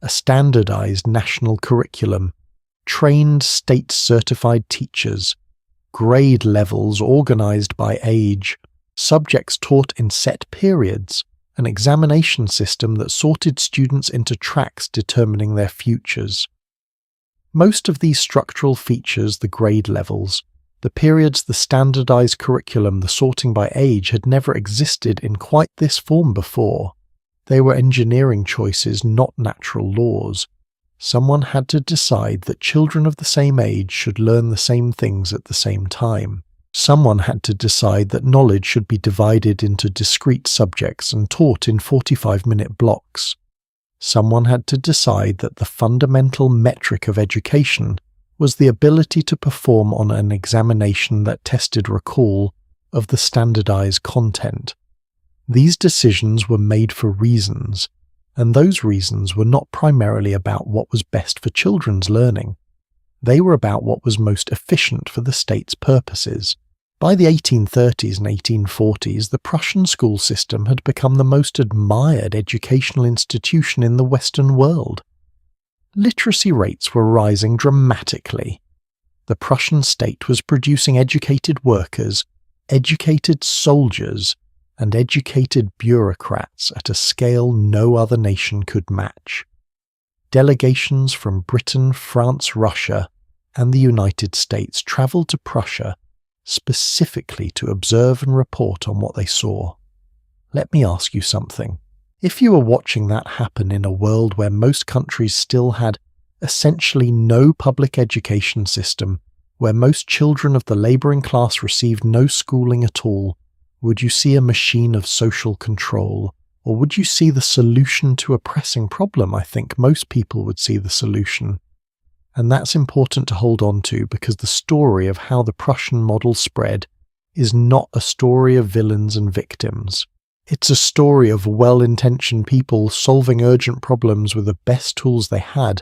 a standardized national curriculum, trained state-certified teachers, grade levels organized by age, subjects taught in set periods, an examination system that sorted students into tracks determining their futures. Most of these structural features, the grade levels, the periods, the standardized curriculum, the sorting by age, had never existed in quite this form before. They were engineering choices, not natural laws. Someone had to decide that children of the same age should learn the same things at the same time. Someone had to decide that knowledge should be divided into discrete subjects and taught in 45-minute blocks. Someone had to decide that the fundamental metric of education was the ability to perform on an examination that tested recall of the standardized content. These decisions were made for reasons, and those reasons were not primarily about what was best for children's learning. They were about what was most efficient for the state's purposes. By the 1830s and 1840s, the Prussian school system had become the most admired educational institution in the Western world. Literacy rates were rising dramatically. The Prussian state was producing educated workers, educated soldiers, and educated bureaucrats at a scale no other nation could match. Delegations from Britain, France, Russia, and the United States travelled to Prussia specifically to observe and report on what they saw. Let me ask you something. If you were watching that happen in a world where most countries still had essentially no public education system, where most children of the labouring class received no schooling at all, would you see a machine of social control? Or would you see the solution to a pressing problem? I think most people would see the solution. And that's important to hold on to, because the story of how the Prussian model spread is not a story of villains and victims. It's a story of well-intentioned people solving urgent problems with the best tools they had,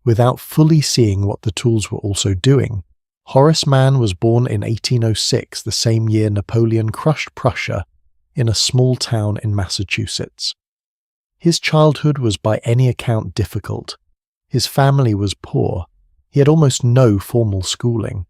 without fully seeing what the tools were also doing. Horace Mann was born in 1806, the same year Napoleon crushed Prussia, in a small town in Massachusetts. His childhood was by any account difficult. His family was poor. He had almost no formal schooling.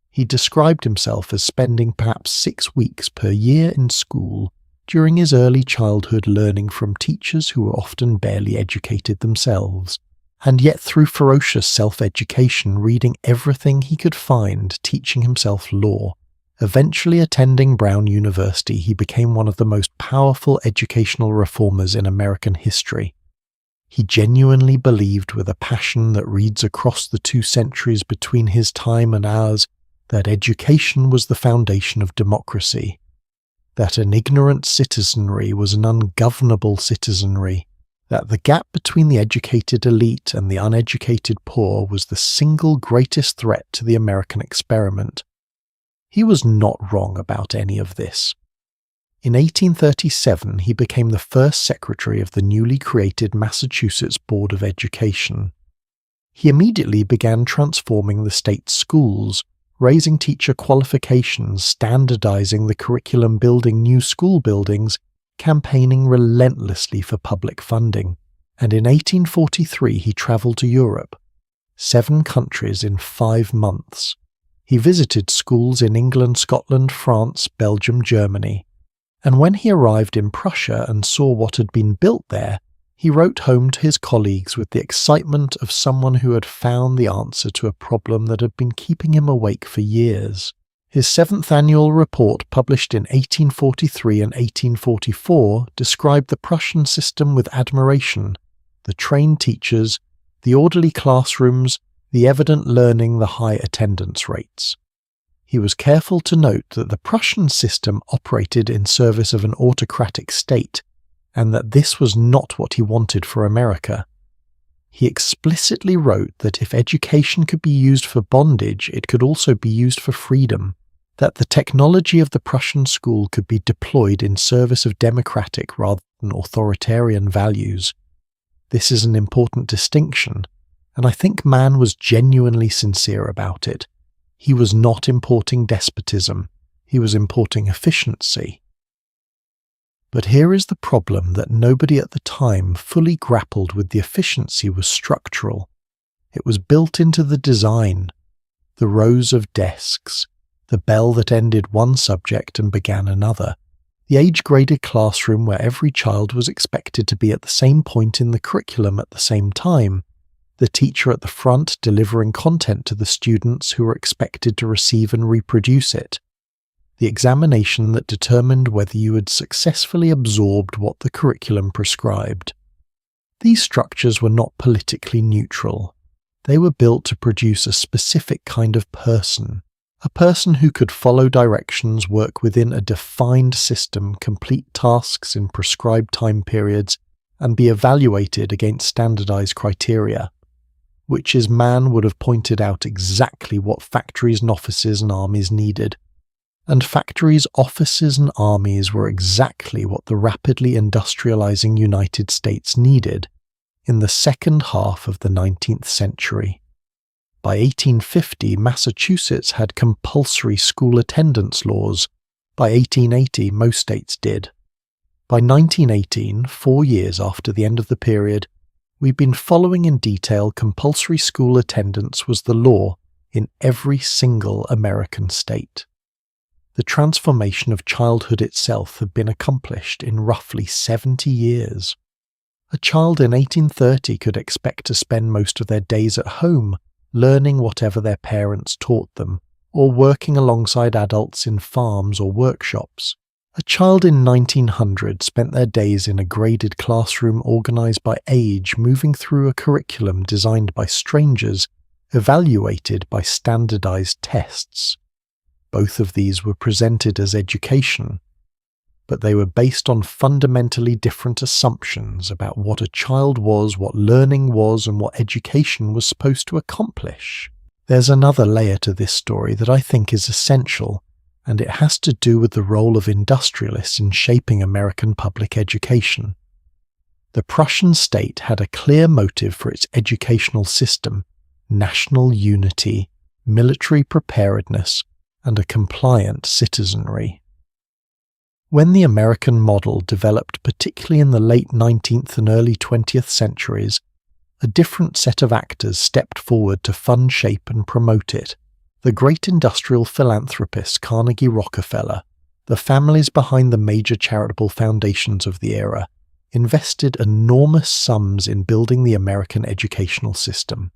He described himself as spending perhaps 6 weeks per year in school during his early childhood, learning from teachers who were often barely educated themselves, and yet through ferocious self-education, reading everything he could find, teaching himself law. Eventually attending Brown University, he became one of the most powerful educational reformers in American history. He genuinely believed, with a passion that reads across the 2 centuries between his time and ours, that education was the foundation of democracy, that an ignorant citizenry was an ungovernable citizenry, that the gap between the educated elite and the uneducated poor was the single greatest threat to the American experiment. He was not wrong about any of this. In 1837, he became the first secretary of the newly created Massachusetts Board of Education. He immediately began transforming the state's schools, raising teacher qualifications, standardizing the curriculum, building new school buildings, campaigning relentlessly for public funding. And in 1843, he traveled to Europe, 7 countries in 5 months. He visited schools in England, Scotland, France, Belgium, Germany, And when he arrived in Prussia and saw what had been built there, he wrote home to his colleagues with the excitement of someone who had found the answer to a problem that had been keeping him awake for years. His 7th annual report, published in 1843 and 1844, described the Prussian system with admiration: the trained teachers, the orderly classrooms, the evident learning, the high attendance rates. He was careful to note that the Prussian system operated in service of an autocratic state, and that this was not what he wanted for America. He explicitly wrote that if education could be used for bondage, it could also be used for freedom, that the technology of the Prussian school could be deployed in service of democratic rather than authoritarian values. This is an important distinction, and I think Mann was genuinely sincere about it. He was not importing despotism, he was importing efficiency. But here is the problem: that nobody at the time fully grappled with the efficiency was structural. It was built into the design. The rows of desks, the bell that ended one subject and began another, the age-graded classroom where every child was expected to be at the same point in the curriculum at the same time, the teacher at the front delivering content to the students who were expected to receive and reproduce it, the examination that determined whether you had successfully absorbed what the curriculum prescribed. These structures were not politically neutral. They were built to produce a specific kind of person, a person who could follow directions, work within a defined system, complete tasks in prescribed time periods, and be evaluated against standardized criteria, which is Mann would have pointed out exactly what factories and offices and armies needed. And factories, offices and armies were exactly what the rapidly industrializing United States needed in the second half of the 19th century. By 1850, Massachusetts had compulsory school attendance laws. By 1880, most states did. By 1918, 4 years after the end of the period, we've been following in detail compulsory school attendance was the law in every single American state. The transformation of childhood itself had been accomplished in roughly 70 years. A child in 1830 could expect to spend most of their days at home, learning whatever their parents taught them, or working alongside adults in farms or workshops. A child in 1900 spent their days in a graded classroom organized by age, moving through a curriculum designed by strangers, evaluated by standardized tests. Both of these were presented as education, but they were based on fundamentally different assumptions about what a child was, what learning was, and what education was supposed to accomplish. There's another layer to this story that I think is essential, and it has to do with the role of industrialists in shaping American public education. The Prussian state had a clear motive for its educational system: national unity, military preparedness, and a compliant citizenry. When the American model developed, particularly in the late 19th and early 20th centuries, a different set of actors stepped forward to fund, shape, and promote it. The great industrial philanthropist Carnegie Rockefeller, the families behind the major charitable foundations of the era, invested enormous sums in building the American educational system.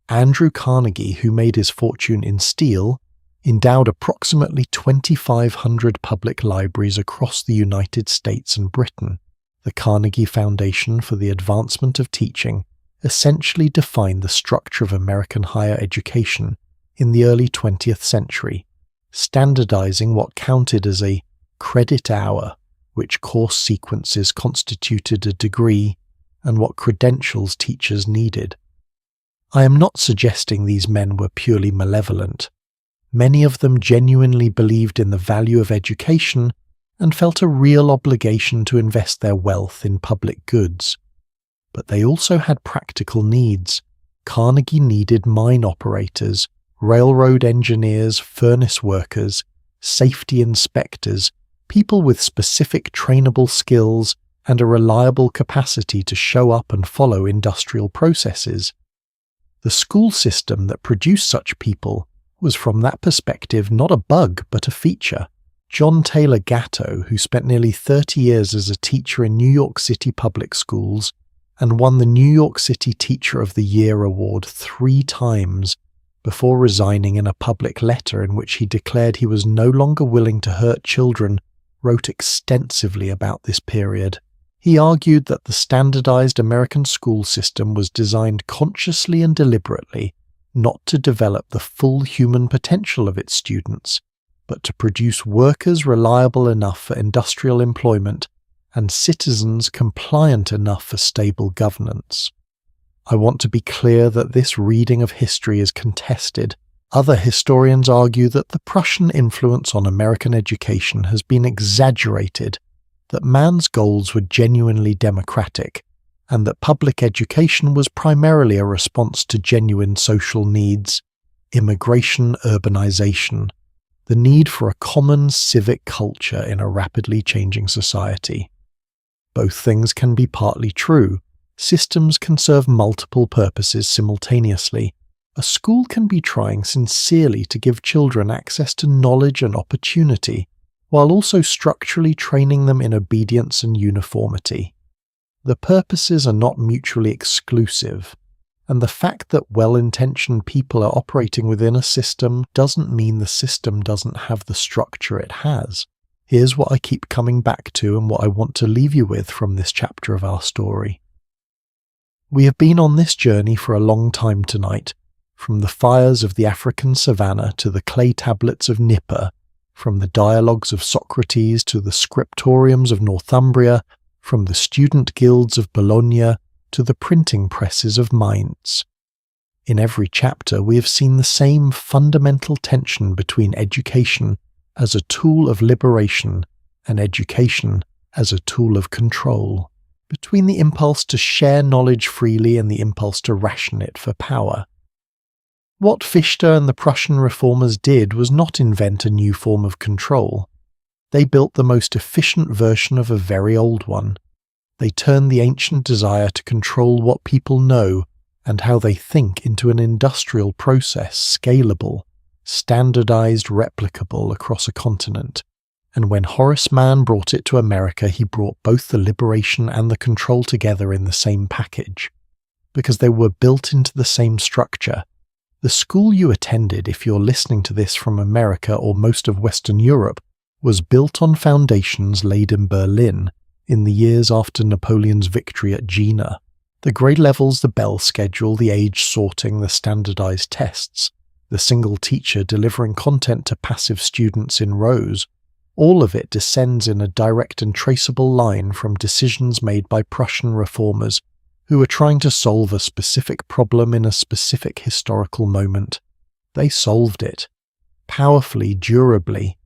Andrew Carnegie, who made his fortune in steel, endowed approximately 2,500 public libraries across the United States and Britain. The Carnegie Foundation for the Advancement of Teaching essentially defined the structure of American higher education in the early 20th century, standardizing what counted as a credit hour, which course sequences constituted a degree, and what credentials teachers needed. I am not suggesting these men were purely malevolent. Many of them genuinely believed in the value of education and felt a real obligation to invest their wealth in public goods. But they also had practical needs. Carnegie needed mine operators, railroad engineers, furnace workers, safety inspectors, people with specific trainable skills and a reliable capacity to show up and follow industrial processes. The school system that produced such people was from that perspective not a bug but a feature, John Taylor Gatto, who spent nearly 30 years as a teacher in New York City public schools and won the New York City Teacher of the Year award 3 times before resigning in a public letter in which he declared he was no longer willing to hurt children, wrote extensively about this period. He argued that the standardized American school system was designed consciously and deliberately not to develop the full human potential of its students, but to produce workers reliable enough for industrial employment and citizens compliant enough for stable governance. I want to be clear that this reading of history is contested. Other historians argue that the Prussian influence on American education has been exaggerated, that man's goals were genuinely democratic, and that public education was primarily a response to genuine social needs: immigration, urbanization, the need for a common civic culture in a rapidly changing society. Both things can be partly true. Systems can serve multiple purposes simultaneously. A school can be trying sincerely to give children access to knowledge and opportunity, while also structurally training them in obedience and uniformity. The purposes are not mutually exclusive, and the fact that well-intentioned people are operating within a system doesn't mean the system doesn't have the structure it has. Here's what I keep coming back to and what I want to leave you with from this chapter of our story. We have been on this journey for a long time tonight, from the fires of the African savannah to the clay tablets of Nippur, from the dialogues of Socrates to the scriptoriums of Northumbria, from the student guilds of Bologna to the printing presses of Mainz. In every chapter we have seen the same fundamental tension between education as a tool of liberation and education as a tool of control, between the impulse to share knowledge freely and the impulse to ration it for power. What Fichte and the Prussian reformers did was not invent a new form of control. They built the most efficient version of a very old one. They turned the ancient desire to control what people know and how they think into an industrial process, scalable, standardized, replicable across a continent. And when Horace Mann brought it to America, he brought both the liberation and the control together in the same package, because they were built into the same structure. The school you attended, if you're listening to this from America or most of Western Europe, was built on foundations laid in Berlin in the years after Napoleon's victory at Jena. The grade levels, the bell schedule, the age sorting, the standardized tests, the single teacher delivering content to passive students in rows, all of it descends in a direct and traceable line from decisions made by Prussian reformers who were trying to solve a specific problem in a specific historical moment. They solved it. Powerfully, durably.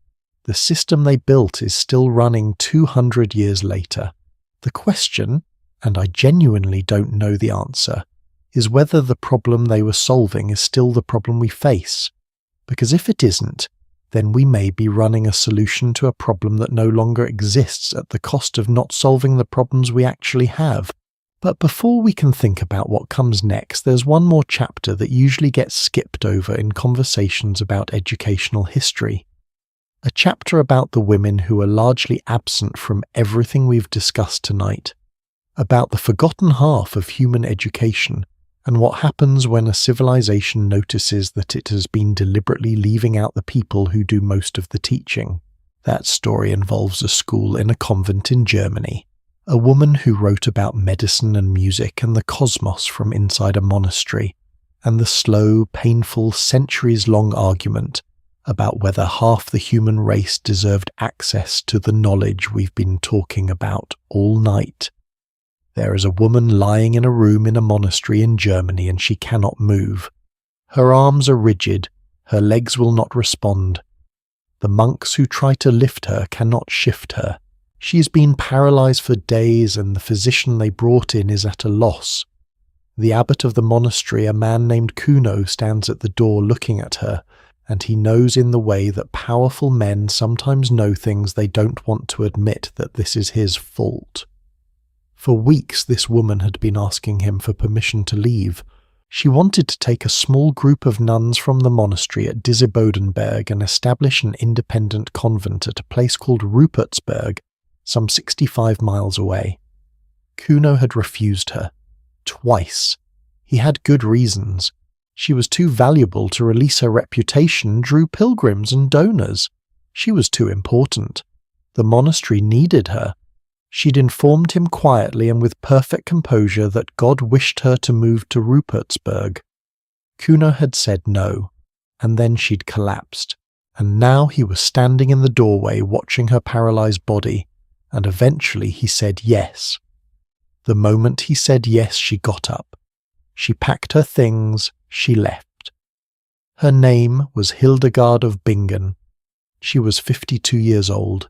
The system they built is still running 200 years later. The question, and I genuinely don't know the answer, is whether the problem they were solving is still the problem we face. Because if it isn't, then we may be running a solution to a problem that no longer exists at the cost of not solving the problems we actually have. But before we can think about what comes next, there's one more chapter that usually gets skipped over in conversations about educational history. A chapter about the women who are largely absent from everything we've discussed tonight, about the forgotten half of human education and what happens when a civilization notices that it has been deliberately leaving out the people who do most of the teaching. That story involves a school in a convent in Germany, a woman who wrote about medicine and music and the cosmos from inside a monastery, and the slow, painful, centuries-long argument about whether half the human race deserved access to the knowledge we've been talking about all night. There is a woman lying in a room in a monastery in Germany and she cannot move. Her arms are rigid, her legs will not respond. The monks who try to lift her cannot shift her. She has been paralyzed for days and the physician they brought in is at a loss. The abbot of the monastery, a man named Kuno, stands at the door looking at her, and he knows in the way that powerful men sometimes know things they don't want to admit that this is his fault. For weeks this woman had been asking him for permission to leave, She wanted to take a small group of nuns from the monastery at Disibodenberg and establish an independent convent at a place called Rupertsberg, some 65 miles away. Kuno had refused her. Twice. He had good reasons. She was too valuable to release her reputation, drew pilgrims and donors. She was too important. The monastery needed her. She'd informed him quietly and with perfect composure that God wished her to move to Rupertsberg. Kuno had said no, and then she'd collapsed, and now he was standing in the doorway watching her paralyzed body, and eventually he said yes. The moment he said yes, she got up. She packed her things, she left. Her name was Hildegard of Bingen. She was 52 years old,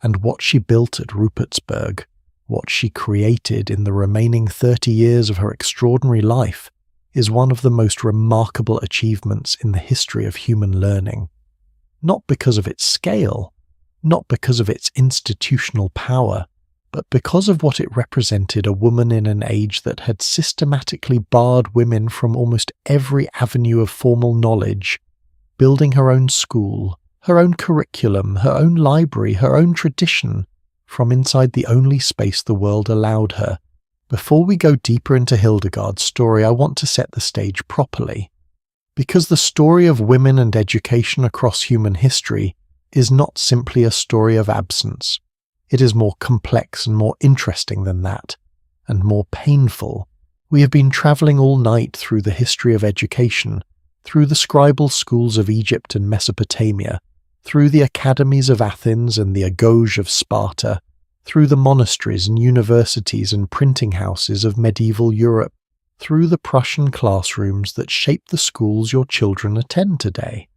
and what she built at Rupertsberg, what she created in the remaining 30 years of her extraordinary life, is one of the most remarkable achievements in the history of human learning. Not because of its scale, not because of its institutional power, but because of what it represented: a woman in an age that had systematically barred women from almost every avenue of formal knowledge, building her own school, her own curriculum, her own library, her own tradition, from inside the only space the world allowed her. Before we go deeper into Hildegard's story, I want to set the stage properly. Because the story of women and education across human history is not simply a story of absence. It is more complex and more interesting than that, and more painful. We have been travelling all night through the history of education, through the scribal schools of Egypt and Mesopotamia, through the academies of Athens and the agoge of Sparta, through the monasteries and universities and printing houses of medieval Europe, through the Prussian classrooms that shape the schools your children attend today.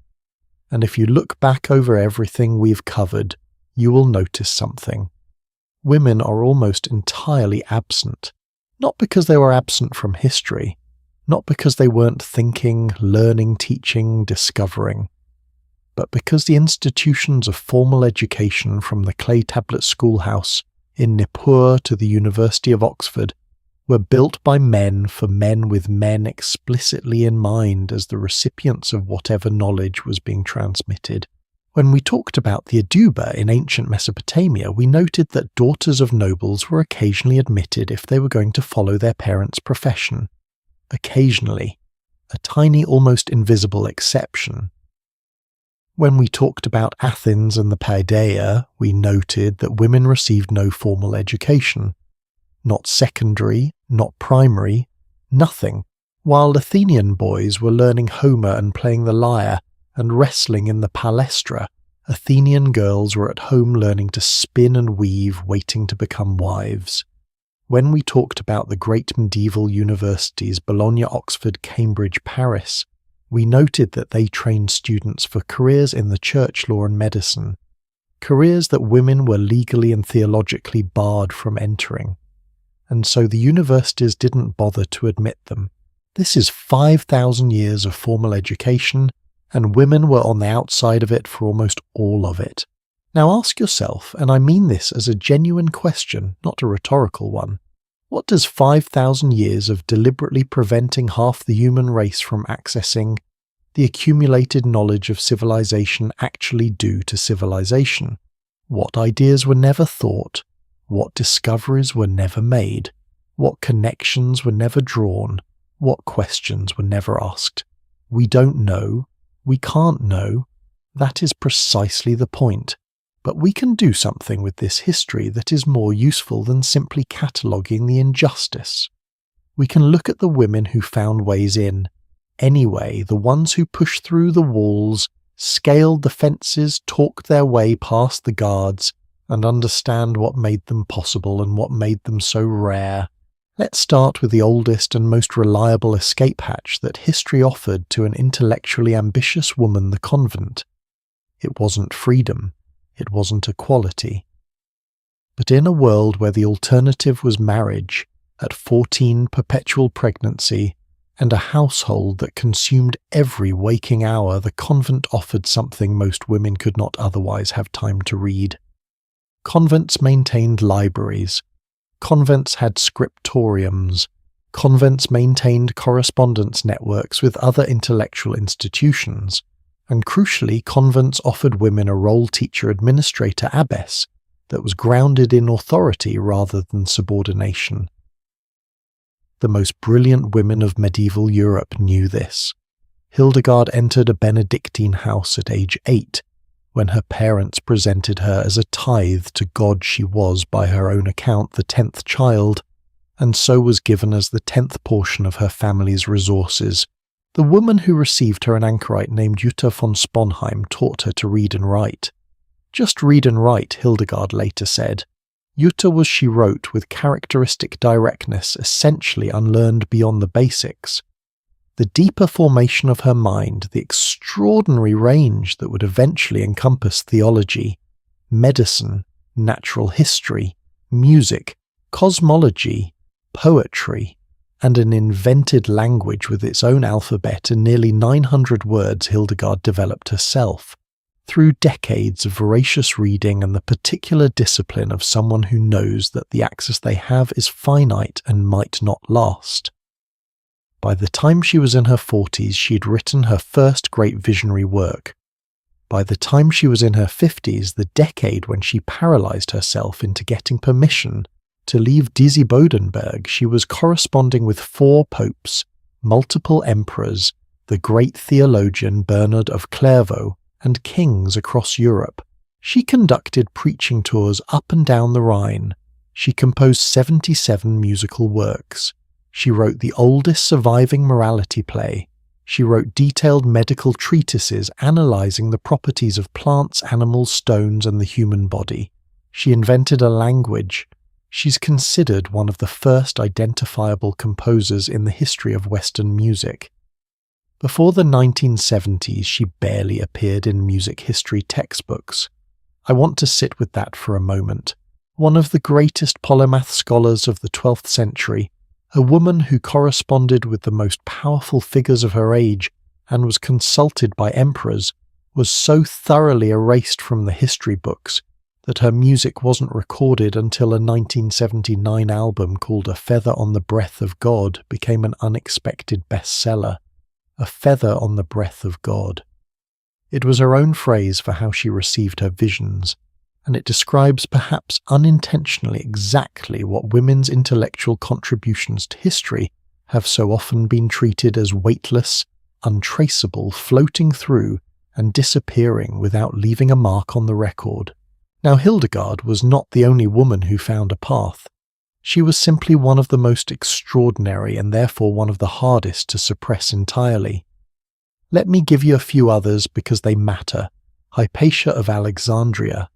And if you look back over everything we've covered, you will notice something. Women are almost entirely absent, not because they were absent from history, not because they weren't thinking, learning, teaching, discovering, but because the institutions of formal education, from the clay tablet schoolhouse in Nippur to the University of Oxford, were built by men for men, with men explicitly in mind as the recipients of whatever knowledge was being transmitted. When we talked about the Aduba in ancient Mesopotamia, we noted that daughters of nobles were occasionally admitted if they were going to follow their parents' profession. Occasionally. A tiny, almost invisible exception. When we talked about Athens and the Paideia, we noted that women received no formal education. Not secondary, not primary, nothing, while Athenian boys were learning Homer and playing the lyre and wrestling in the palestra. Athenian girls were at home learning to spin and weave, waiting to become wives. When we talked about the great medieval universities, Bologna, Oxford, Cambridge, Paris, we noted that they trained students for careers in the church law and medicine, careers that women were legally and theologically barred from entering. And so the universities didn't bother to admit them. This is 5,000 years of formal education, and women were on the outside of it for almost all of it. Now ask yourself, and I mean this as a genuine question, not a rhetorical one, what does 5,000 years of deliberately preventing half the human race from accessing the accumulated knowledge of civilization actually do to civilization? What ideas were never thought? What discoveries were never made? What connections were never drawn? What questions were never asked? We don't know. We can't know. That is precisely the point. But we can do something with this history that is more useful than simply cataloguing the injustice. We can look at the women who found ways in. Anyway, the ones who pushed through the walls, scaled the fences, talked their way past the guards, and understand what made them possible and what made them so rare. Let's start with the oldest and most reliable escape hatch that history offered to an intellectually ambitious woman, the convent. It wasn't freedom. It wasn't equality. But in a world where the alternative was marriage, at 14 perpetual pregnancy, and a household that consumed every waking hour, the convent offered something most women could not otherwise have time to read. Convents maintained libraries. Convents had scriptoriums. Convents maintained correspondence networks with other intellectual institutions, and crucially, convents offered women a role teacher-administrator abbess that was grounded in authority rather than subordination. The most brilliant women of medieval Europe knew this. Hildegard entered a Benedictine house at age 8, when her parents presented her as a tithe to God. She was, by her own account, the 10th child, and so was given as the 10th portion of her family's resources. The woman who received her, an anchorite named Jutta von Sponheim, taught her to read and write. Just read and write, Hildegard later said. Jutta was, she wrote, with characteristic directness, essentially unlearned beyond the basics. The deeper formation of her mind, the extraordinary range that would eventually encompass theology, medicine, natural history, music, cosmology, poetry, and an invented language with its own alphabet and nearly 900 words Hildegard developed herself, through decades of voracious reading and the particular discipline of someone who knows that the access they have is finite and might not last. By the time she was in her 40s, she had written her first great visionary work. By the time she was in her 50s, the decade when she paralyzed herself into getting permission to leave Disibodenberg, she was corresponding with 4 popes, multiple emperors, the great theologian Bernard of Clairvaux, and kings across Europe. She conducted preaching tours up and down the Rhine. She composed 77 musical works. She wrote the oldest surviving morality play. She wrote detailed medical treatises analyzing the properties of plants, animals, stones, and the human body. She invented a language. She's considered one of the first identifiable composers in the history of Western music. Before the 1970s, she barely appeared in music history textbooks. I want to sit with that for a moment. One of the greatest polymath scholars of the 12th century, a woman who corresponded with the most powerful figures of her age and was consulted by emperors, was so thoroughly erased from the history books that her music wasn't recorded until a 1979 album called A Feather on the Breath of God became an unexpected bestseller. A feather on the breath of God. It was her own phrase for how she received her visions, and it describes perhaps unintentionally exactly what women's intellectual contributions to history have so often been treated as weightless, untraceable, floating through and disappearing without leaving a mark on the record. Now, Hildegard was not the only woman who found a path. She was simply one of the most extraordinary and therefore one of the hardest to suppress entirely. Let me give you a few others because they matter. Hypatia of Alexandria.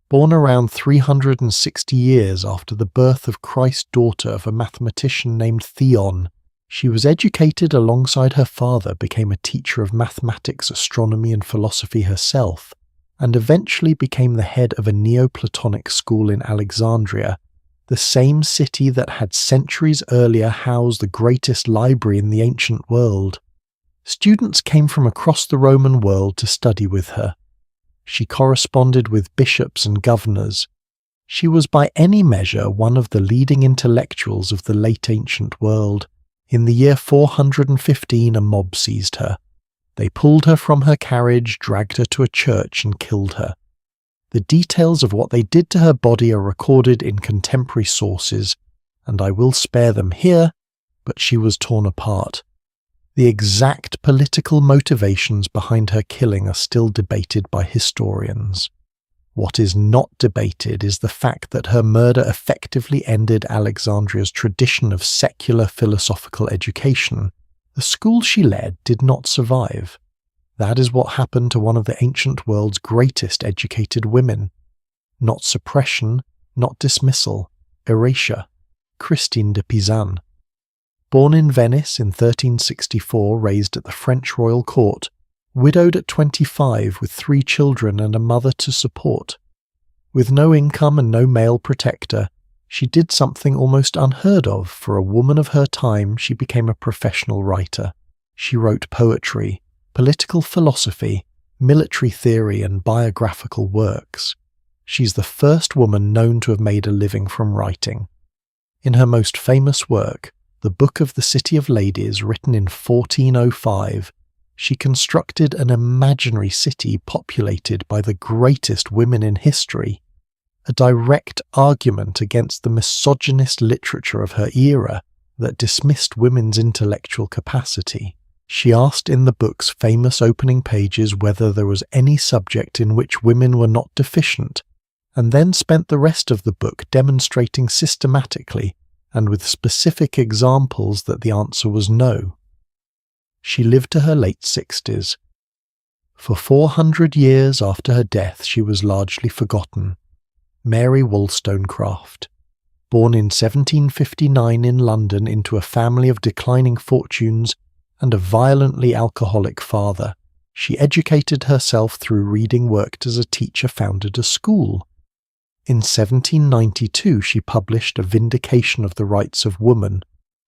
Born around 360 years after the birth of Christ's daughter of a mathematician named Theon, she was educated alongside her father, became a teacher of mathematics, astronomy and philosophy herself, and eventually became the head of a Neoplatonic school in Alexandria, the same city that had centuries earlier housed the greatest library in the ancient world. Students came from across the Roman world to study with her. She corresponded with bishops and governors. She was by any measure one of the leading intellectuals of the late ancient world. In the year 415, a mob seized her. They pulled her from her carriage, dragged her to a church and killed her. The details of what they did to her body are recorded in contemporary sources, and I will spare them here, but she was torn apart. The exact political motivations behind her killing are still debated by historians. What is not debated is the fact that her murder effectively ended Alexandria's tradition of secular philosophical education. The school she led did not survive. That is what happened to one of the ancient world's greatest educated women. Not suppression, not dismissal, erasure. Christine de Pizan. Born in Venice in 1364, raised at the French royal court, widowed at 25 with 3 children and a mother to support. With no income and no male protector, she did something almost unheard of. For a woman of her time, she became a professional writer. She wrote poetry, political philosophy, military theory, and biographical works. She's the first woman known to have made a living from writing. In her most famous work, the Book of the City of Ladies, written in 1405, she constructed an imaginary city populated by the greatest women in history, a direct argument against the misogynist literature of her era that dismissed women's intellectual capacity. She asked in the book's famous opening pages whether there was any subject in which women were not deficient, and then spent the rest of the book demonstrating systematically and with specific examples that the answer was no. She lived to her late 60s. For 400 years after her death, she was largely forgotten. Mary Wollstonecraft, born in 1759 in London into a family of declining fortunes and a violently alcoholic father, she educated herself through reading, worked as a teacher, founded a school. In 1792 she published A Vindication of the Rights of Woman,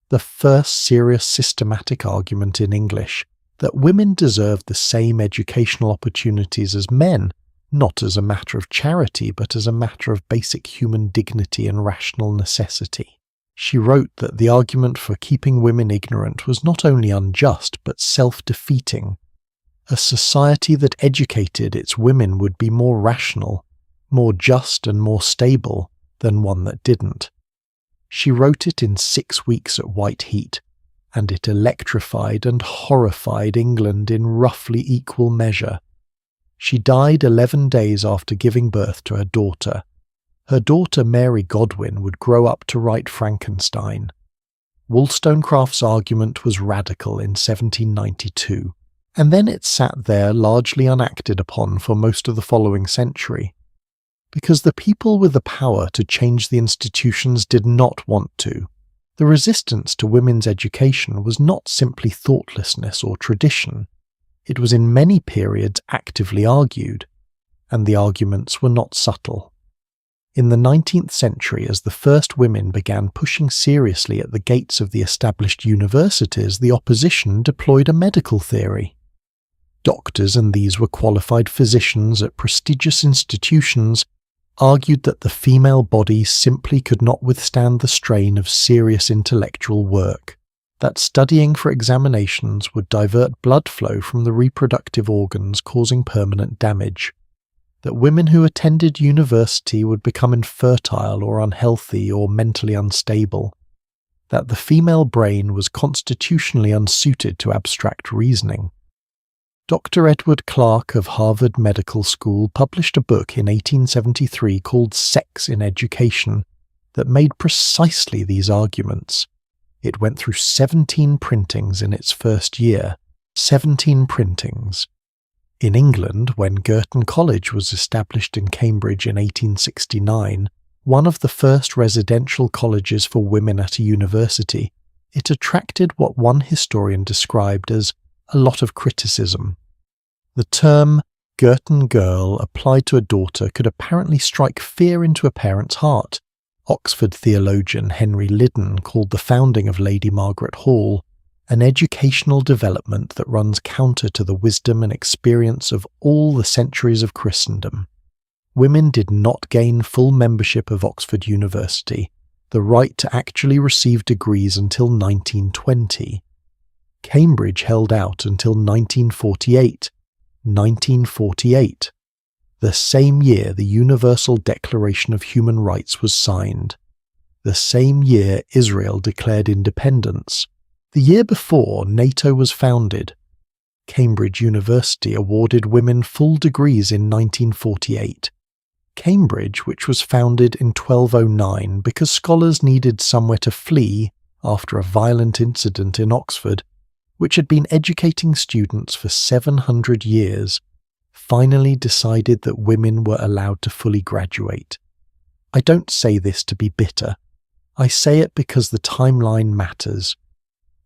the first serious systematic argument in English that women deserve the same educational opportunities as men, not as a matter of charity but as a matter of basic human dignity and rational necessity. She wrote that the argument for keeping women ignorant was not only unjust but self-defeating. A society that educated its women would be more rational, more just and more stable than one that didn't. She wrote it in 6 weeks at white heat, and it electrified and horrified England in roughly equal measure. She died 11 days after giving birth to her daughter. Her daughter Mary Godwin would grow up to write Frankenstein. Wollstonecraft's argument was radical in 1792, and then it sat there largely unacted upon for most of the following century, because the people with the power to change the institutions did not want to. The resistance to women's education was not simply thoughtlessness or tradition. It was in many periods actively argued, and the arguments were not subtle. In the 19th century, as the first women began pushing seriously at the gates of the established universities, the opposition deployed a medical theory. Doctors, and these were qualified physicians at prestigious institutions, argued that the female body simply could not withstand the strain of serious intellectual work, that studying for examinations would divert blood flow from the reproductive organs, causing permanent damage, that women who attended university would become infertile or unhealthy or mentally unstable, that the female brain was constitutionally unsuited to abstract reasoning. Dr. Edward Clark of Harvard Medical School published a book in 1873 called Sex in Education that made precisely these arguments. It went through 17 printings in its first year. 17 printings. In England, when Girton College was established in Cambridge in 1869, one of the first residential colleges for women at a university, it attracted what one historian described as a lot of criticism. The term Girton girl applied to a daughter could apparently strike fear into a parent's heart. Oxford theologian Henry Liddon called the founding of Lady Margaret Hall an educational development that runs counter to the wisdom and experience of all the centuries of Christendom. Women did not gain full membership of Oxford University, the right to actually receive degrees, until 1920. Cambridge held out until 1948. 1948. The same year the Universal Declaration of Human Rights was signed. The same year Israel declared independence. The year before, NATO was founded. Cambridge University awarded women full degrees in 1948. Cambridge, which was founded in 1209 because scholars needed somewhere to flee after a violent incident in Oxford, which had been educating students for 700 years, finally decided that women were allowed to fully graduate. I don't say this to be bitter. I say it because the timeline matters.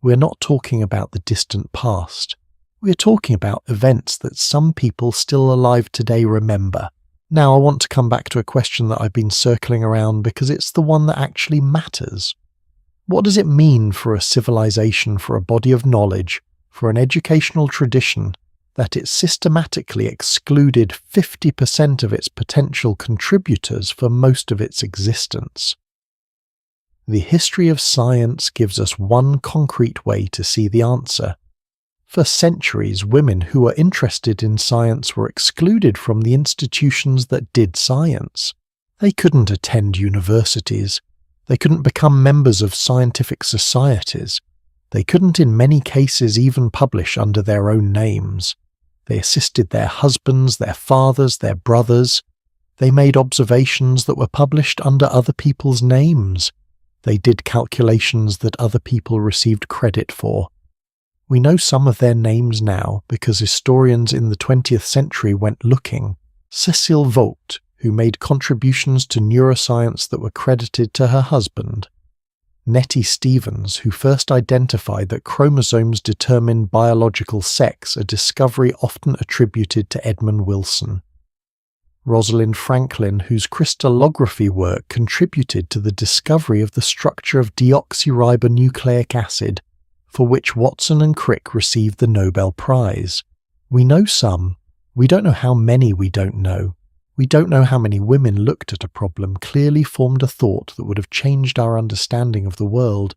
We're not talking about the distant past. We're talking about events that some people still alive today remember. Now I want to come back to a question that I've been circling around because it's the one that actually matters. What does it mean for a civilization, for a body of knowledge, for an educational tradition, that it systematically excluded 50% of its potential contributors for most of its existence? The history of science gives us one concrete way to see the answer. For centuries, women who were interested in science were excluded from the institutions that did science. They couldn't attend universities. They couldn't become members of scientific societies. They couldn't in many cases even publish under their own names. They assisted their husbands, their fathers, their brothers. They made observations that were published under other people's names. They did calculations that other people received credit for. We know some of their names now because historians in the 20th century went looking. Cecile Vogt, who made contributions to neuroscience that were credited to her husband. Nettie Stevens, who first identified that chromosomes determine biological sex, a discovery often attributed to Edmund Wilson. Rosalind Franklin, whose crystallography work contributed to the discovery of the structure of deoxyribonucleic acid, for which Watson and Crick received the Nobel Prize. We know some. We don't know how many we don't know. We don't know how many women looked at a problem, clearly formed a thought that would have changed our understanding of the world,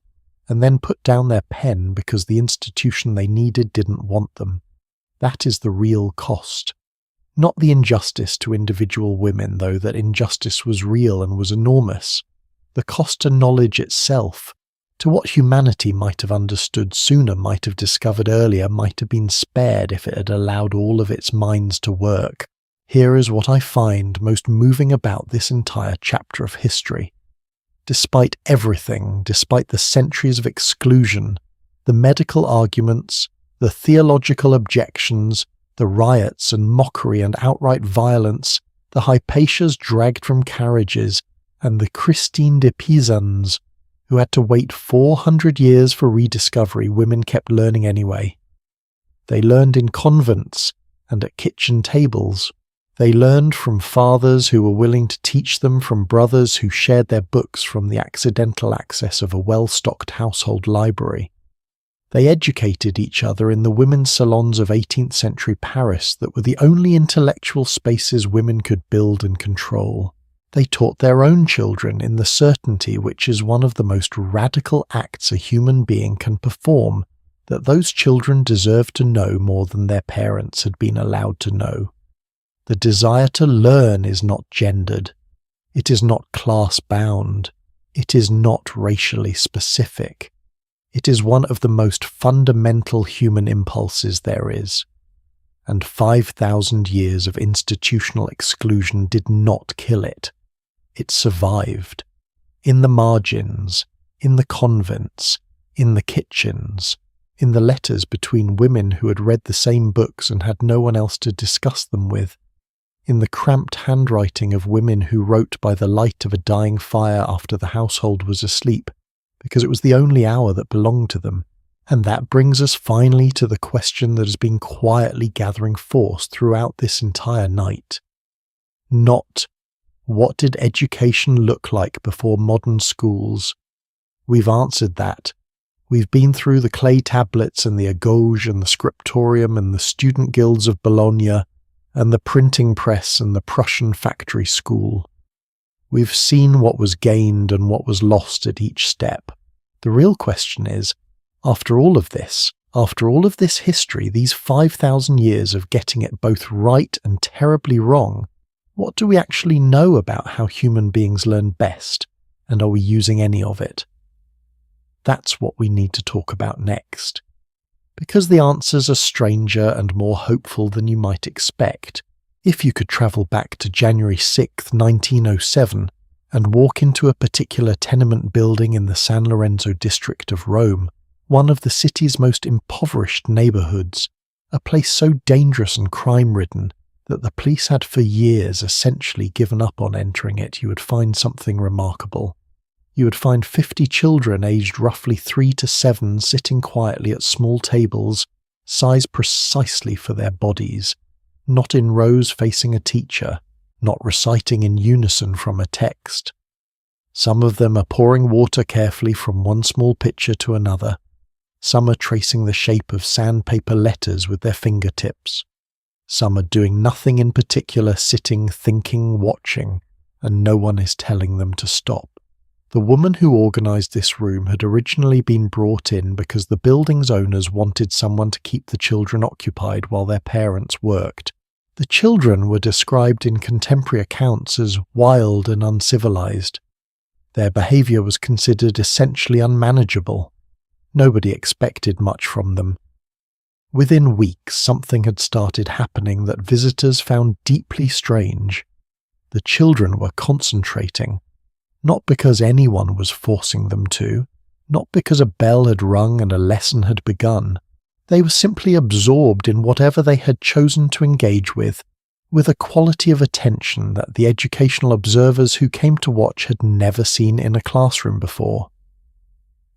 and then put down their pen because the institution they needed didn't want them. That is the real cost. Not the injustice to individual women, though that injustice was real and was enormous. The cost to knowledge itself, to what humanity might have understood sooner, might have discovered earlier, might have been spared if it had allowed all of its minds to work. Here is what I find most moving about this entire chapter of history. Despite everything, despite the centuries of exclusion, the medical arguments, the theological objections, the riots and mockery and outright violence, the Hypatias dragged from carriages, and the Christine de Pisans, who had to wait 400 years for rediscovery, women kept learning anyway. They learned in convents and at kitchen tables. They learned from fathers who were willing to teach them, from brothers who shared their books from the accidental access of a well-stocked household library. They educated each other in the women's salons of 18th century Paris that were the only intellectual spaces women could build and control. They taught their own children in the certainty, which is one of the most radical acts a human being can perform, that those children deserved to know more than their parents had been allowed to know. The desire to learn is not gendered. It is not class-bound. It is not racially specific. It is one of the most fundamental human impulses there is. And 5,000 years of institutional exclusion did not kill it. It survived. In the margins, in the convents, in the kitchens, in the letters between women who had read the same books and had no one else to discuss them with, in the cramped handwriting of women who wrote by the light of a dying fire after the household was asleep, because it was the only hour that belonged to them. And that brings us finally to the question that has been quietly gathering force throughout this entire night. Not, what did education look like before modern schools? We've answered that. We've been through the clay tablets and the agauge and the scriptorium and the student guilds of Bologna and the printing press and the Prussian factory school. We've seen what was gained and what was lost at each step. The real question is, after all of this history, these 5,000 years of getting it both right and terribly wrong, what do we actually know about how human beings learn best, and are we using any of it? That's what we need to talk about next. Because the answers are stranger and more hopeful than you might expect. If you could travel back to January 6, 1907, and walk into a particular tenement building in the San Lorenzo district of Rome, one of the city's most impoverished neighborhoods, a place so dangerous and crime-ridden that the police had for years essentially given up on entering it, you would find something remarkable. You would find 50 children aged roughly 3 to 7 sitting quietly at small tables, sized precisely for their bodies, not in rows facing a teacher, not reciting in unison from a text. Some of them are pouring water carefully from one small pitcher to another. Some are tracing the shape of sandpaper letters with their fingertips. Some are doing nothing in particular, sitting, thinking, watching, and no one is telling them to stop. The woman who organised this room had originally been brought in because the building's owners wanted someone to keep the children occupied while their parents worked. The children were described in contemporary accounts as wild and uncivilised. Their behaviour was considered essentially unmanageable. Nobody expected much from them. Within weeks, something had started happening that visitors found deeply strange. The children were concentrating, not because anyone was forcing them to, not because a bell had rung and a lesson had begun. They were simply absorbed in whatever they had chosen to engage with a quality of attention that the educational observers who came to watch had never seen in a classroom before.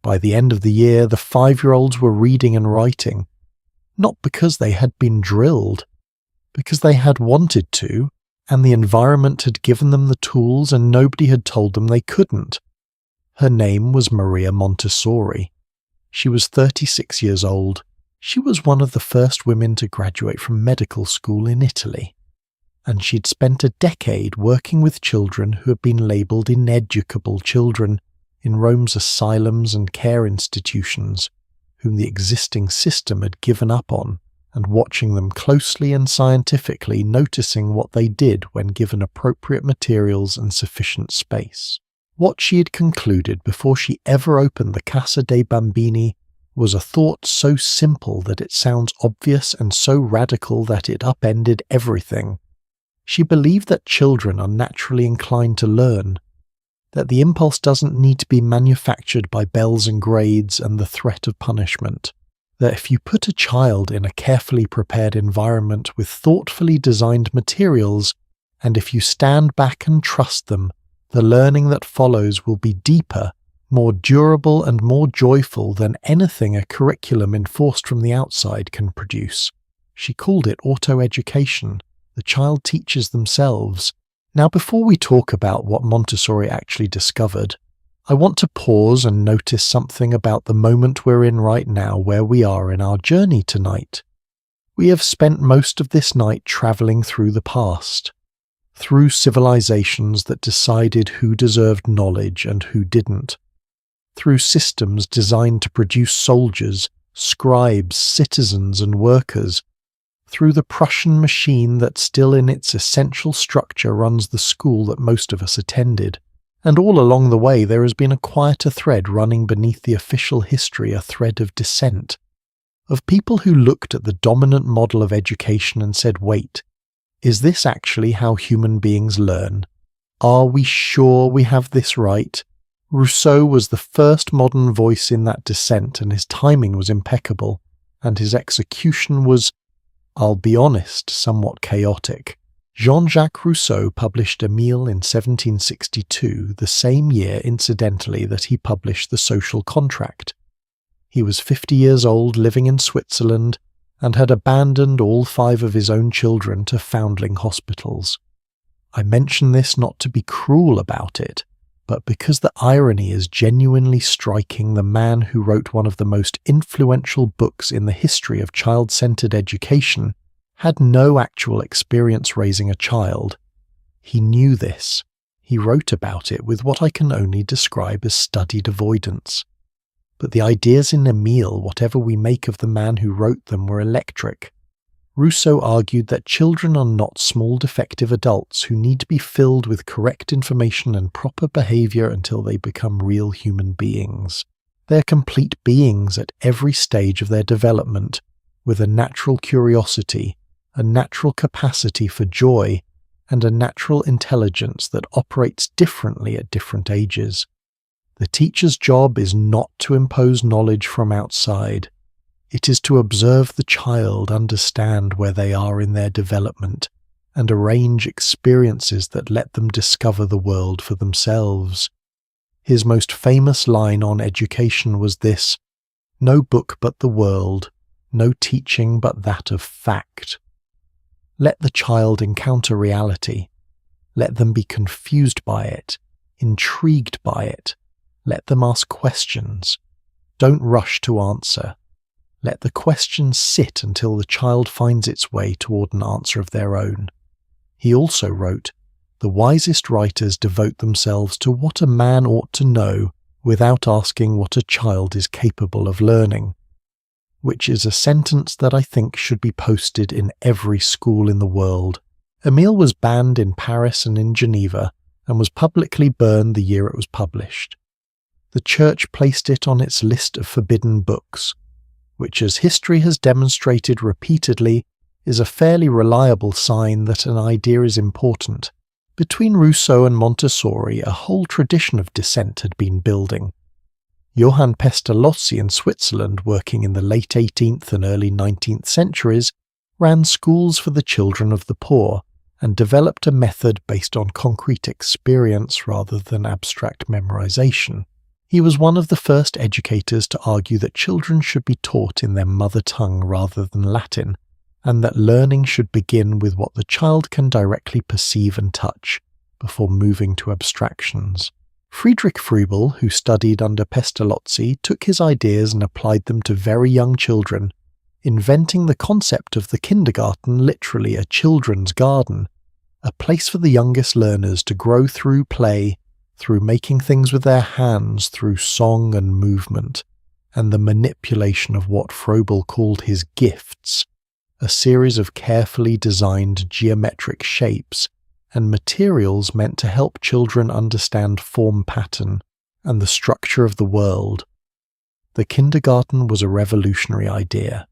By the end of the year, the 5-year-olds were reading and writing, not because they had been drilled, because they had wanted to, and the environment had given them the tools and nobody had told them they couldn't. Her name was Maria Montessori. She was 36 years old. She was one of the first women to graduate from medical school in Italy, and she'd spent a decade working with children who had been labelled ineducable children in Rome's asylums and care institutions, whom the existing system had given up on, and watching them closely and scientifically, noticing what they did when given appropriate materials and sufficient space. What she had concluded before she ever opened the Casa dei Bambini was a thought so simple that it sounds obvious and so radical that it upended everything. She believed that children are naturally inclined to learn, that the impulse doesn't need to be manufactured by bells and grades and the threat of punishment, that if you put a child in a carefully prepared environment with thoughtfully designed materials, and if you stand back and trust them, the learning that follows will be deeper, more durable and more joyful than anything a curriculum enforced from the outside can produce. She called it auto-education. The child teaches themselves. Now, before we talk about what Montessori actually discovered, I want to pause and notice something about the moment we're in right now, where we are in our journey tonight. We have spent most of this night travelling through the past, through civilizations that decided who deserved knowledge and who didn't, through systems designed to produce soldiers, scribes, citizens and workers, through the Prussian machine that still in its essential structure runs the school that most of us attended. And all along the way there has been a quieter thread running beneath the official history, a thread of dissent, of people who looked at the dominant model of education and said, wait, is this actually how human beings learn? Are we sure we have this right? Rousseau was the first modern voice in that dissent, and his timing was impeccable, and his execution was, I'll be honest, somewhat chaotic. Jean-Jacques Rousseau published Emile in 1762, the same year, incidentally, that he published The Social Contract. He was 50 years old, living in Switzerland, and had abandoned all 5 of his own children to foundling hospitals. I mention this not to be cruel about it, but because the irony is genuinely striking. The man who wrote one of the most influential books in the history of child-centered education had no actual experience raising a child. He knew this. He wrote about it with what I can only describe as studied avoidance. But the ideas in Emile, whatever we make of the man who wrote them, were electric. Rousseau argued that children are not small defective adults who need to be filled with correct information and proper behavior until they become real human beings. They are complete beings at every stage of their development, with a natural curiosity, a natural capacity for joy, and a natural intelligence that operates differently at different ages. The teacher's job is not to impose knowledge from outside. It is to observe the child, understand where they are in their development, and arrange experiences that let them discover the world for themselves. His most famous line on education was this: "No book but the world, no teaching but that of fact." Let the child encounter reality. Let them be confused by it, intrigued by it. Let them ask questions. Don't rush to answer. Let the questions sit until the child finds its way toward an answer of their own. He also wrote, the wisest writers devote themselves to what a man ought to know without asking what a child is capable of learning, which is a sentence that I think should be posted in every school in the world. Emile was banned in Paris and in Geneva, and was publicly burned the year it was published. The Church placed it on its list of forbidden books, which, as history has demonstrated repeatedly, is a fairly reliable sign that an idea is important. Between Rousseau and Montessori, a whole tradition of dissent had been building. Johann Pestalozzi in Switzerland, working in the late 18th and early 19th centuries, ran schools for the children of the poor and developed a method based on concrete experience rather than abstract memorization. He was one of the first educators to argue that children should be taught in their mother tongue rather than Latin, and that learning should begin with what the child can directly perceive and touch, before moving to abstractions. Friedrich Froebel, who studied under Pestalozzi, took his ideas and applied them to very young children, inventing the concept of the kindergarten, literally a children's garden, a place for the youngest learners to grow through play, through making things with their hands, through song and movement, and the manipulation of what Froebel called his gifts, a series of carefully designed geometric shapes and materials meant to help children understand form pattern and the structure of the world. The kindergarten was a revolutionary idea.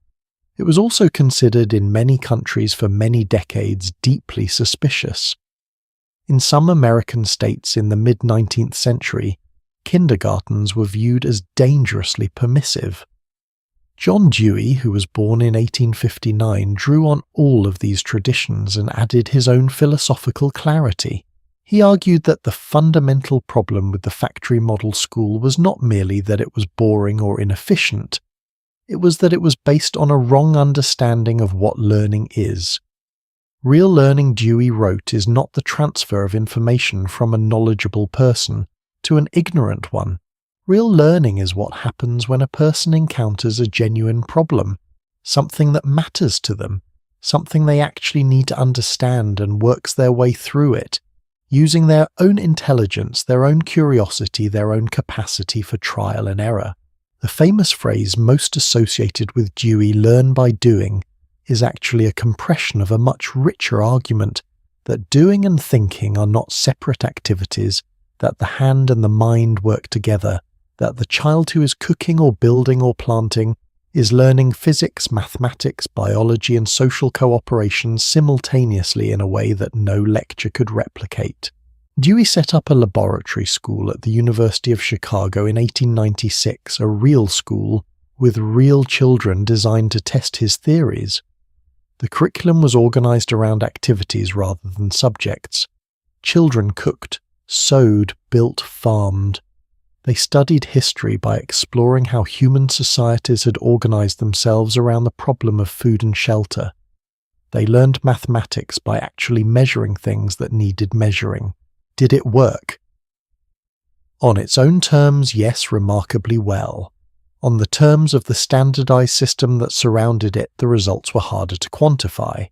It was also considered in many countries for many decades deeply suspicious. In some American states in the mid-19th century, kindergartens were viewed as dangerously permissive. John Dewey, who was born in 1859, drew on all of these traditions and added his own philosophical clarity. He argued that the fundamental problem with the factory model school was not merely that it was boring or inefficient, it was that it was based on a wrong understanding of what learning is. Real learning, Dewey wrote, is not the transfer of information from a knowledgeable person to an ignorant one. Real learning is what happens when a person encounters a genuine problem, something that matters to them, something they actually need to understand, and works their way through it, using their own intelligence, their own curiosity, their own capacity for trial and error. The famous phrase most associated with Dewey, "learn by doing," is actually a compression of a much richer argument that doing and thinking are not separate activities, that the hand and the mind work together, that the child who is cooking or building or planting is learning physics, mathematics, biology and social cooperation simultaneously in a way that no lecture could replicate. Dewey set up a laboratory school at the University of Chicago in 1896, a real school with real children designed to test his theories. The curriculum was organized around activities rather than subjects. Children cooked, sewed, built, farmed. They studied history by exploring how human societies had organized themselves around the problem of food and shelter. They learned mathematics by actually measuring things that needed measuring. Did it work? On its own terms, yes, remarkably well. On the terms of the standardized system that surrounded it, the results were harder to quantify.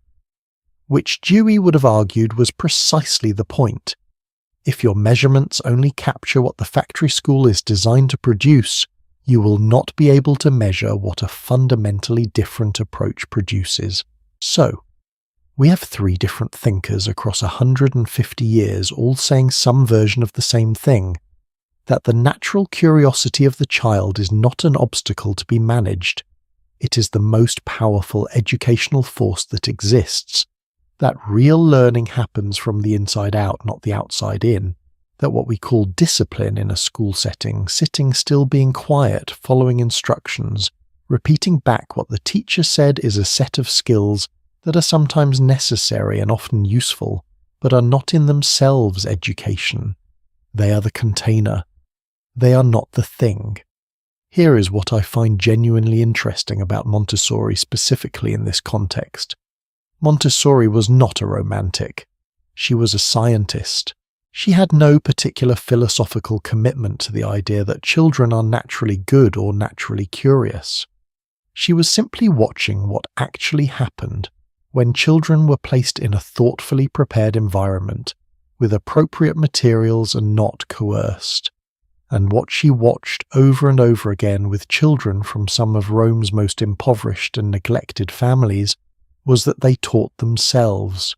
Which Dewey would have argued was precisely the point. If your measurements only capture what the factory school is designed to produce, you will not be able to measure what a fundamentally different approach produces. So, we have three different thinkers across 150 years all saying some version of the same thing, that the natural curiosity of the child is not an obstacle to be managed. It is the most powerful educational force that exists, that real learning happens from the inside out, not the outside in, that what we call discipline in a school setting, sitting still, being quiet, following instructions, repeating back what the teacher said, is a set of skills that are sometimes necessary and often useful, but are not in themselves education. They are the container. They are not the thing. Here is what I find genuinely interesting about Montessori specifically in this context. Montessori was not a romantic. She was a scientist. She had no particular philosophical commitment to the idea that children are naturally good or naturally curious. She was simply watching what actually happened when children were placed in a thoughtfully prepared environment, with appropriate materials and not coerced. And what she watched over and over again with children from some of Rome's most impoverished and neglected families was that they taught themselves.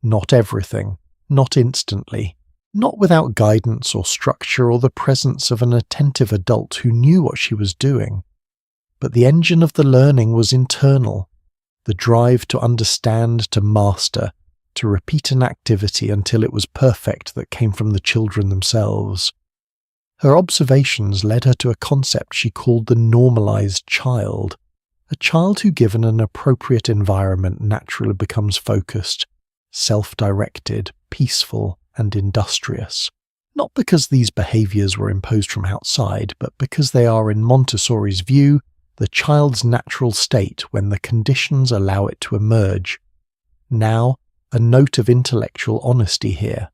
Not everything, not instantly, not without guidance or structure or the presence of an attentive adult who knew what she was doing. But the engine of the learning was internal, the drive to understand, to master, to repeat an activity until it was perfect that came from the children themselves. Her observations led her to a concept she called the normalized child, a child who, given an appropriate environment, naturally becomes focused, self-directed, peaceful, and industrious. Not because these behaviors were imposed from outside, but because they are, in Montessori's view, the child's natural state when the conditions allow it to emerge. Now, a note of intellectual honesty here.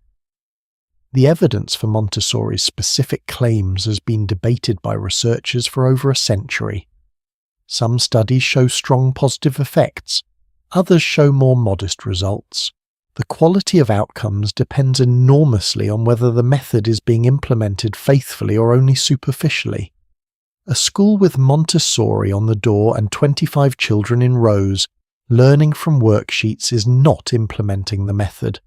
The evidence for Montessori's specific claims has been debated by researchers for over a century. Some studies show strong positive effects, others show more modest results. The quality of outcomes depends enormously on whether the method is being implemented faithfully or only superficially. A school with Montessori on the door and 25 children in rows, learning from worksheets, is not implementing the method.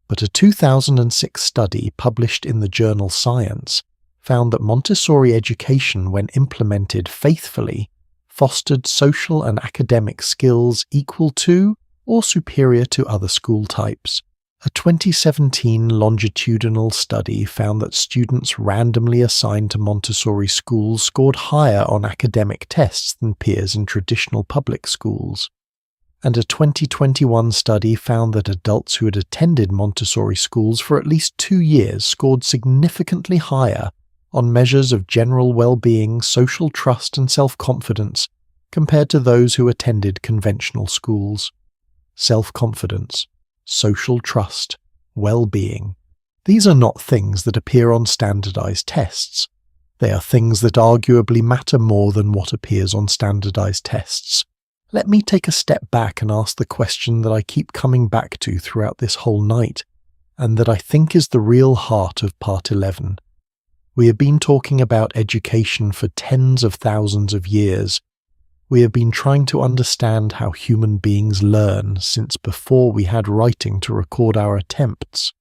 But a 2006 study published in the journal Science found that Montessori education, when implemented faithfully, fostered social and academic skills equal to or superior to other school types. A 2017 longitudinal study found that students randomly assigned to Montessori schools scored higher on academic tests than peers in traditional public schools. And a 2021 study found that adults who had attended Montessori schools for at least 2 years scored significantly higher on measures of general well-being, social trust, and self-confidence compared to those who attended conventional schools. Self-confidence, social trust, well-being. These are not things that appear on standardized tests. They are things that arguably matter more than what appears on standardized tests. Let me take a step back and ask the question that I keep coming back to throughout this whole night, and that I think is the real heart of Part 11. We have been talking about education for tens of thousands of years. We have been trying to understand how human beings learn since before we had writing to record our attempts.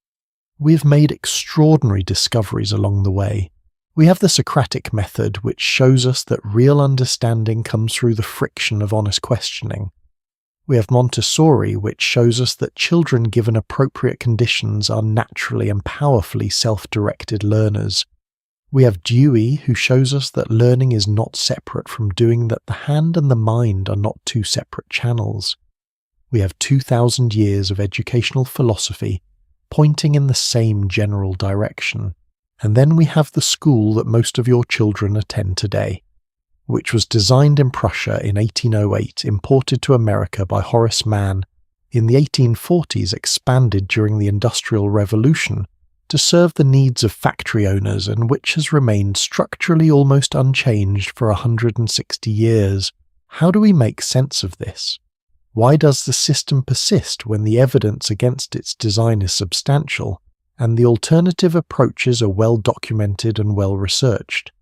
We have made extraordinary discoveries along the way. We have the Socratic method, which shows us that real understanding comes through the friction of honest questioning. We have Montessori, which shows us that children given appropriate conditions are naturally and powerfully self-directed learners. We have Dewey, who shows us that learning is not separate from doing, that the hand and the mind are not two separate channels. We have 2,000 years of educational philosophy pointing in the same general direction. And then we have the school that most of your children attend today, which was designed in Prussia in 1808, imported to America by Horace Mann, in the 1840s expanded during the Industrial Revolution to serve the needs of factory owners, and which has remained structurally almost unchanged for 160 years. How do we make sense of this? Why does the system persist when the evidence against its design is substantial, and the alternative approaches are well documented and well researched?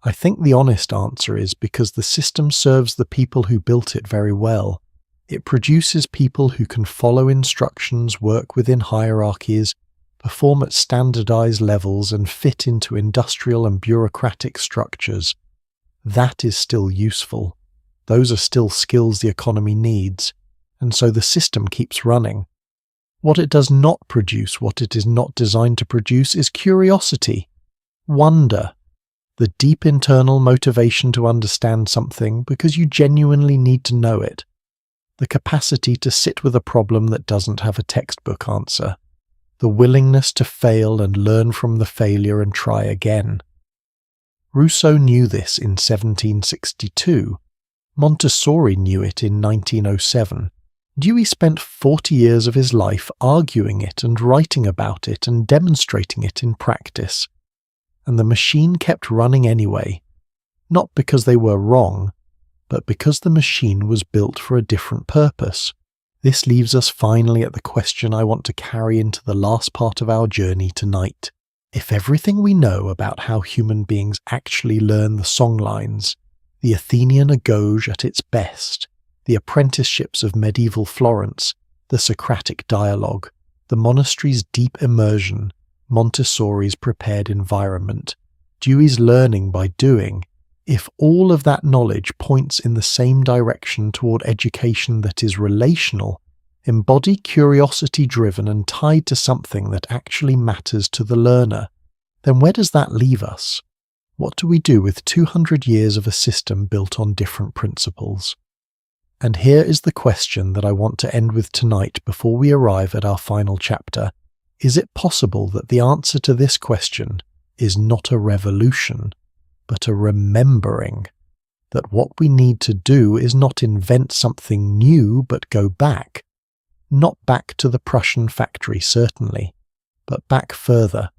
I think the honest answer is because the system serves the people who built it very well. It produces people who can follow instructions, work within hierarchies, perform at standardized levels, and fit into industrial and bureaucratic structures. That is still useful. Those are still skills the economy needs, and so the system keeps running. What it does not produce, what it is not designed to produce, is curiosity, wonder, the deep internal motivation to understand something because you genuinely need to know it, the capacity to sit with a problem that doesn't have a textbook answer, the willingness to fail and learn from the failure and try again. Rousseau knew this in 1762. Montessori knew it in 1907. Dewey spent 40 years of his life arguing it and writing about it and demonstrating it in practice. And the machine kept running anyway, not because they were wrong, but because the machine was built for a different purpose. This leaves us finally at the question I want to carry into the last part of our journey tonight. If everything we know about how human beings actually learn the songlines, the Athenian agoge at its best, the apprenticeships of medieval Florence, the Socratic dialogue, the monastery's deep immersion, Montessori's prepared environment, Dewey's learning by doing, if all of that knowledge points in the same direction toward education that is relational, embody curiosity-driven and tied to something that actually matters to the learner, then where does that leave us? What do we do with 200 years of a system built on different principles? And here is the question that I want to end with tonight before we arrive at our final chapter. Is it possible that the answer to this question is not a revolution, but a remembering? That what we need to do is not invent something new, but go back. Not back to the Prussian factory, certainly, but back further,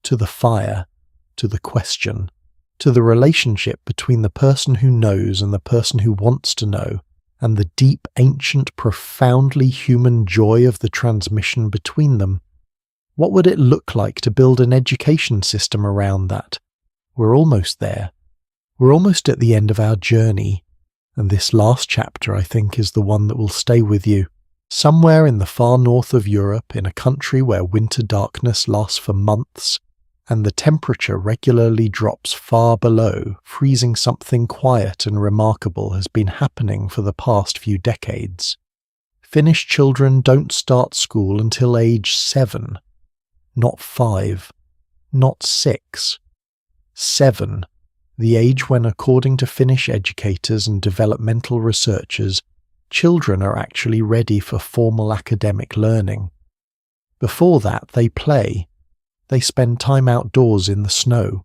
to the fire, to the question, to the relationship between the person who knows and the person who wants to know, and the deep, ancient, profoundly human joy of the transmission between them. What would it look like to build an education system around that? We're almost there. We're almost at the end of our journey, and this last chapter, I think, is the one that will stay with you. Somewhere in the far north of Europe, in a country where winter darkness lasts for months, and the temperature regularly drops far below, freezing, something quiet and remarkable has been happening for the past few decades. Finnish children don't start school until age 7. Not 5. Not 6. 7. The age when, according to Finnish educators and developmental researchers, children are actually ready for formal academic learning. Before that, they play. They spend time outdoors in the snow.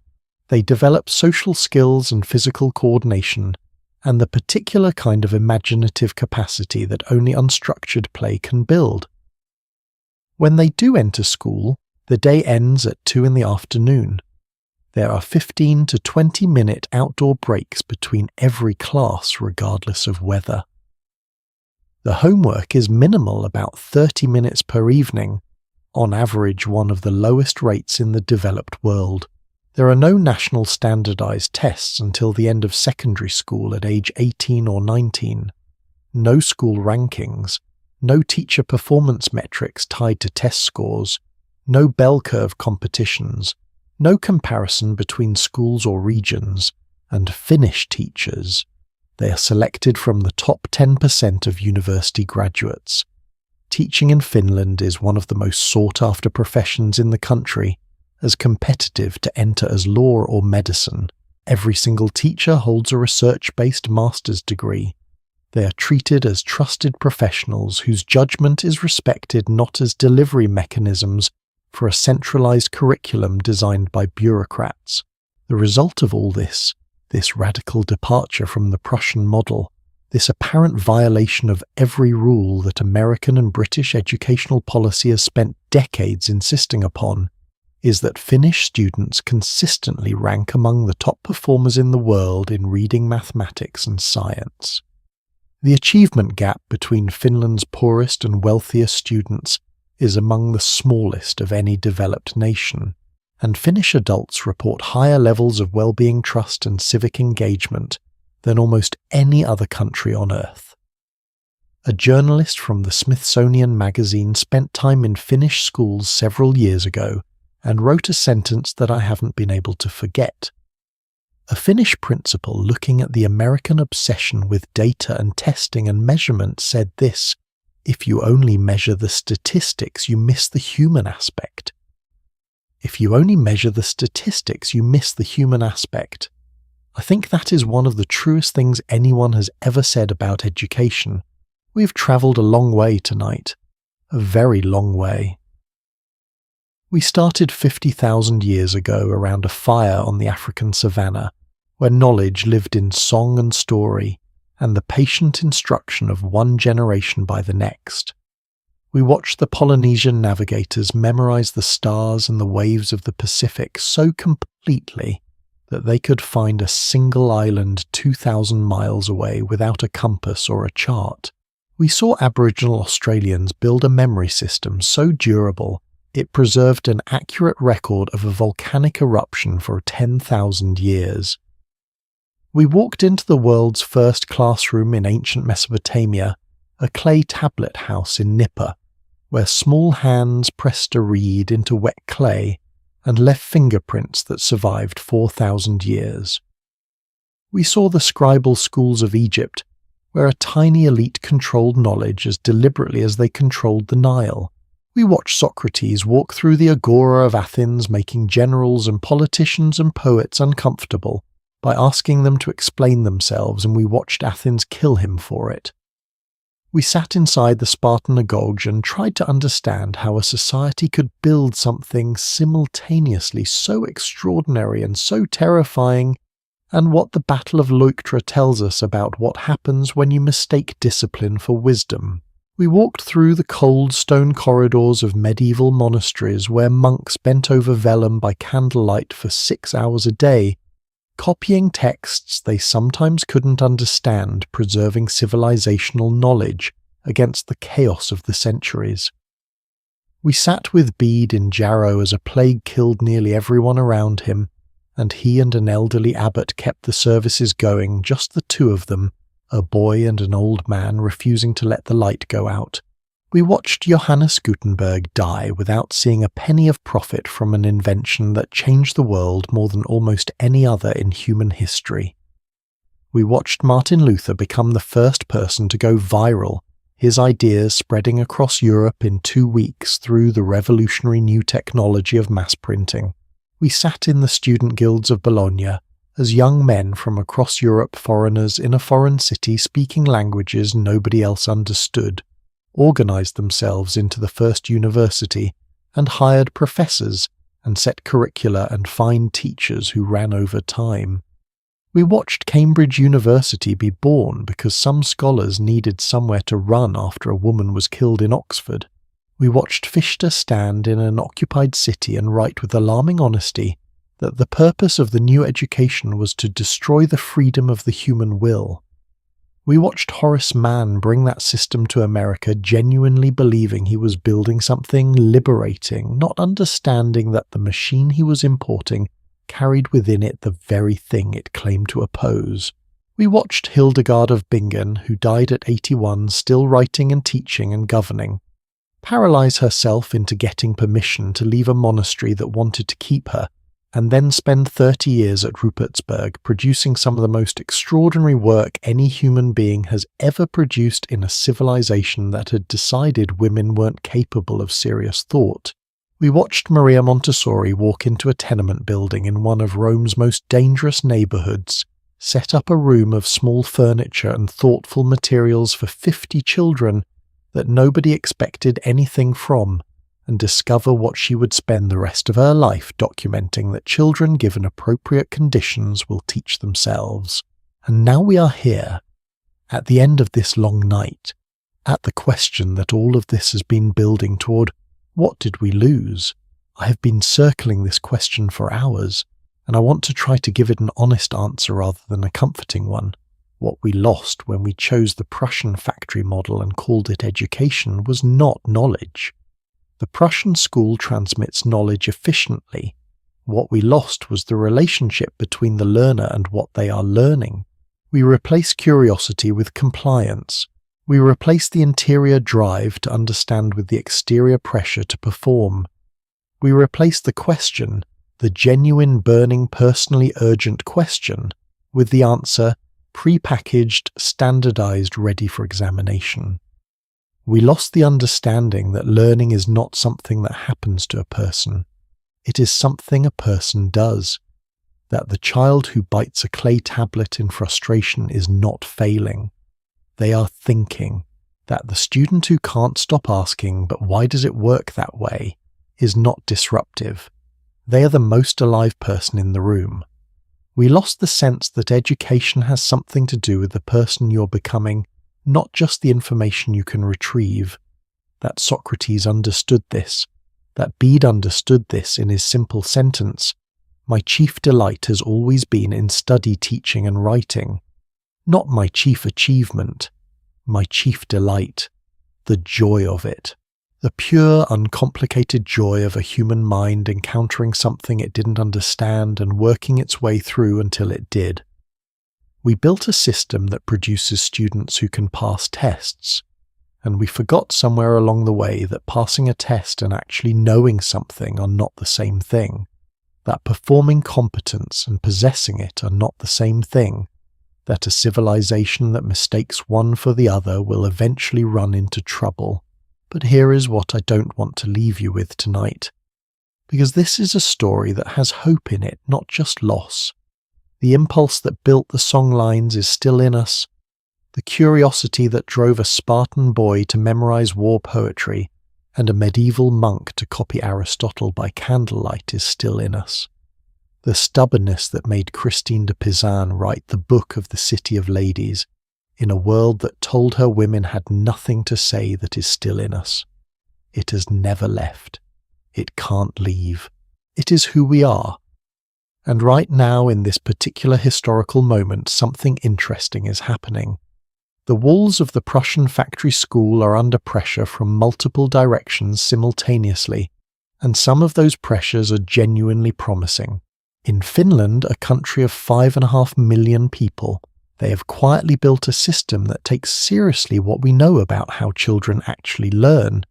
They develop social skills and physical coordination, and the particular kind of imaginative capacity that only unstructured play can build. When they do enter school, the day ends at 2 in the afternoon. There are 15 to 20-minute outdoor breaks between every class, regardless of weather. The homework is minimal, about 30 minutes per evening, on average one of the lowest rates in the developed world. There are no national standardized tests until the end of secondary school at age 18 or 19. No school rankings, no teacher performance metrics tied to test scores, no bell curve competitions, no comparison between schools or regions, and Finnish teachers. They are selected from the top 10% of university graduates. Teaching in Finland is one of the most sought-after professions in the country, as competitive to enter as law or medicine. Every single teacher holds a research-based master's degree. They are treated as trusted professionals whose judgment is respected not as delivery mechanisms for a centralized curriculum designed by bureaucrats. The result of all this radical departure from the Prussian model, this apparent violation of every rule that American and British educational policy has spent decades insisting upon, is that Finnish students consistently rank among the top performers in the world in reading, mathematics and science. The achievement gap between Finland's poorest and wealthiest students is among the smallest of any developed nation, and Finnish adults report higher levels of well-being, trust and civic engagement than almost any other country on Earth. A journalist from the Smithsonian magazine spent time in Finnish schools several years ago and wrote a sentence that I haven't been able to forget. A Finnish principal looking at the American obsession with data and testing and measurement said this: "If you only measure the statistics, you miss the human aspect." If you only measure the statistics, you miss the human aspect. I think that is one of the truest things anyone has ever said about education. We've travelled a long way tonight. A very long way. We started 50,000 years ago around a fire on the African savannah, where knowledge lived in song and story, and the patient instruction of one generation by the next. We watched the Polynesian navigators memorize the stars and the waves of the Pacific so completely that they could find a single island 2,000 miles away without a compass or a chart. We saw Aboriginal Australians build a memory system so durable it preserved an accurate record of a volcanic eruption for 10,000 years. We walked into the world's first classroom in ancient Mesopotamia, a clay tablet house in Nipper, where small hands pressed a reed into wet clay and left fingerprints that survived 4,000 years. We saw the scribal schools of Egypt, where a tiny elite controlled knowledge as deliberately as they controlled the Nile. We watched Socrates walk through the agora of Athens, making generals and politicians and poets uncomfortable by asking them to explain themselves, and we watched Athens kill him for it. We sat inside the Spartan agog and tried to understand how a society could build something simultaneously so extraordinary and so terrifying, and what the Battle of Leuctra tells us about what happens when you mistake discipline for wisdom. We walked through the cold stone corridors of medieval monasteries where monks bent over vellum by candlelight for 6 hours a day, copying texts they sometimes couldn't understand, preserving civilizational knowledge against the chaos of the centuries. We sat with Bede in Jarrow as a plague killed nearly everyone around him, and he and an elderly abbot kept the services going, just the two of them, a boy and an old man refusing to let the light go out. We watched Johannes Gutenberg die without seeing a penny of profit from an invention that changed the world more than almost any other in human history. We watched Martin Luther become the first person to go viral, his ideas spreading across Europe in 2 weeks through the revolutionary new technology of mass printing. We sat in the student guilds of Bologna as young men from across Europe, foreigners in a foreign city speaking languages nobody else understood, organised themselves into the first university and hired professors and set curricula and fined teachers who ran over time. We watched Cambridge University be born because some scholars needed somewhere to run after a woman was killed in Oxford. We watched Fichte stand in an occupied city and write with alarming honesty that the purpose of the new education was to destroy the freedom of the human will. We watched Horace Mann bring that system to America, genuinely believing he was building something liberating, not understanding that the machine he was importing carried within it the very thing it claimed to oppose. We watched Hildegard of Bingen, who died at 81, still writing and teaching and governing, paralyze herself into getting permission to leave a monastery that wanted to keep her, and then spend 30 years at Rupertsberg producing some of the most extraordinary work any human being has ever produced in a civilization that had decided women weren't capable of serious thought. We watched Maria Montessori walk into a tenement building in one of Rome's most dangerous neighborhoods, set up a room of small furniture and thoughtful materials for 50 children that nobody expected anything from, and discover what she would spend the rest of her life documenting, that children given appropriate conditions will teach themselves. And now we are here, at the end of this long night, at the question that all of this has been building toward: what did we lose? I have been circling this question for hours, and I want to try to give it an honest answer rather than a comforting one. What we lost when we chose the Prussian factory model and called it education was not knowledge. The Prussian school transmits knowledge efficiently. What we lost was the relationship between the learner and what they are learning. We replace curiosity with compliance. We replace the interior drive to understand with the exterior pressure to perform. We replace the question, the genuine, burning, personally urgent question, with the answer, pre-packaged, standardized, ready for examination. We lost the understanding that learning is not something that happens to a person. It is something a person does. That the child who bites a clay tablet in frustration is not failing. They are thinking. That the student who can't stop asking, but why does it work that way, is not disruptive. They are the most alive person in the room. We lost the sense that education has something to do with the person you're becoming, not just the information you can retrieve. That Socrates understood this, that Bede understood this in his simple sentence: "My chief delight has always been in study, teaching and writing," not my chief achievement. my chief delight, the joy of it. The pure, uncomplicated joy of a human mind encountering something it didn't understand and working its way through until it did. We built a system that produces students who can pass tests, and we forgot somewhere along the way that passing a test and actually knowing something are not the same thing, that performing competence and possessing it are not the same thing, that a civilization that mistakes one for the other will eventually run into trouble. But here is what I don't want to leave you with tonight, because this is a story that has hope in it, not just loss. The impulse that built the songlines is still in us. The curiosity that drove a Spartan boy to memorize war poetry and a medieval monk to copy Aristotle by candlelight is still in us. The stubbornness that made Christine de Pizan write the Book of the City of Ladies in a world that told her women had nothing to say that is still in us. It has never left. It can't leave. It is who we are. And right now, in this particular historical moment, something interesting is happening. The walls of the Prussian factory school are under pressure from multiple directions simultaneously, and some of those pressures are genuinely promising. In Finland, a country of 5.5 million people, they have quietly built a system that takes seriously what we know about how children actually learn,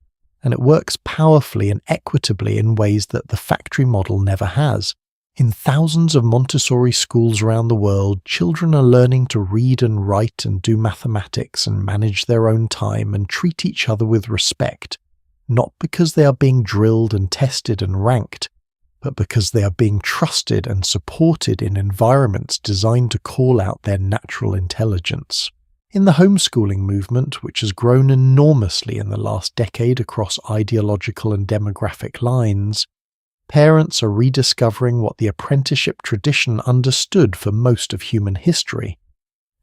and it works powerfully and equitably in ways that the factory model never has. In thousands of Montessori schools around the world, children are learning to read and write and do mathematics and manage their own time and treat each other with respect, not because they are being drilled and tested and ranked, but because they are being trusted and supported in environments designed to call out their natural intelligence. In the homeschooling movement, which has grown enormously in the last decade across ideological and demographic lines, parents are rediscovering what the apprenticeship tradition understood for most of human history,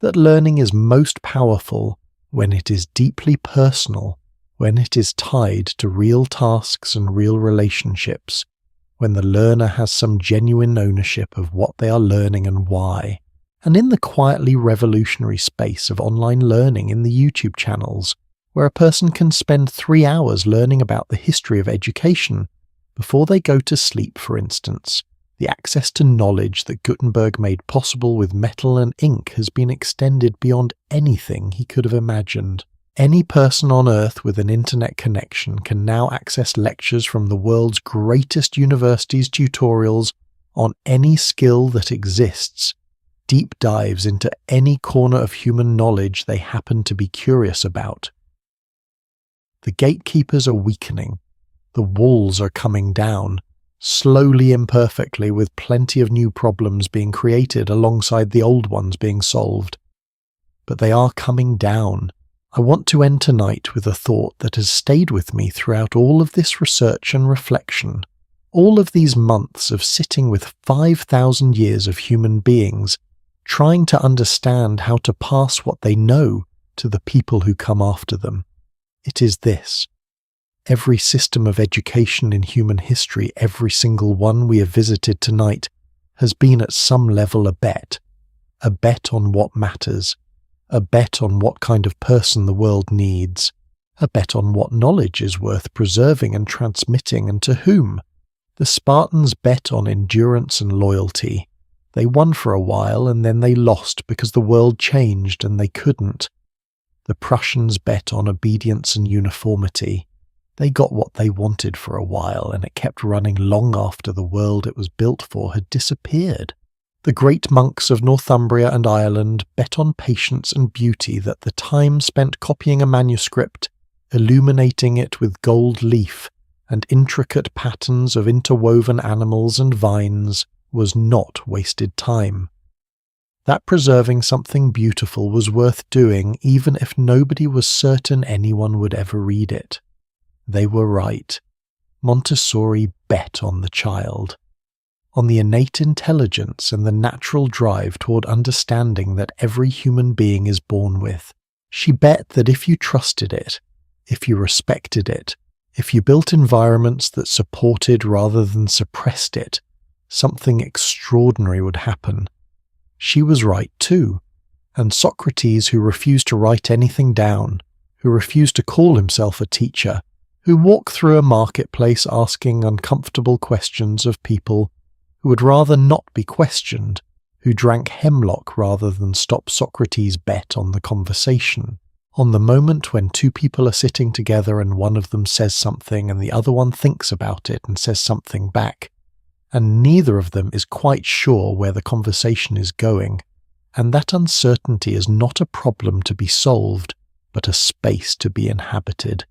that learning is most powerful when it is deeply personal, when it is tied to real tasks and real relationships, when the learner has some genuine ownership of what they are learning and why. And in the quietly revolutionary space of online learning in the YouTube channels, where a person can spend 3 hours learning about the history of education before they go to sleep, for instance, the access to knowledge that Gutenberg made possible with metal and ink has been extended beyond anything he could have imagined. Any person on Earth with an internet connection can now access lectures from the world's greatest universities' tutorials on any skill that exists, deep dives into any corner of human knowledge they happen to be curious about. The gatekeepers are weakening. The walls are coming down, slowly, imperfectly, with plenty of new problems being created alongside the old ones being solved. But they are coming down. I want to end tonight with a thought that has stayed with me throughout all of this research and reflection, all of these months of sitting with 5,000 years of human beings, trying to understand how to pass what they know to the people who come after them. It is this. Every system of education in human history, every single one we have visited tonight, has been at some level a bet on what matters, a bet on what kind of person the world needs, a bet on what knowledge is worth preserving and transmitting and to whom. The Spartans bet on endurance and loyalty. They won for a while and then they lost because the world changed and they couldn't. The Prussians bet on obedience and uniformity. They got what they wanted for a while, and it kept running long after the world it was built for had disappeared. The great monks of Northumbria and Ireland bet on patience and beauty, that the time spent copying a manuscript, illuminating it with gold leaf and intricate patterns of interwoven animals and vines, was not wasted time. That preserving something beautiful was worth doing, even if nobody was certain anyone would ever read it. They were right. Montessori bet on the child, on the innate intelligence and the natural drive toward understanding that every human being is born with. She bet that if you trusted it, if you respected it, if you built environments that supported rather than suppressed it, something extraordinary would happen. She was right too, and Socrates who refused to write anything down, who refused to call himself a teacher, who walked through a marketplace asking uncomfortable questions of people who would rather not be questioned, who drank hemlock rather than stop Socrates' bet on the conversation. On the moment when two people are sitting together and one of them says something and the other one thinks about it and says something back, and neither of them is quite sure where the conversation is going, and that uncertainty is not a problem to be solved, but a space to be inhabited.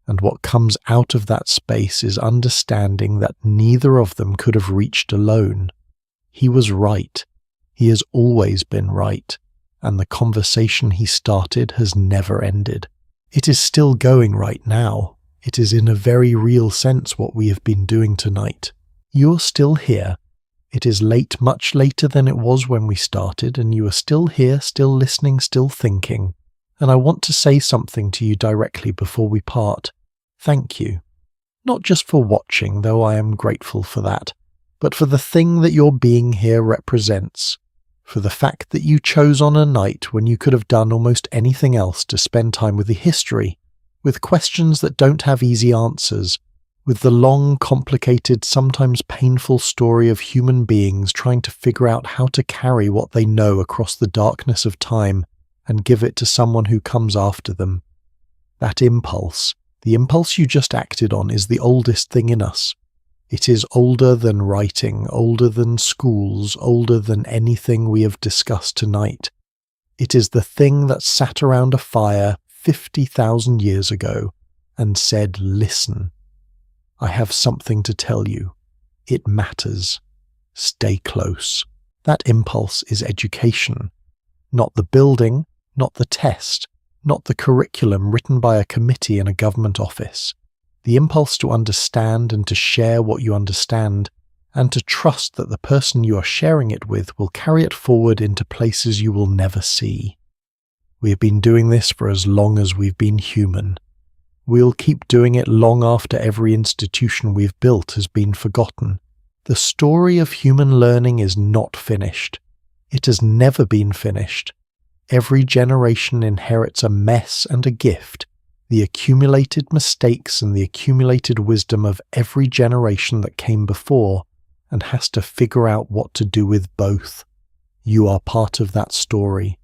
And what comes out of that space is understanding that neither of them could have reached alone. He was right. He has always been right. And the conversation he started has never ended. It is still going right now. It is in a very real sense what we have been doing tonight. You are still here. It is late, much later than it was when we started, and you are still here, still listening, still thinking. And I want to say something to you directly before we part. Thank you. Not just for watching, though I am grateful for that, but for the thing that your being here represents. For the fact that you chose on a night when you could have done almost anything else to spend time with the history, with questions that don't have easy answers, with the long, complicated, sometimes painful story of human beings trying to figure out how to carry what they know across the darkness of time and give it to someone who comes after them. That impulse, the impulse you just acted on, is the oldest thing in us. It is older than writing, older than schools, older than anything we have discussed tonight. It is the thing that sat around a fire 50,000 years ago and said, "Listen. I have something to tell you. It matters. Stay close." That impulse is education. Not the building, not the test, not the curriculum written by a committee in a government office. The impulse to understand and to share what you understand, and to trust that the person you are sharing it with will carry it forward into places you will never see. We have been doing this for as long as we've been human. We'll keep doing it long after every institution we've built has been forgotten. The story of human learning is not finished. It has never been finished. Every generation inherits a mess and a gift, the accumulated mistakes and the accumulated wisdom of every generation that came before, and has to figure out what to do with both. You are part of that story.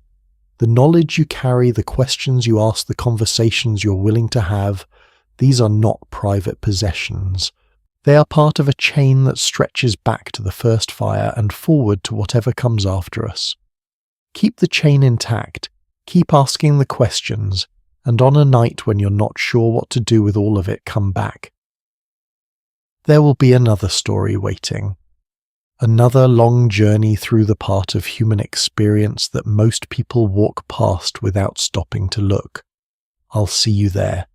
The knowledge you carry, the questions you ask, the conversations you're willing to have, these are not private possessions. They are part of a chain that stretches back to the first fire and forward to whatever comes after us. Keep the chain intact, keep asking the questions, and on a night when you're not sure what to do with all of it, come back. There will be another story waiting. Another long journey through the part of human experience that most people walk past without stopping to look. I'll see you there.